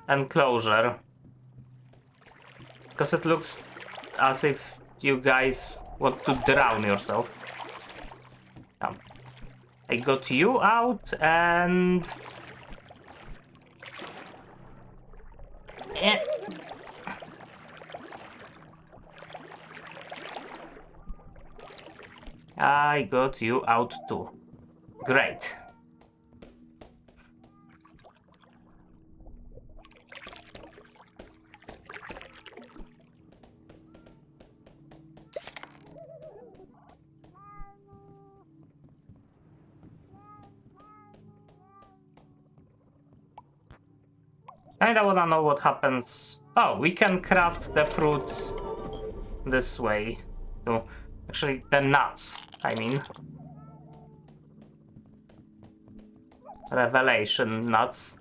enclosure. Because it looks as if you guys want to drown yourself. I got you out and... I got you out too. Great. Kinda wanna know what happens. Oh, we can craft the fruits this way. So, actually, the nuts, I mean. Revelation nuts.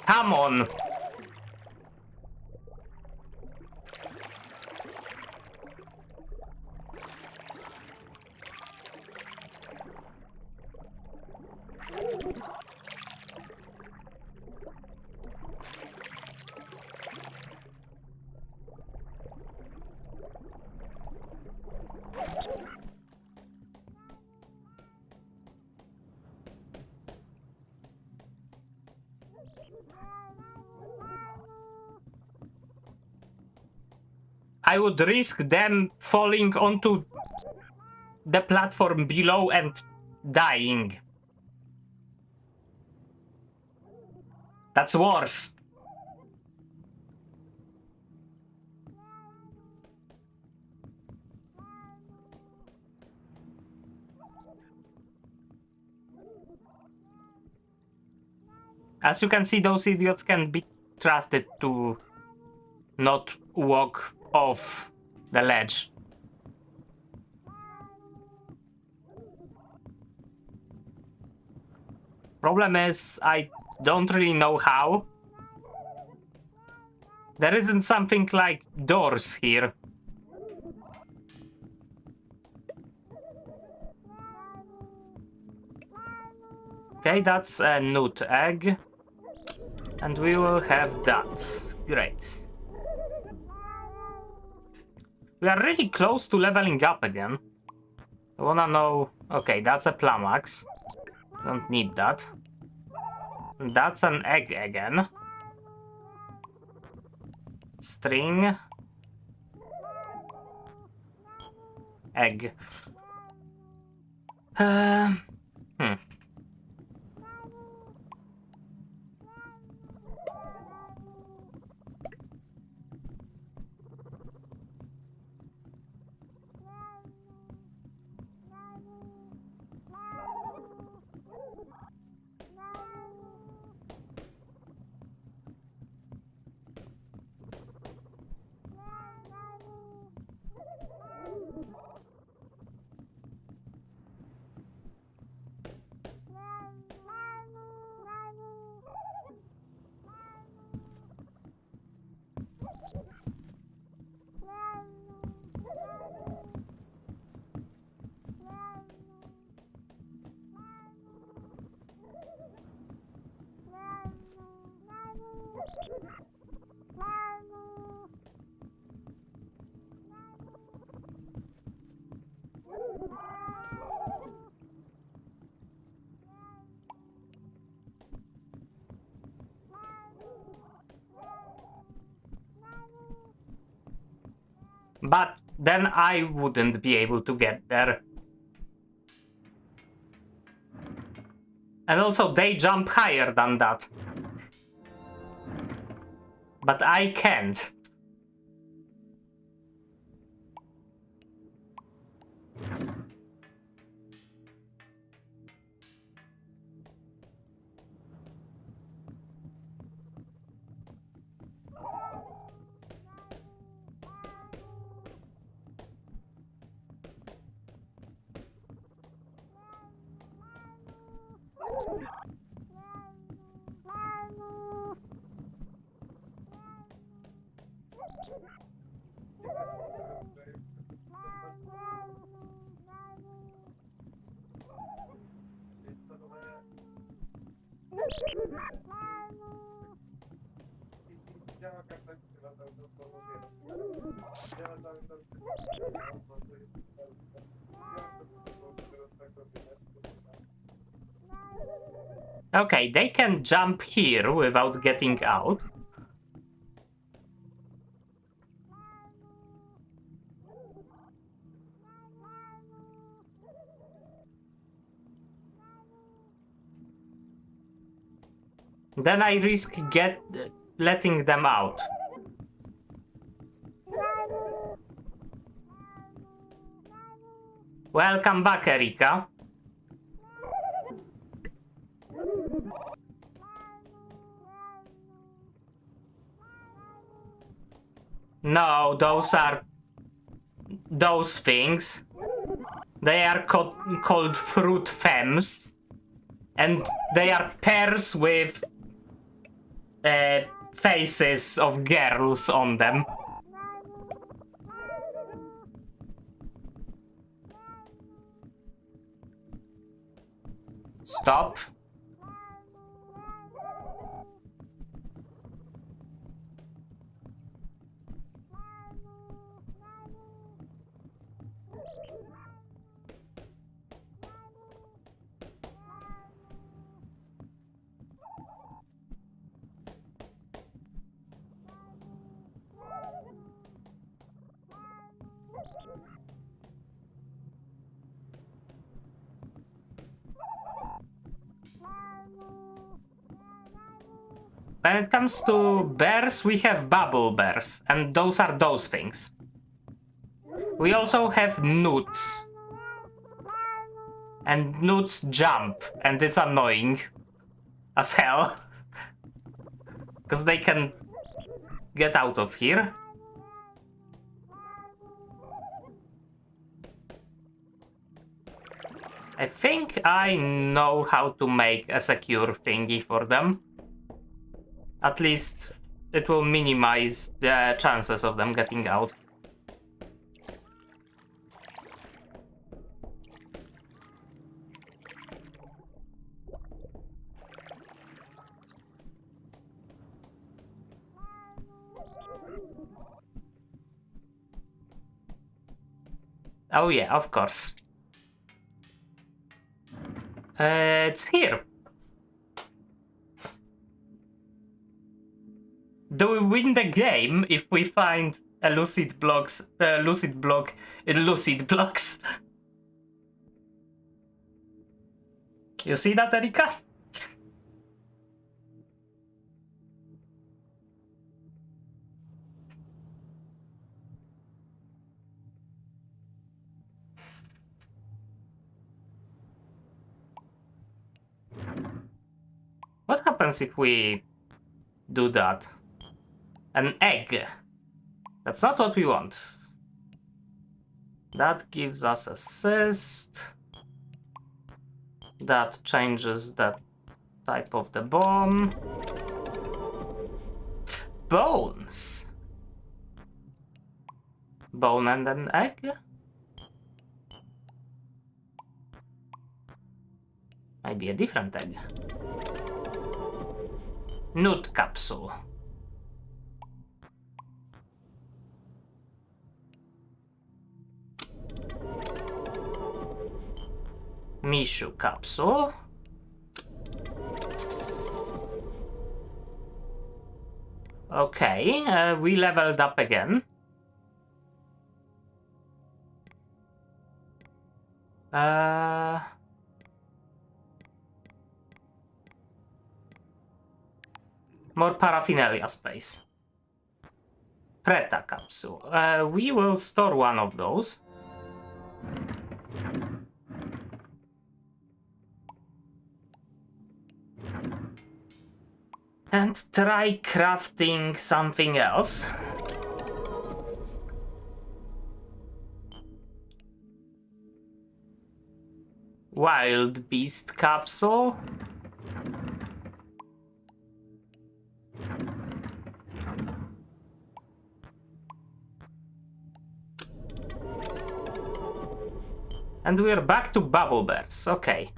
Come on! I would risk them falling onto the platform below and dying. That's worse. As you can see, those idiots can be trusted to not walk off the ledge. Problem is, I don't really know how. There isn't something like doors here. Okay, that's a newt egg. And we will have that. Great. We are really close to leveling up again. I wanna know... Okay, that's a plum axe. Don't need that. That's an egg again. String. Egg. Hmm. But then I wouldn't be able to get there. And also they jump higher than that. But I can't. Okay, they can jump here without getting out. Then I risk letting them out. Welcome back, Erika. No, those are those things. They are called fruit femmes. And they are pairs with faces of girls on them. Stop. When it comes to bears, we have bubble bears, and those are those things. We also have newts. And newts jump, and it's annoying as hell. Because they can get out of here. I think I know how to make a secure thingy for them. At least it will minimize the chances of them getting out. Oh yeah, of course. It's here. Do we win the game if we find a Lucid Blocks, Lucid Block in Lucid Blocks? You see that, Erika? What happens if we do that? An egg. That's not what we want. That gives us assist. That changes the type of the bomb. Bones. Bone and an egg? Maybe a different egg. Nut capsule. Mishu capsule. Okay, we leveled up again. More paraphernalia space. Preta capsule. We will store one of those. And try crafting something else. Wild beast capsule. And we're back to bubble bears. Okay.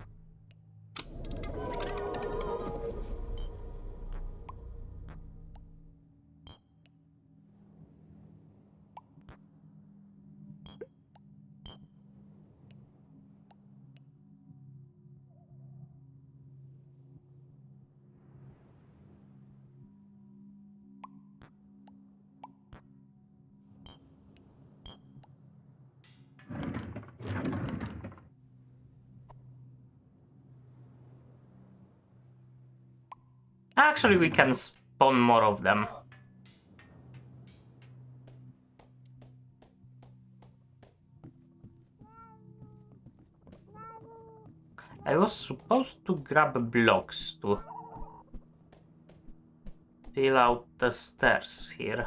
Actually, we can spawn more of them. I was supposed to grab blocks to fill out the stairs here.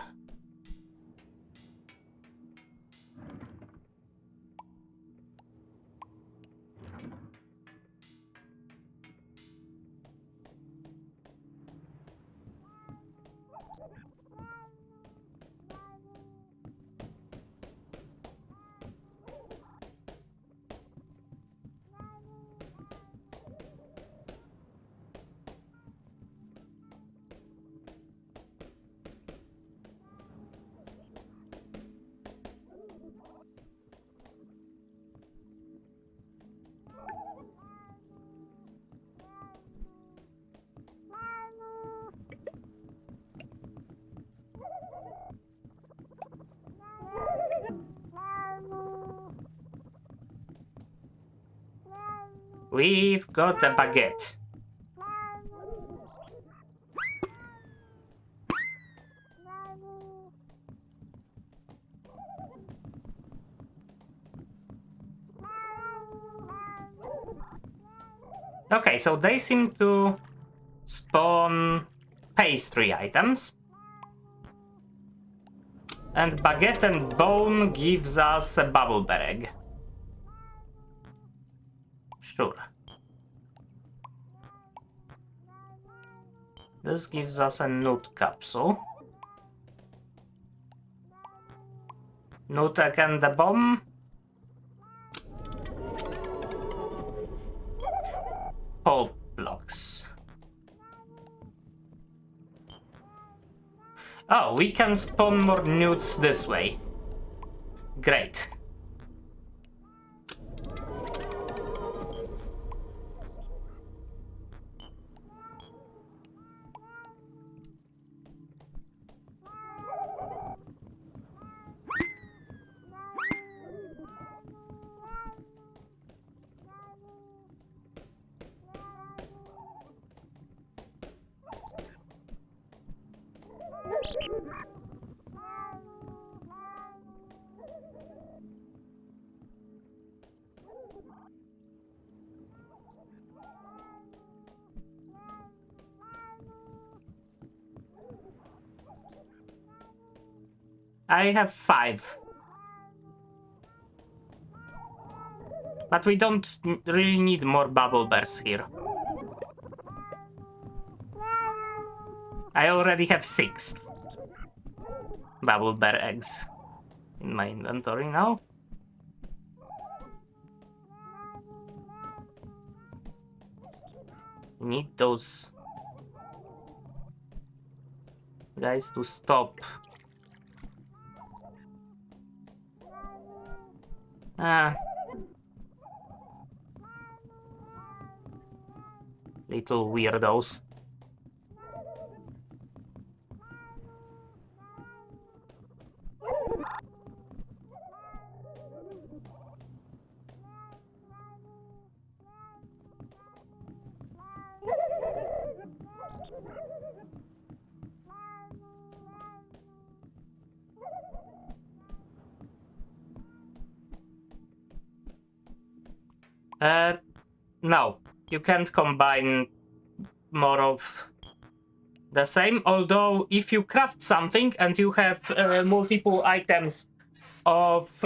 We've got a baguette. Okay, so they seem to spawn pastry items. And baguette and bone gives us a bubble bear egg. Sure. This gives us a nut capsule. Nut egg and the bomb. Pulp blocks. Oh, we can spawn more nudes this way. Great. I have 5. But we don't really need more bubble bears here. I already have 6 bubble bear eggs in my inventory now. Need those guys to stop. Little weirdos. No, you can't combine more of the same, although if you craft something and you have multiple items of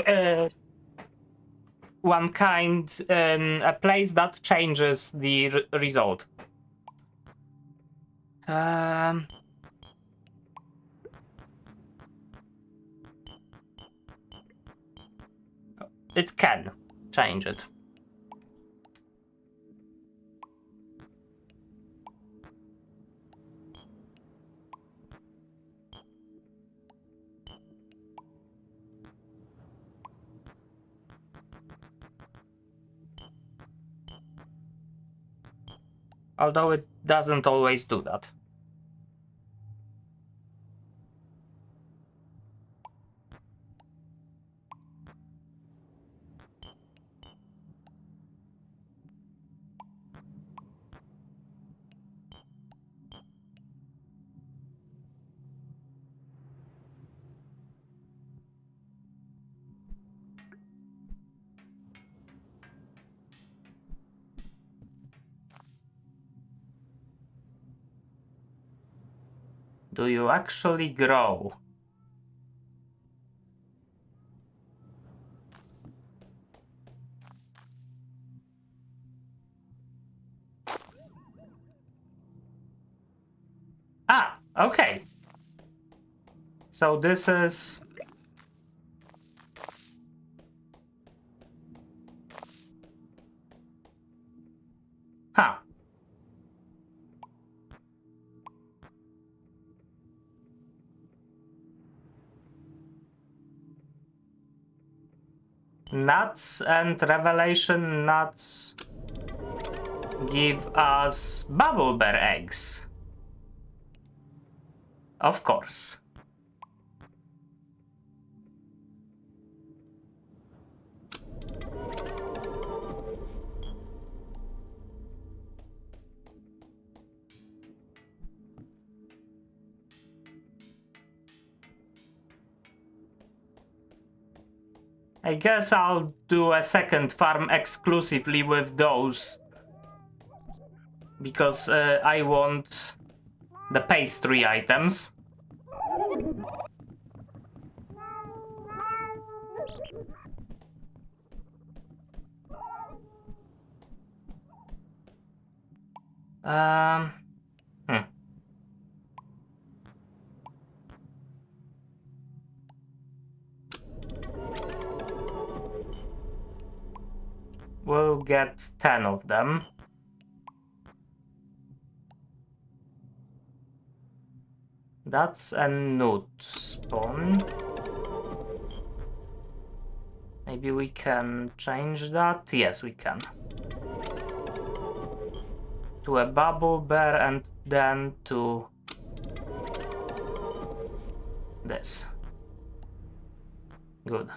one kind in a place, that changes the result. It can change it. Although it doesn't always do that. Do you actually grow? Ah, okay. So this is... Huh. Nuts and revelation nuts give us bubble bear eggs. Of course. I guess I'll do a second farm exclusively with those. Because I want the pastry items. We'll get 10 of them. That's a newt spawn. Maybe we can change that? Yes, we can. To a bubble bear and then to this. Good.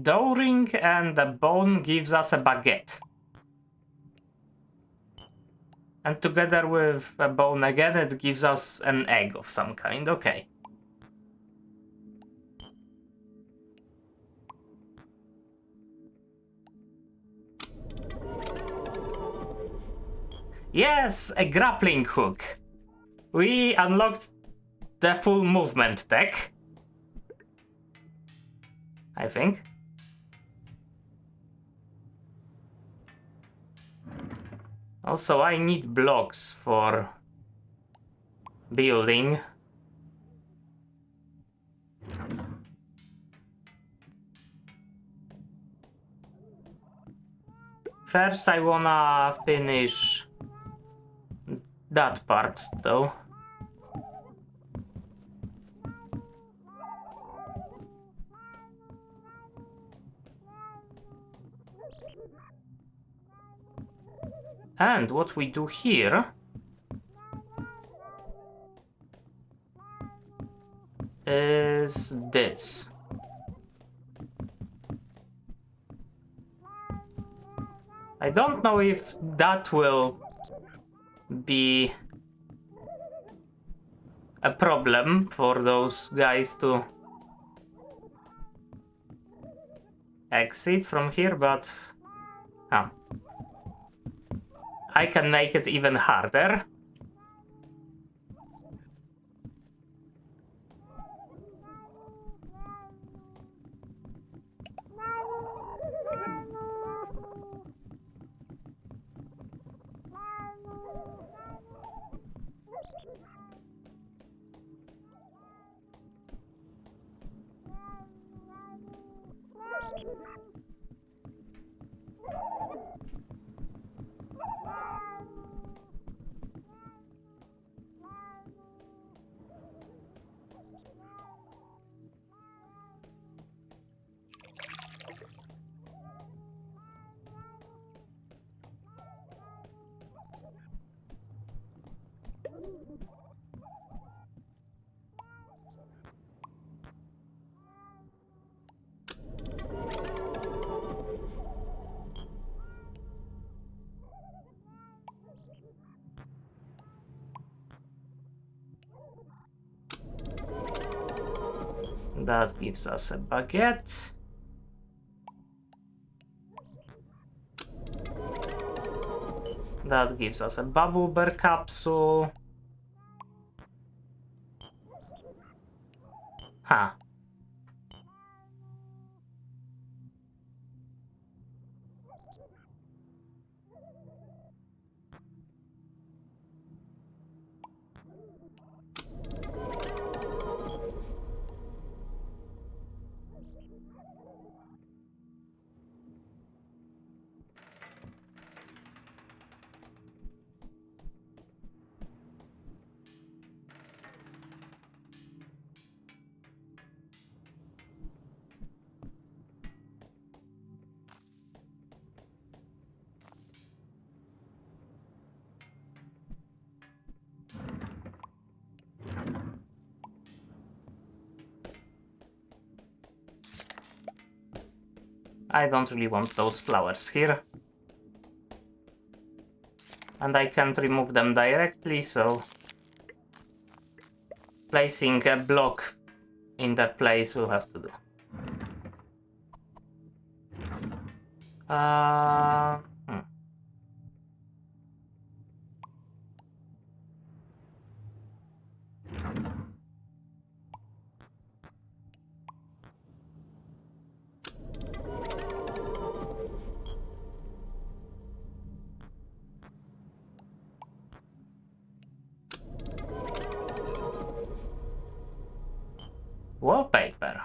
Dough ring and a bone gives us a baguette. And together with a bone again, it gives us an egg of some kind. Okay. Yes, a grappling hook. We unlocked the full movement tech. I think. Also, I need blocks for building. First, I wanna finish that part, though. And what we do here is this? I don't know if that will be a problem for those guys to exit from here, but I can make it even harder. That gives us a baguette. That gives us a bubble bear capsule. Huh. I don't really want those flowers here. And I can't remove them directly, so placing a block in that place will have to do. Uh, hmm. Wallpaper.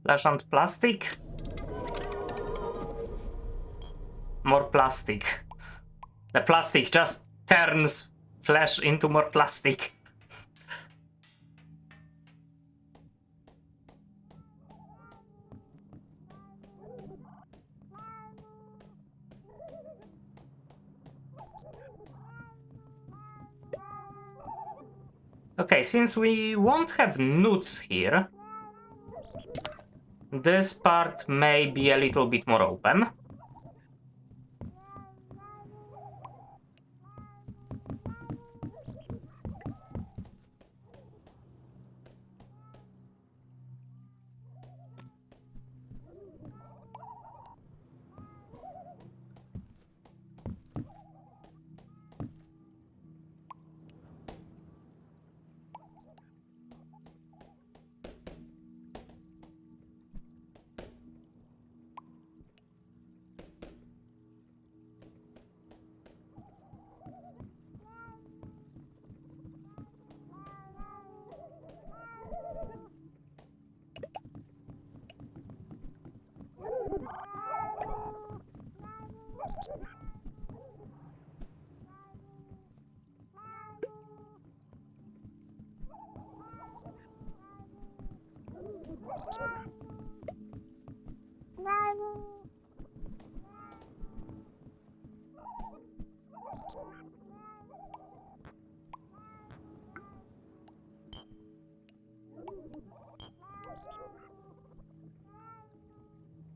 Flash and plastic? More plastic. The plastic just turns flesh into more plastic. Okay, since we won't have newts here, this part may be a little bit more open.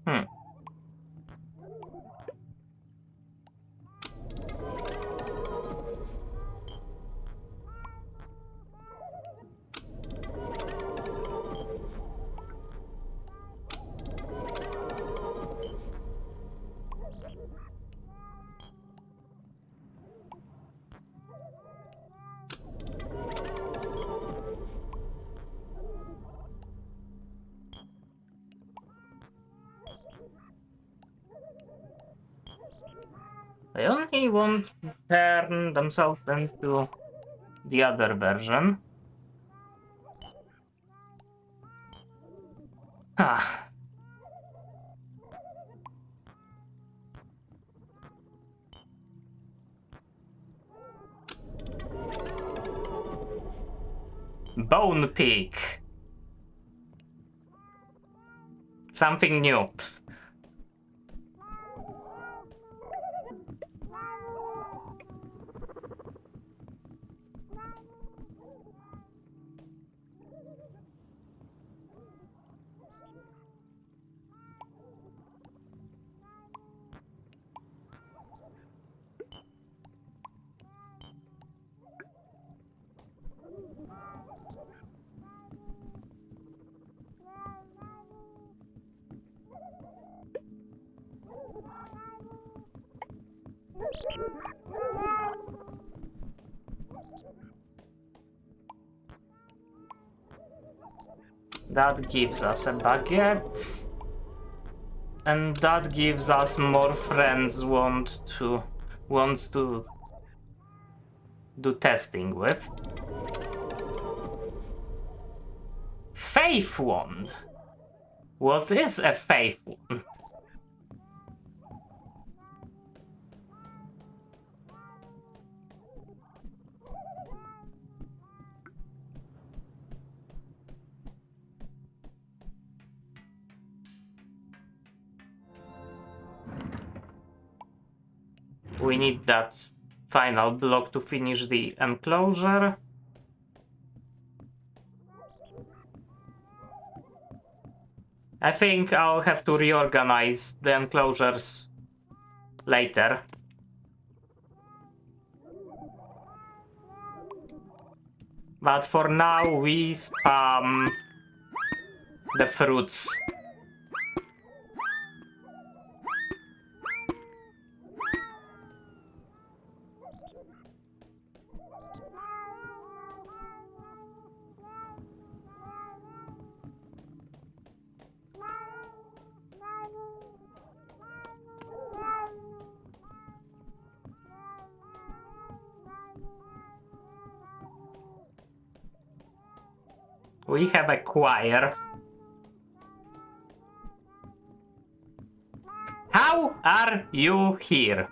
Hmm. They only won't turn themselves into the other version. Ah. Bone Peak. Something new. That gives us a baguette. And that gives us more friends wants to do testing with. Faith Wand. What is a Faith Wand? We need that final block to finish the enclosure. I think I'll have to reorganize the enclosures later. But for now, we spam the fruits. We have a choir. How are you here?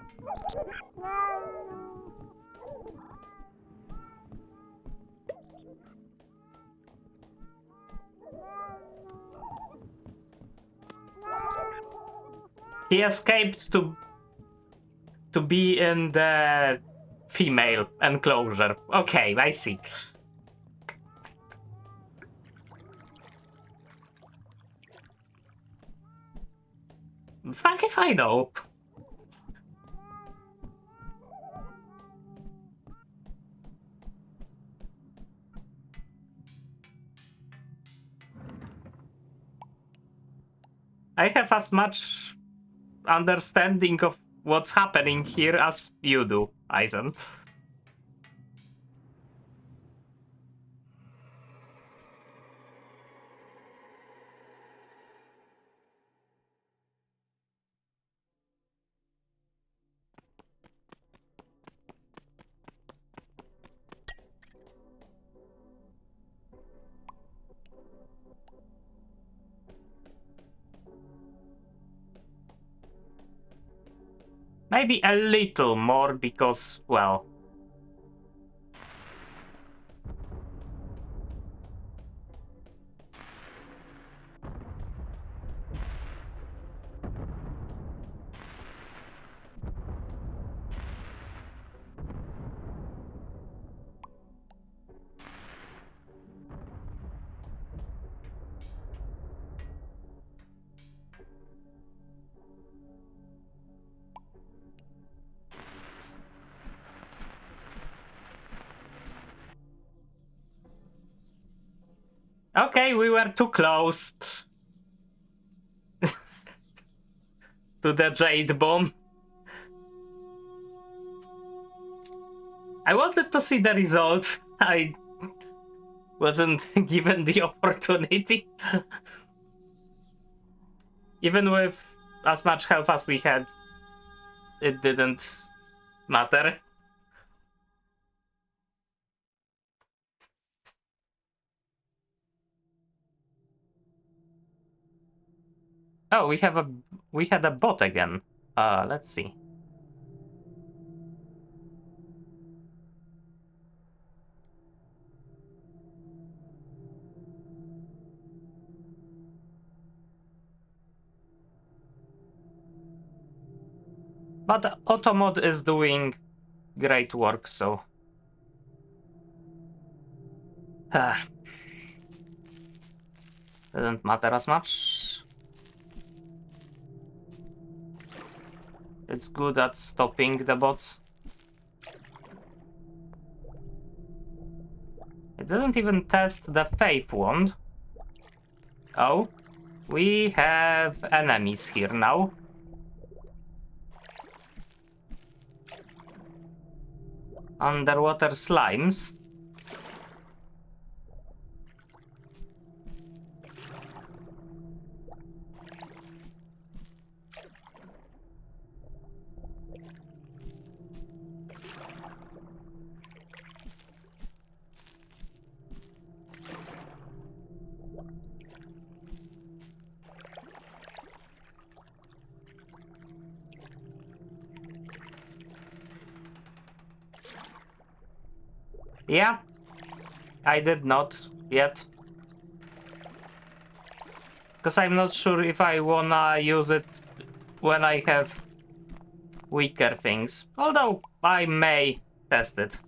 He escaped to be in the female enclosure. Okay, I see. Fuck if I know. I have as much understanding of what's happening here as you do, Eisen. Maybe a little more because, well... Okay, we were too close to the Jade Bomb. I wanted to see the result. I wasn't given the opportunity. Even with as much health as we had, it didn't matter. Oh, we had a bot again. Let's see. But Automod is doing great work, so... Didn't matter as much. It's good at stopping the bots. It didn't even test the Faith Wand. Oh, we have enemies here now. Underwater slimes. Yeah, I did not yet. Because I'm not sure if I wanna use it when I have weaker things. Although I may test it.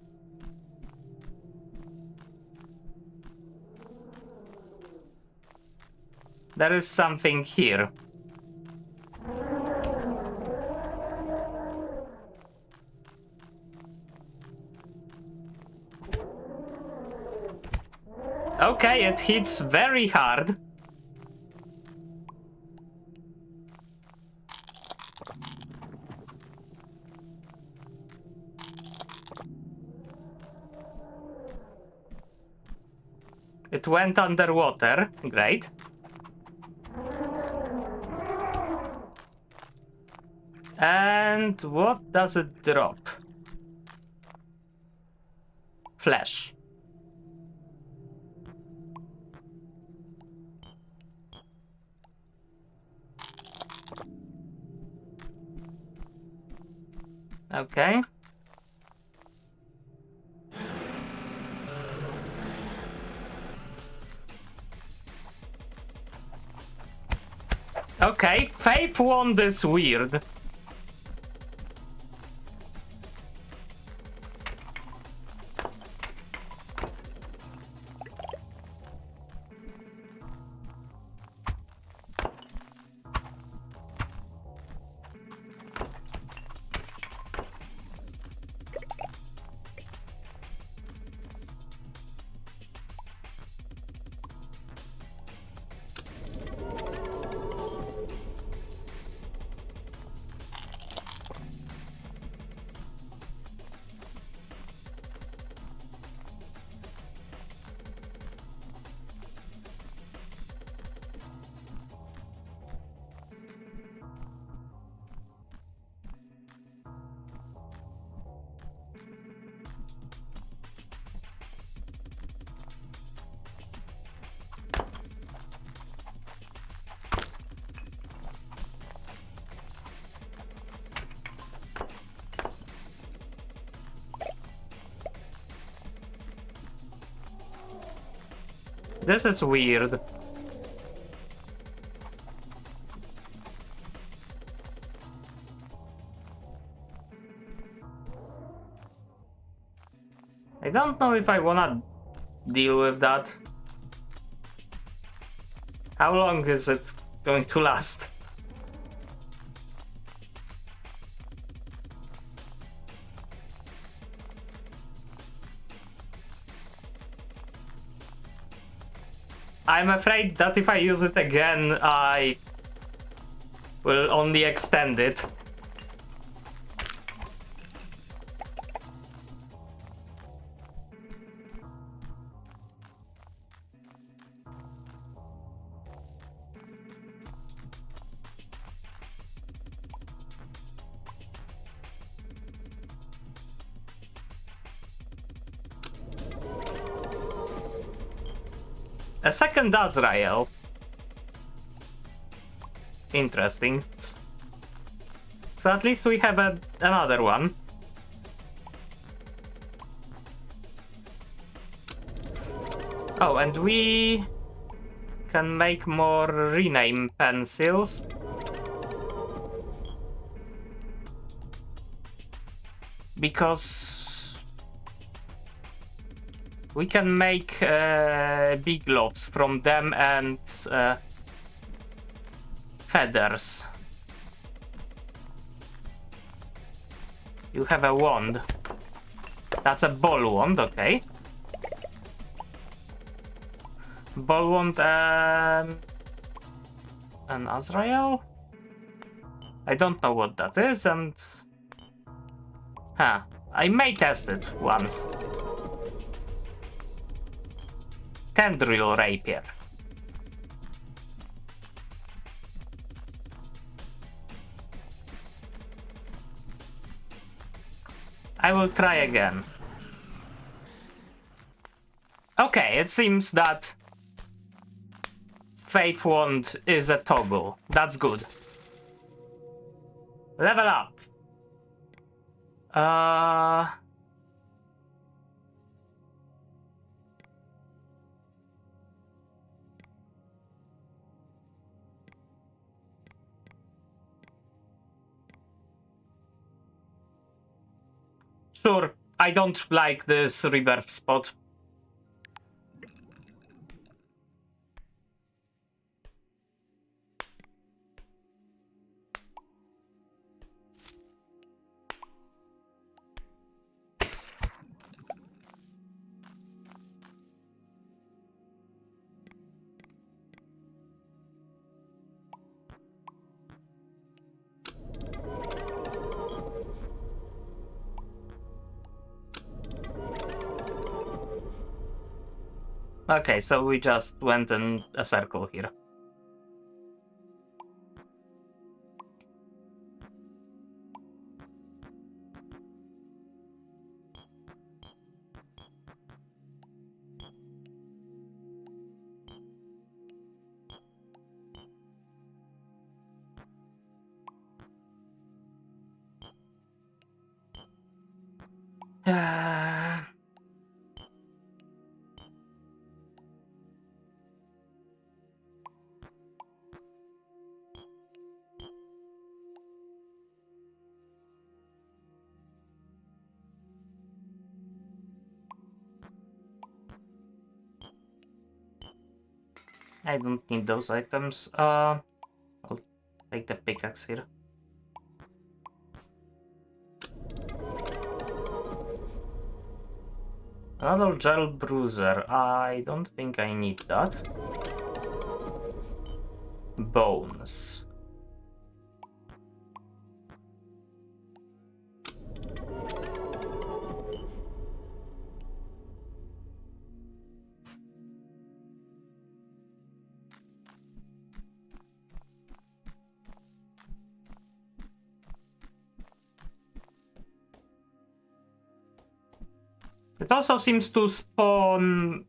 There is something here. Okay, it hits very hard. It went underwater. Great. And what does it drop? Flesh. Okay. Okay, Faith Wand is weird. This is weird. I don't know if I wanna deal with that. How long is it going to last? I'm afraid that if I use it again, I will only extend it. A second Azrael. Interesting. So at least we have another one. Oh, and we can make more rename pencils. Because we can make big gloves from them and feathers. You have a wand. That's a ball wand, okay. Ball wand and an Azrael? I don't know what that is, and I may test it once. Tendril rapier. I will try again. Okay, it seems that Faith Wand is a toggle. That's good. Level up. Sure, I don't like this rebirth spot. Okay, so we just went in a circle here. I don't need those items. I'll take the pickaxe here. Another gel bruiser. I don't think I need that. Bones. It also seems to spawn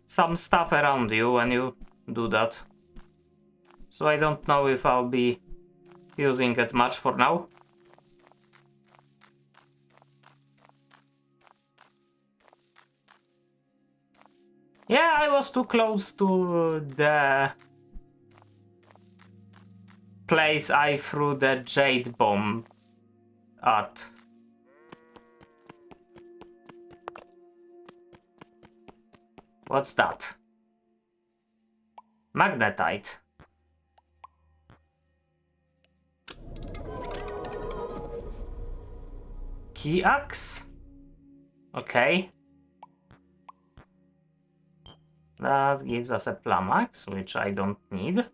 some stuff around you when you do that. So I don't know if I'll be using it much for now. Yeah, I was too close to the place I threw the jade bomb at. What's that? Magnetite. Key axe? Okay. That gives us a plum axe, which I don't need.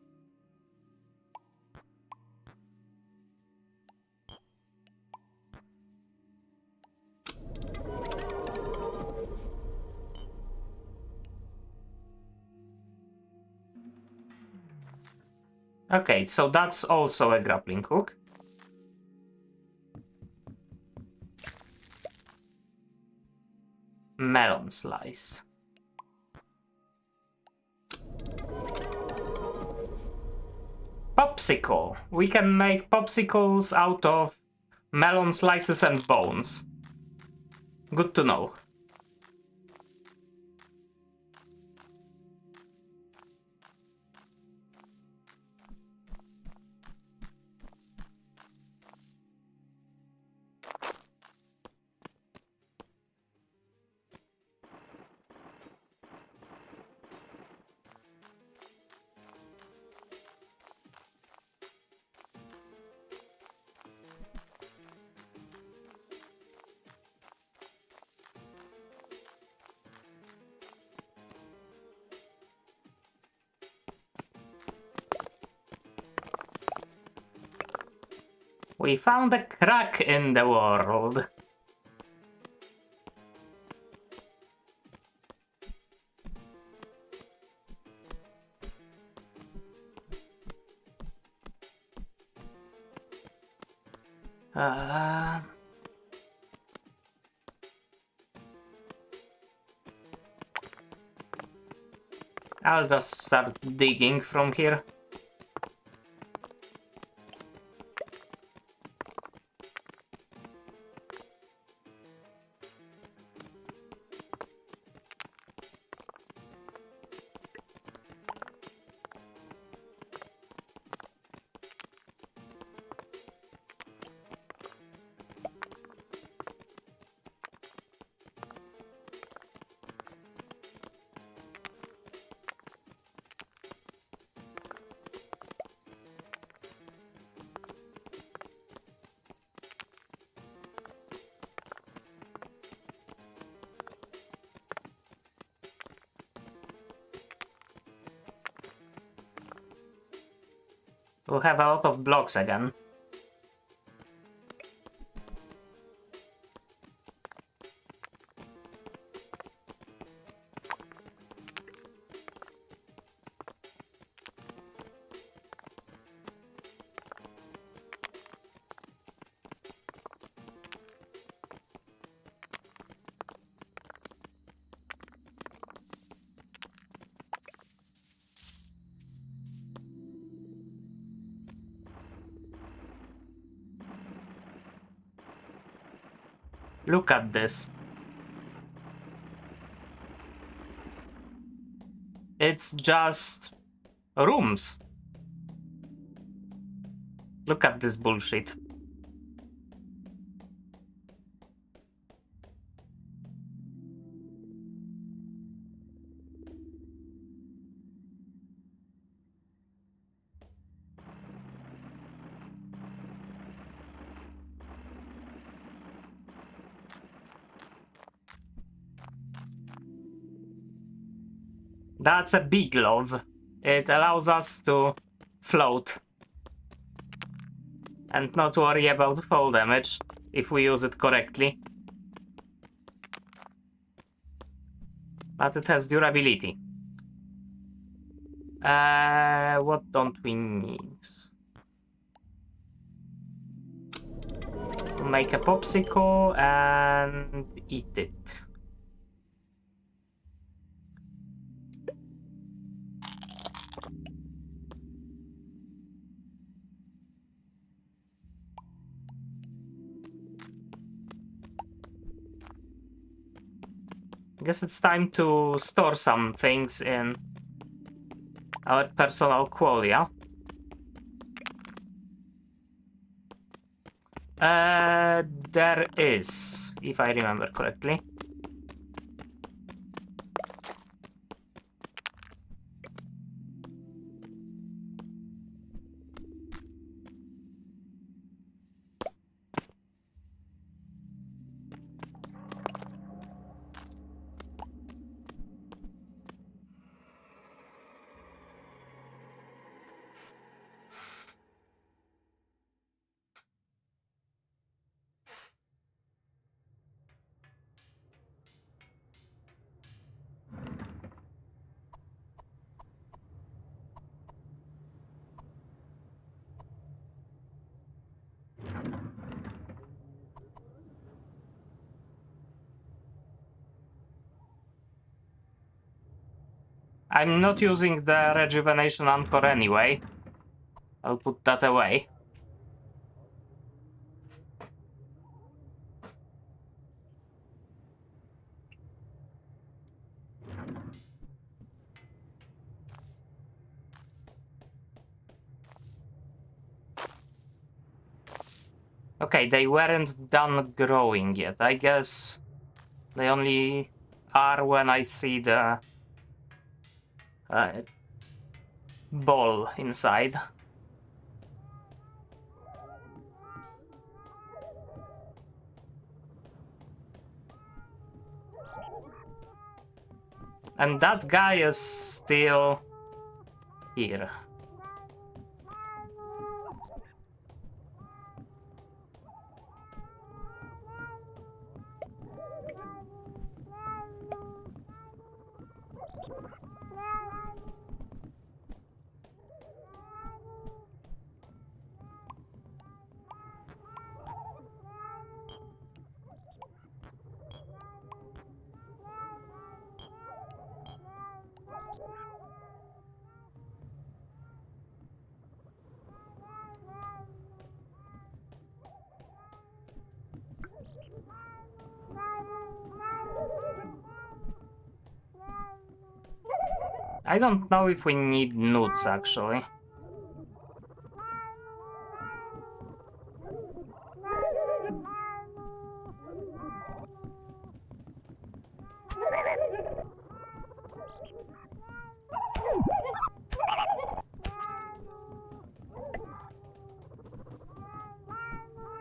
Okay, so that's also a grappling hook. Melon slice. Popsicle. We can make popsicles out of melon slices and bones. Good to know. We found a crack in the world. I'll just start digging from here. We'll have a lot of blocks again. Look at this. It's just rooms. Look at this bullshit. That's a big glove. It allows us to float and not worry about fall damage if we use it correctly. But it has durability. What don't we need? Make a popsicle and eat it. Guess it's time to store some things in our personal qualia. There is, if I remember correctly. I'm not using the rejuvenation anchor anyway. I'll put that away. Okay, they weren't done growing yet. I guess they only are when I see the ball inside. And that guy is still here. I don't know if we need nudes, actually.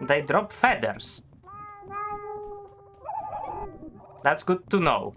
They drop feathers. That's good to know.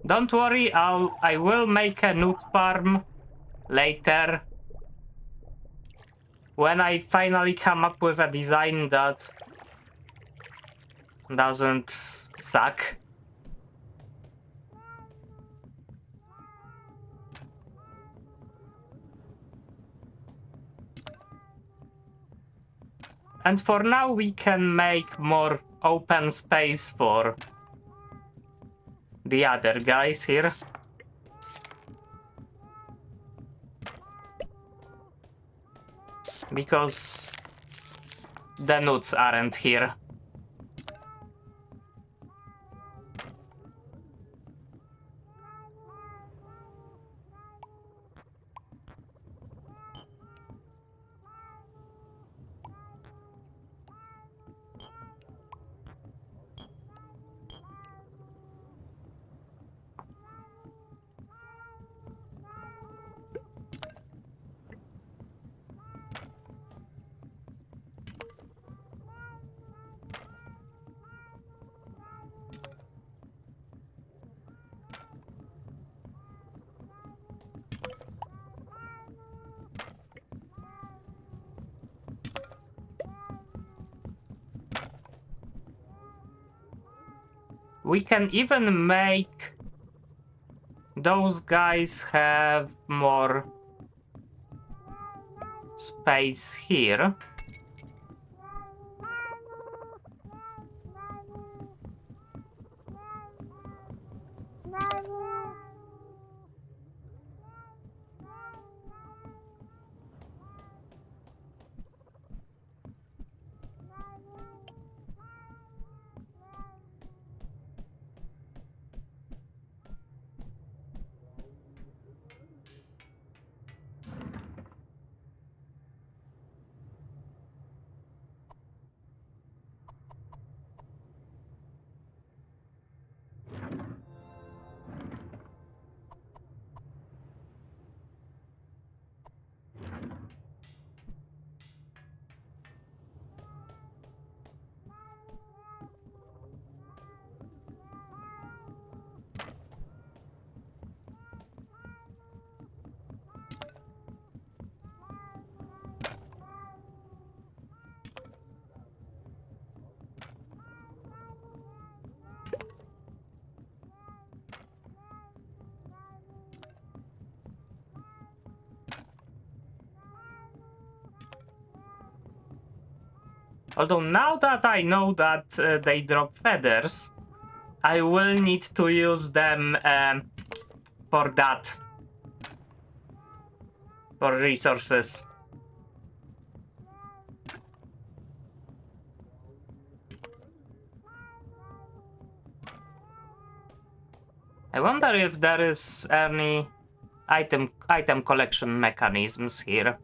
Don't worry, I will make a nut farm later when I finally come up with a design that doesn't suck. And for now we can make more open space for the other guys here. Because the nuts aren't here. We can even make those guys have more space here. Although now that I know that they drop feathers, I will need to use them for that. For resources. I wonder if there is any item collection mechanisms here.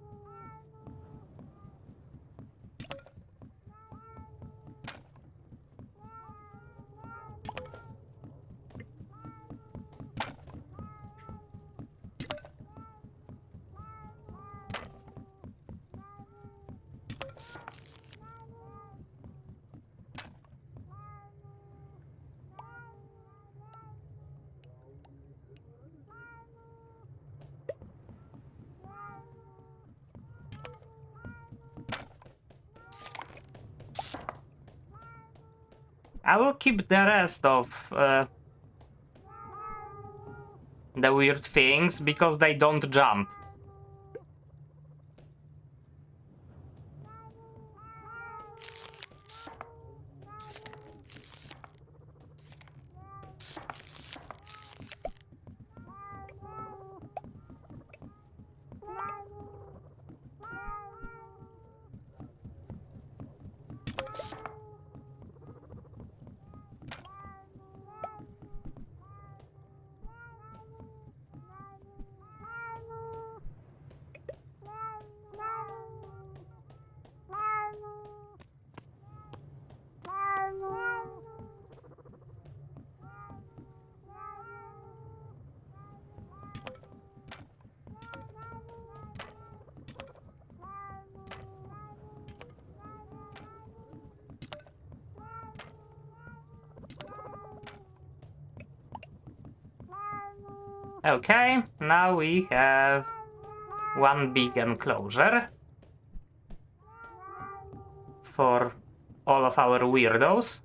I will keep the rest of the weird things because they don't jump. Okay, now we have one big enclosure for all of our weirdos.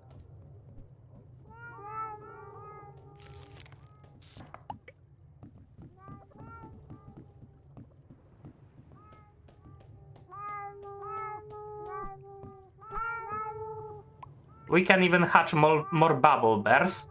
We can even hatch more bubble bears.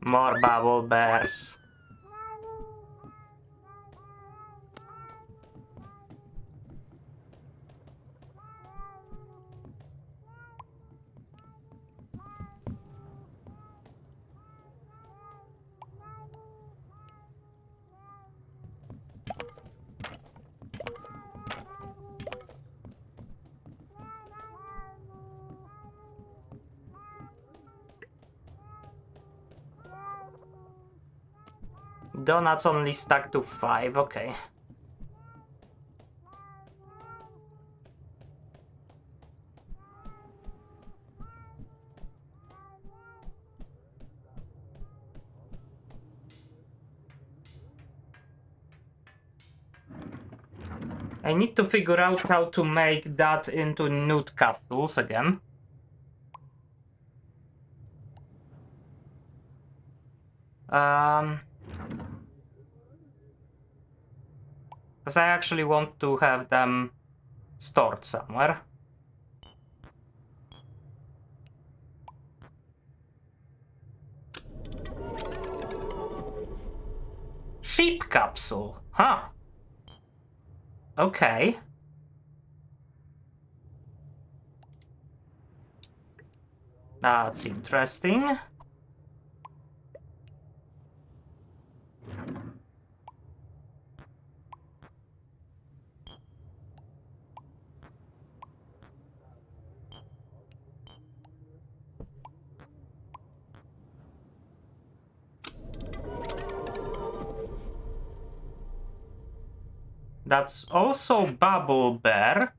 More bubble bears. Donuts only stack to 5, okay. I need to figure out how to make that into nude capsules again. Because I actually want to have them stored somewhere. Sheep capsule, huh? Okay. That's interesting. That's also Bubble Bear,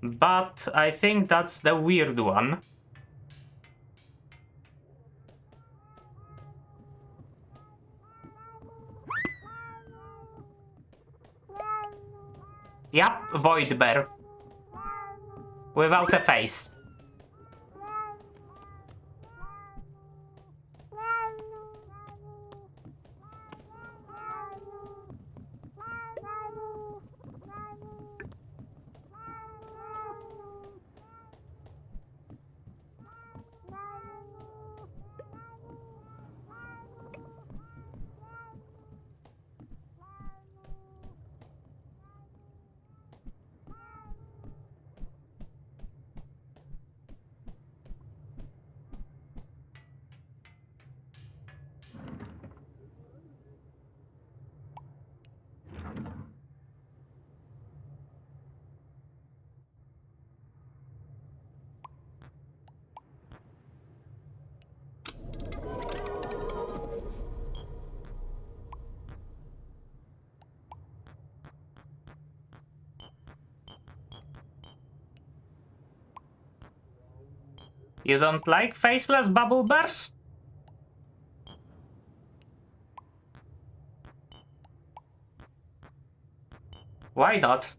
but I think that's the weird one. Yep, Void Bear. Without a face. You don't like faceless bubble bears? Why not?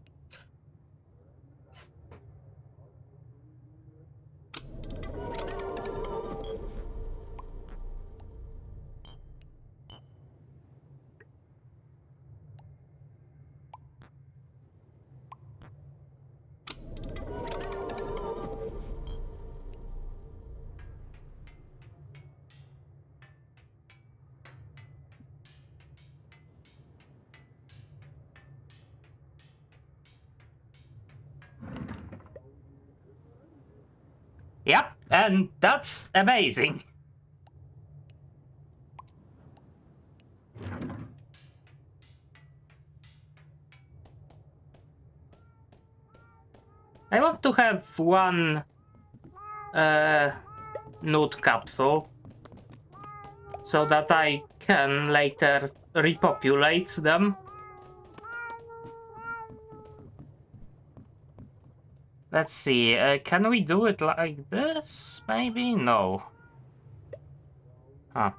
Yep, and that's amazing. I want to have one nude capsule so that I can later repopulate them. Let's see, can we do it like this? Maybe? No. Huh.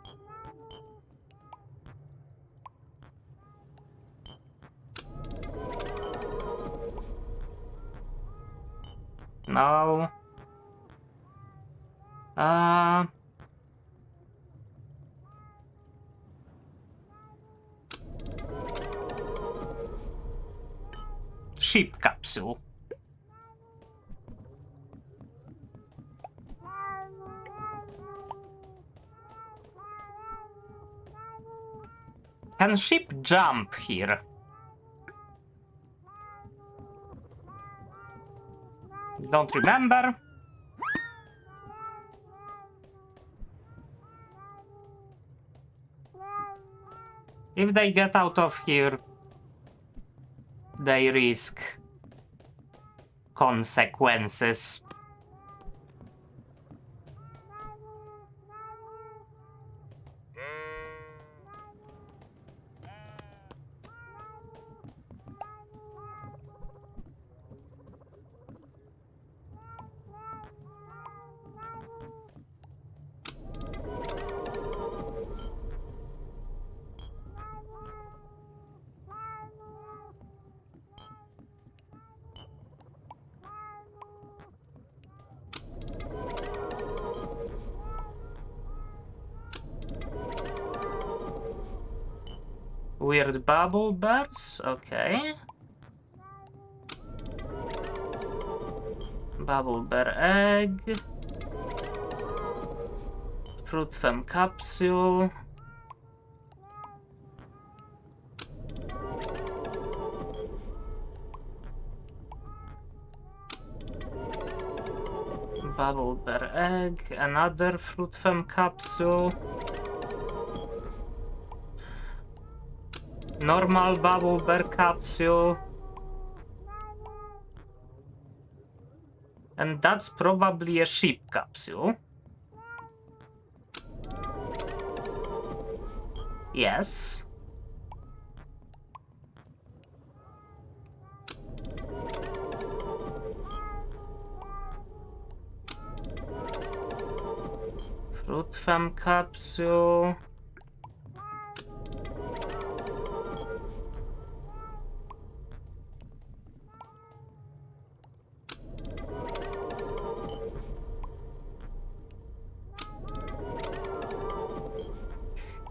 No. Sheep capsule. Can sheep jump here? Don't remember. If they get out of here, they risk consequences. Weird bubble bears, okay. Bubble bear egg. Fruit fem capsule. Bubble bear egg, another fruit fem capsule. Normal bubble bear capsule. And that's probably a sheep capsule. Yes. Fruit fem capsule.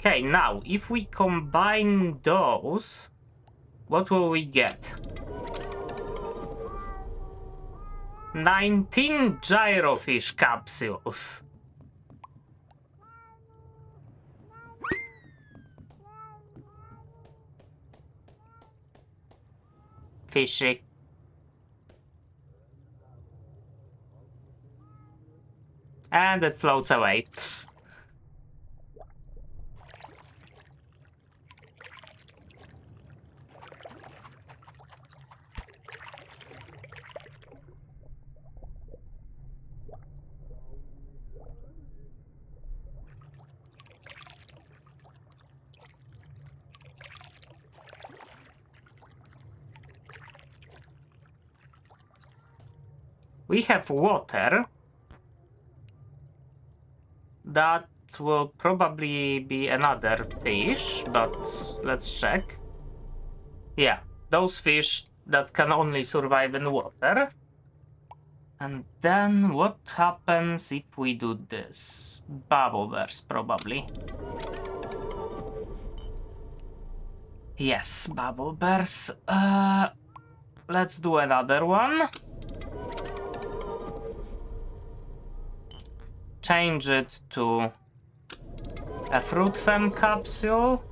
Okay, now, if we combine those, what will we get? 19 gyrofish capsules. Fishy. And it floats away. We have water. That will probably be another fish, but let's check. Yeah, those fish that can only survive in water. And then what happens if we do this? Bubble bears, probably. Yes, bubble bears. Let's do another one. Change it to a fruit fem capsule.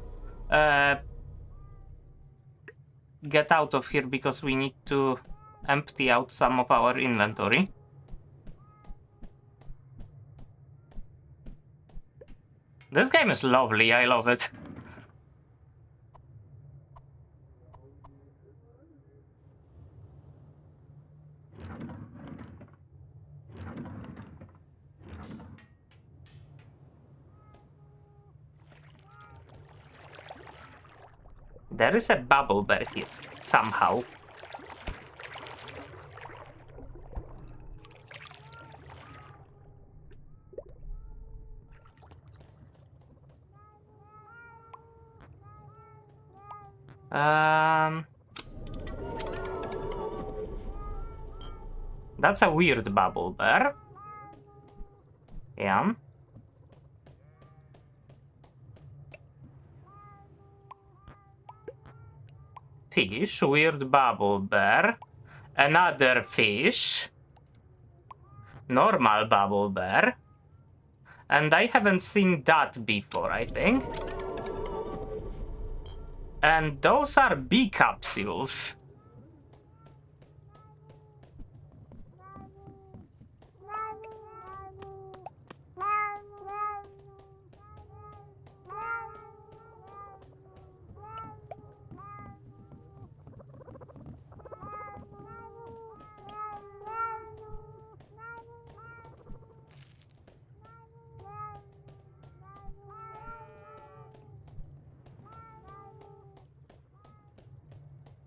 Get out of here because we need to empty out some of our inventory. This game is lovely, I love it. There is a bubble bear here, somehow. That's a weird bubble bear. Yeah. Fish, weird bubble bear. Another fish. Normal bubble bear. And I haven't seen that before, I think. And those are bee capsules.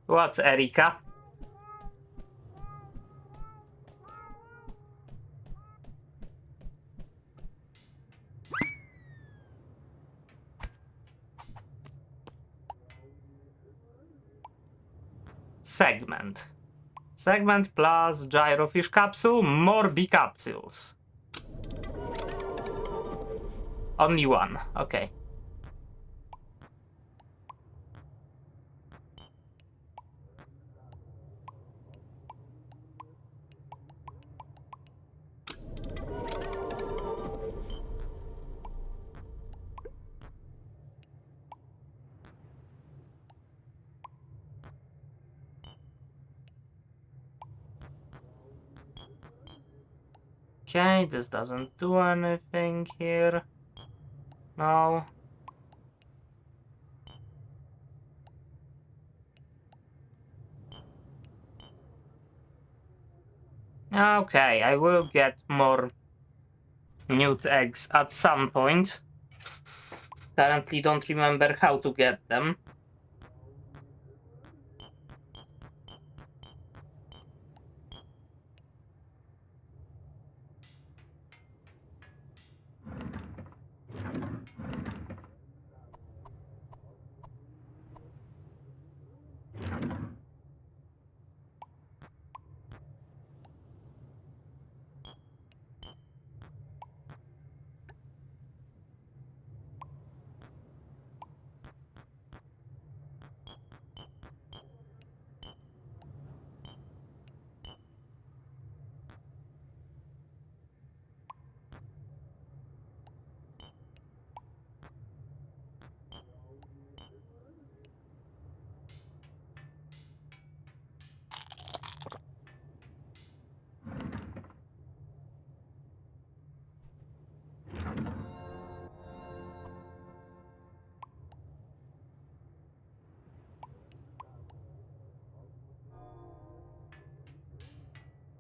What, Erika? Segment. Segment plus gyrofish capsule, more bee capsules. Only one, okay. Okay, this doesn't do anything here. No. Okay, I will get more newt eggs at some point. Currently don't remember how to get them.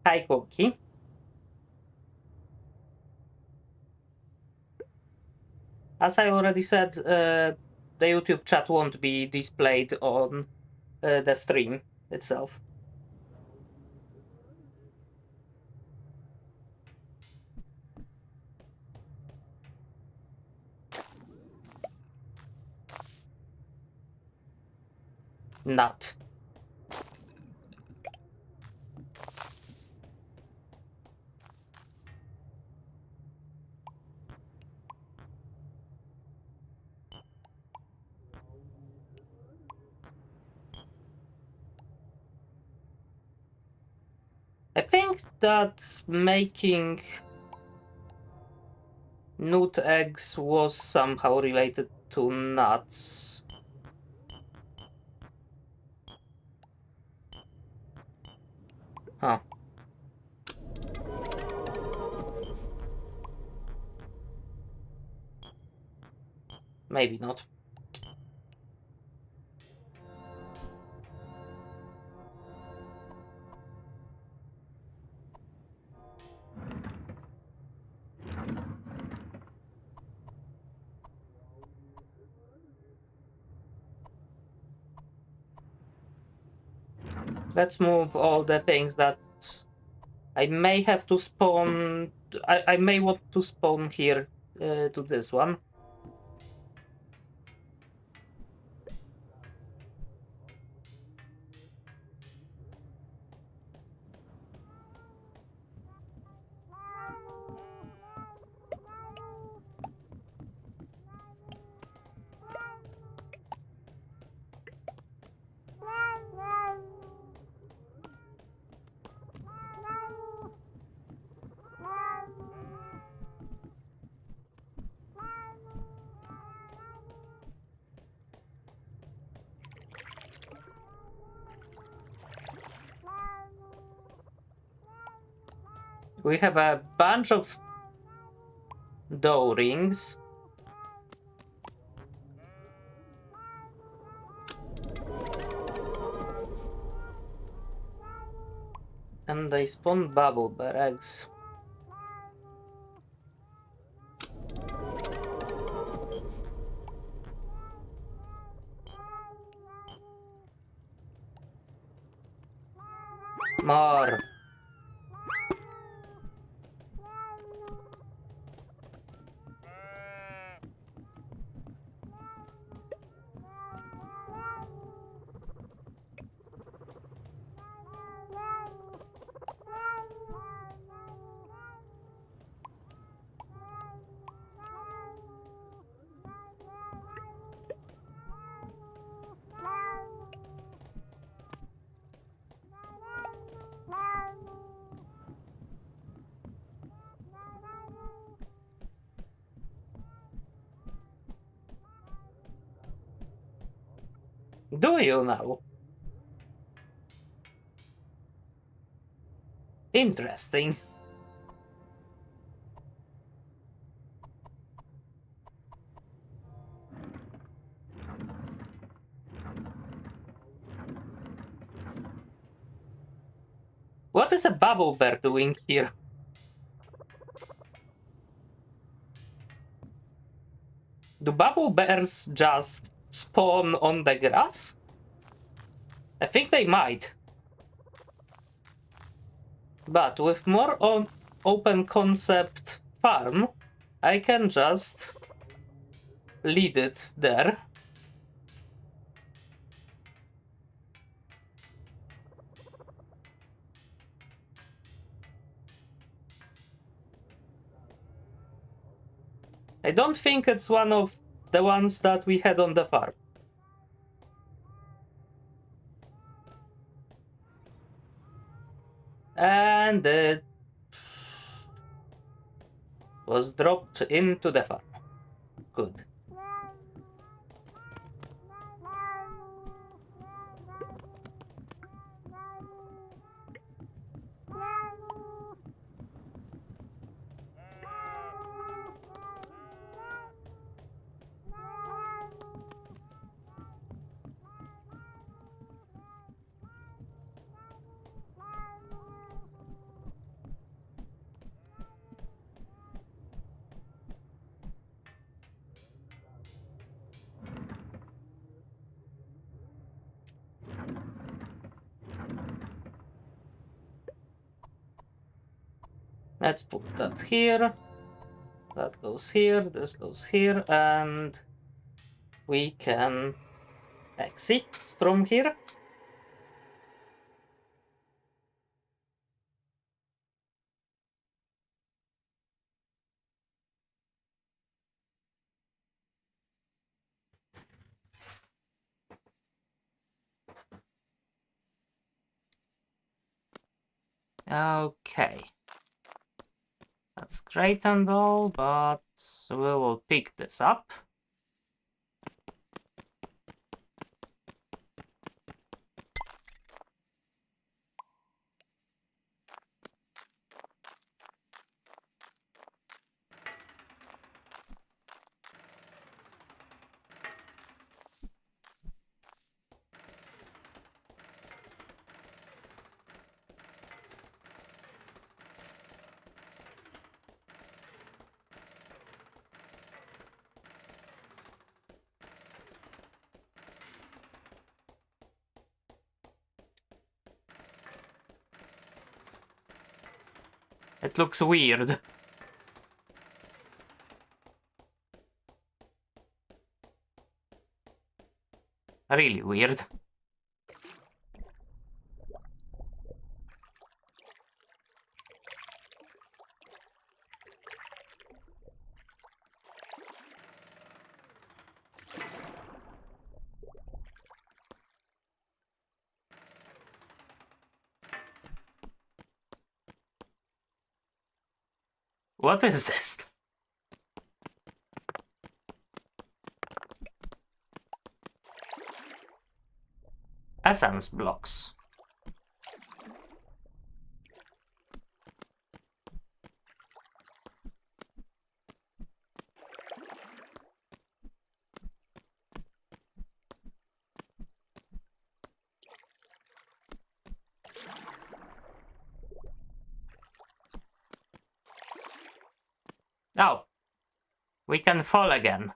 Hi, Cookie. As I already said, the YouTube chat won't be displayed on the stream itself. Not. I think that making newt eggs was somehow related to nuts. Huh. Maybe not. Let's move all the things that I may have to spawn. I may want to spawn here to this one. We have a bunch of dough rings. And they spawn bubble bear eggs. More. Do you know? Interesting. What is a bubble bear doing here? Do bubble bears just spawn on the grass? I think they might. But with more on open concept farm, I can just lead it there. I don't think it's one of the ones that we had on the farm. And it was dropped into the farm. Good. Let's put that here. That goes here, this goes here, and we can exit from here. Okay. That's great and all, but we will pick this up. It looks weird. Really weird. What is this? Essence blocks. Oh, we can fall again.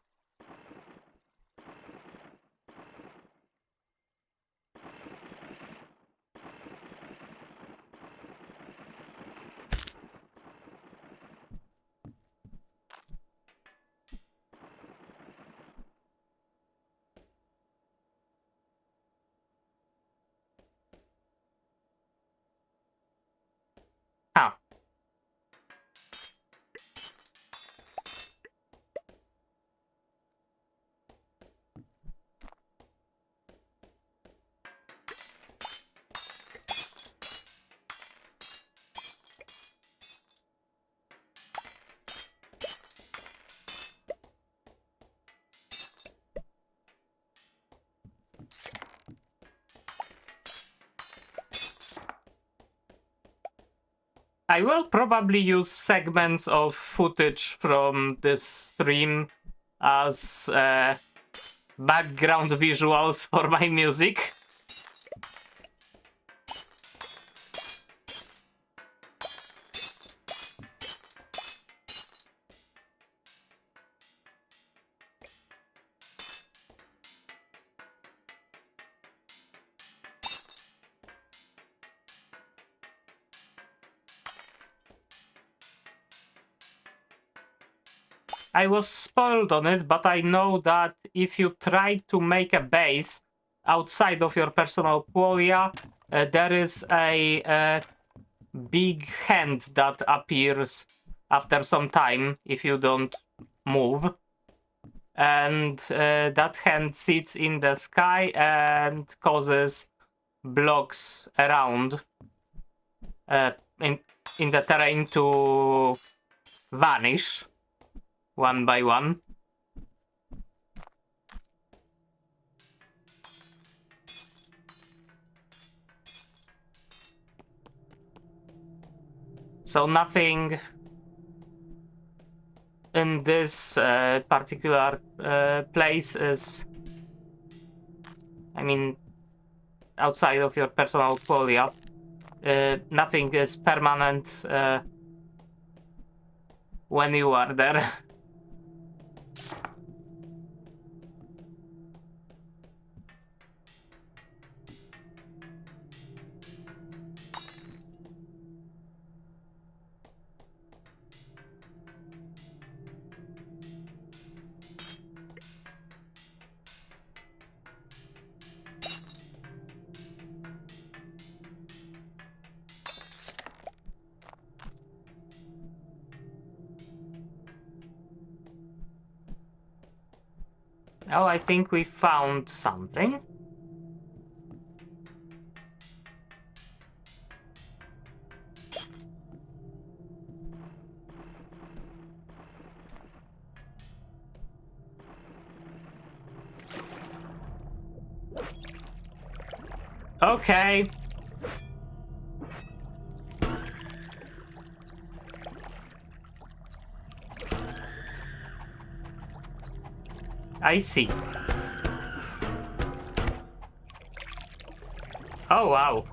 Huh. I will probably use segments of footage from this stream as background visuals for my music. I was spoiled on it, but I know that if you try to make a base outside of your personal qualia, there is a big hand that appears after some time if you don't move. And that hand sits in the sky and causes blocks around in the terrain to vanish one by one. So nothing in this particular place is, I mean, outside of your personal qualia. Nothing is permanent when you are there. Oh, I think we found something. Okay. I see. Oh, wow.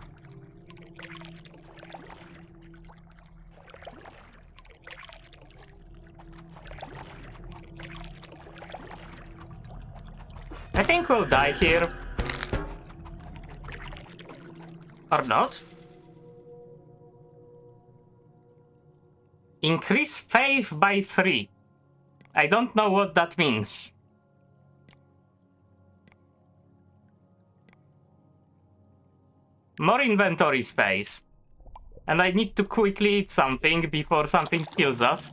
I think we'll die here. Or not. Increase faith by 3. I don't know what that means. More inventory space. And I need to quickly eat something before something kills us.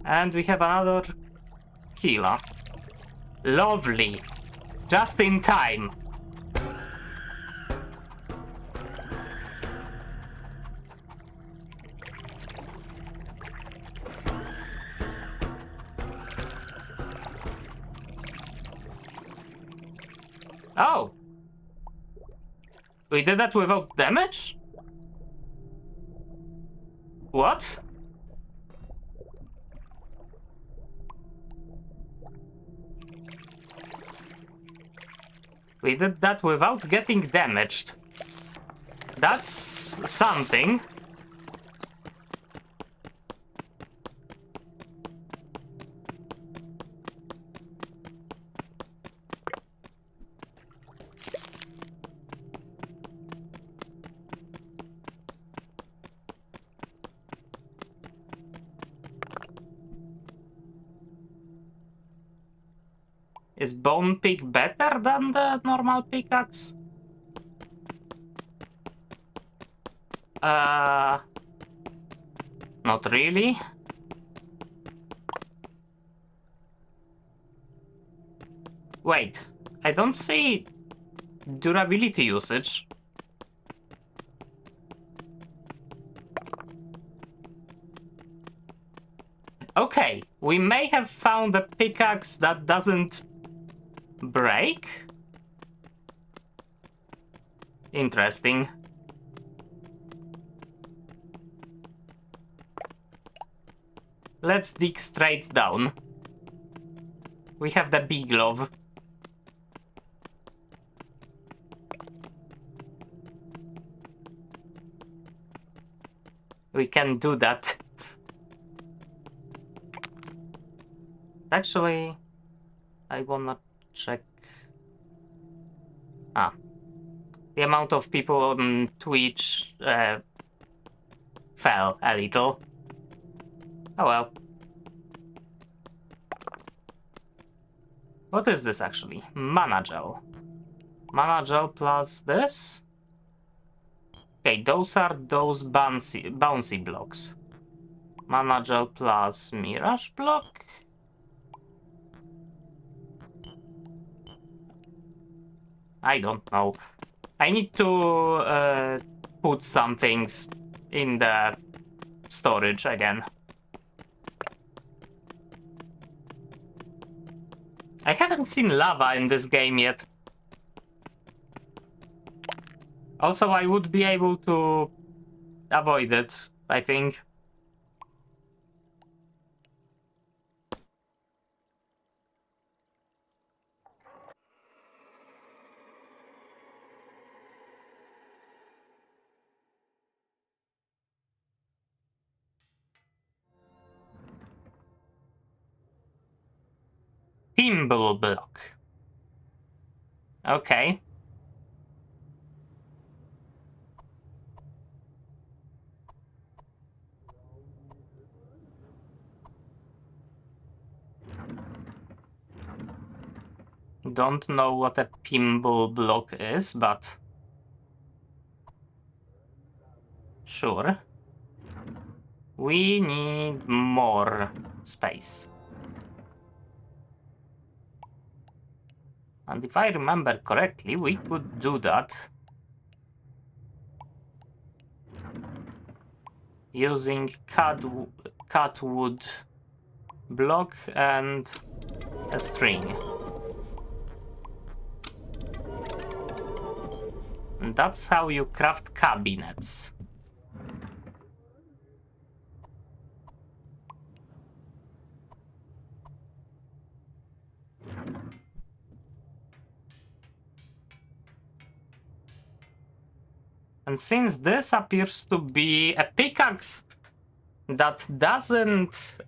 And we have another killer. Lovely. Just in time. Oh. We did that without damage? What? We did that without getting damaged. That's something. Is Bone Pick better than the normal pickaxe? Not really. Wait, I don't see durability usage. Okay, we may have found a pickaxe that doesn't break? Interesting. Let's dig straight down. We have the big glove. We can do that. Actually, I wanna check. The amount of people on Twitch fell a little. Oh well. What is this actually? Mana gel. Mana gel plus this? Okay, those are those bouncy blocks. Mana gel plus mirage block? I don't know. I need to put some things in the storage again. I haven't seen lava in this game yet. Also, I would be able to avoid it, I think. Thimble block. Okay. Don't know what a pinball block is, but sure. We need more space. And if I remember correctly, we could do that using cut wood block and a string. And that's how you craft cabinets. And since this appears to be a pickaxe that doesn't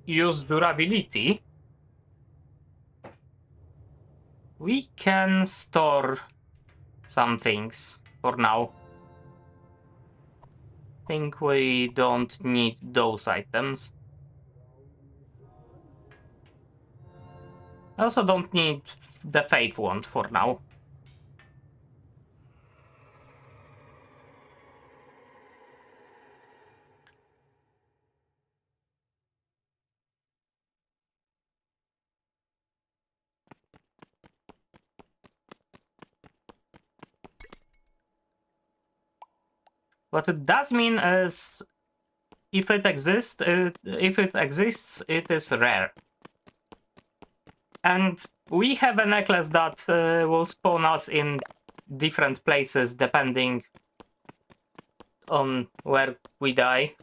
use durability, we can store some things for now. Think we don't need those items. I also don't need the Faith Wand for now. What it does mean is, if it exists, it is rare. And we have a necklace that will spawn us in different places depending on where we die.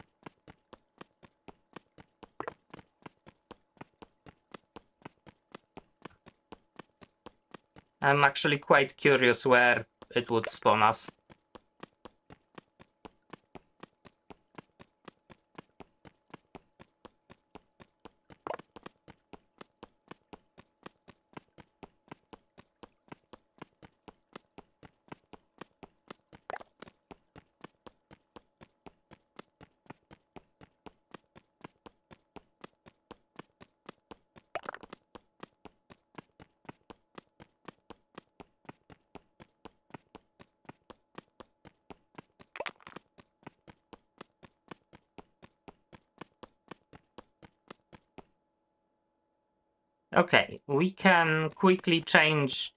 I'm actually quite curious where it would spawn us. Okay, we can quickly change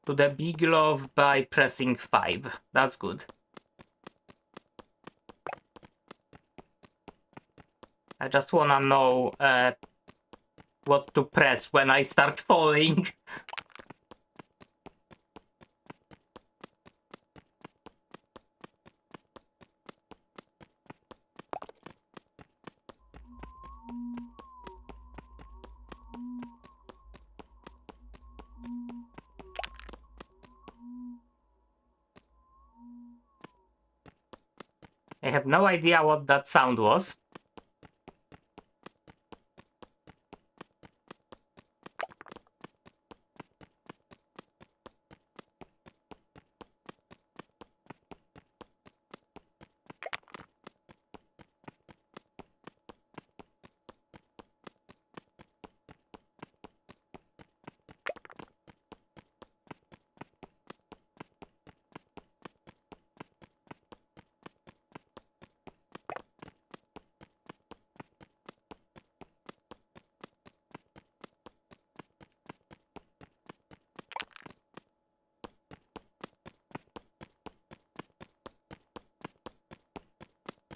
to the big glove by pressing 5. That's good. I just wanna know what to press when I start falling. I have no idea what that sound was.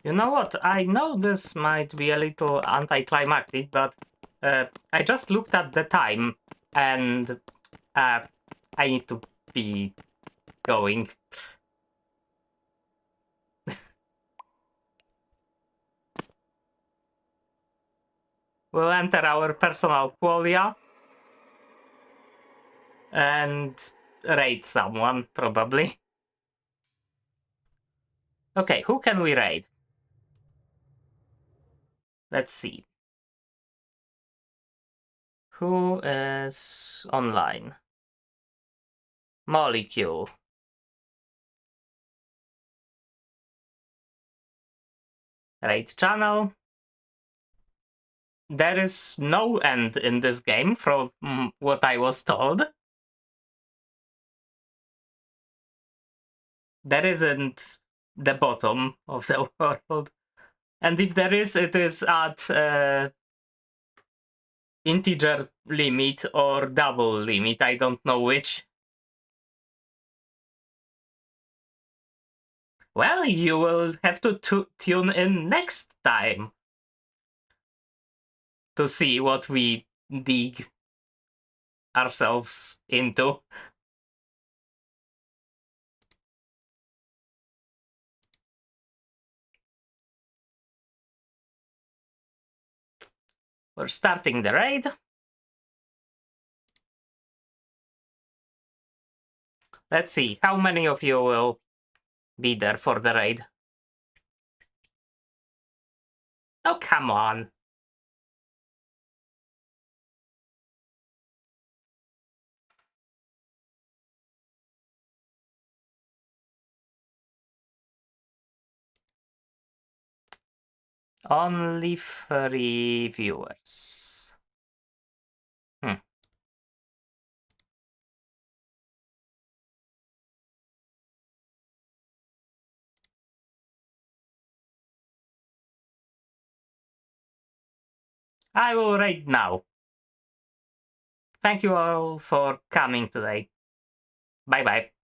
You know what? I know this might be a little anticlimactic, but I just looked at the time and I need to be going. We'll enter our personal qualia and raid someone, probably. Okay, who can we raid? Let's see. Who is online? Molecule. Raid channel. There is no end in this game from what I was told. There isn't the bottom of the world. And if there is, it is at integer limit or double limit. I don't know which. Well, you will have to tune in next time to see what we dig ourselves into. We're starting the raid. Let's see, how many of you will be there for the raid? Oh, come on. Only 3 viewers. I will raid now. Thank you all for coming today. Bye bye.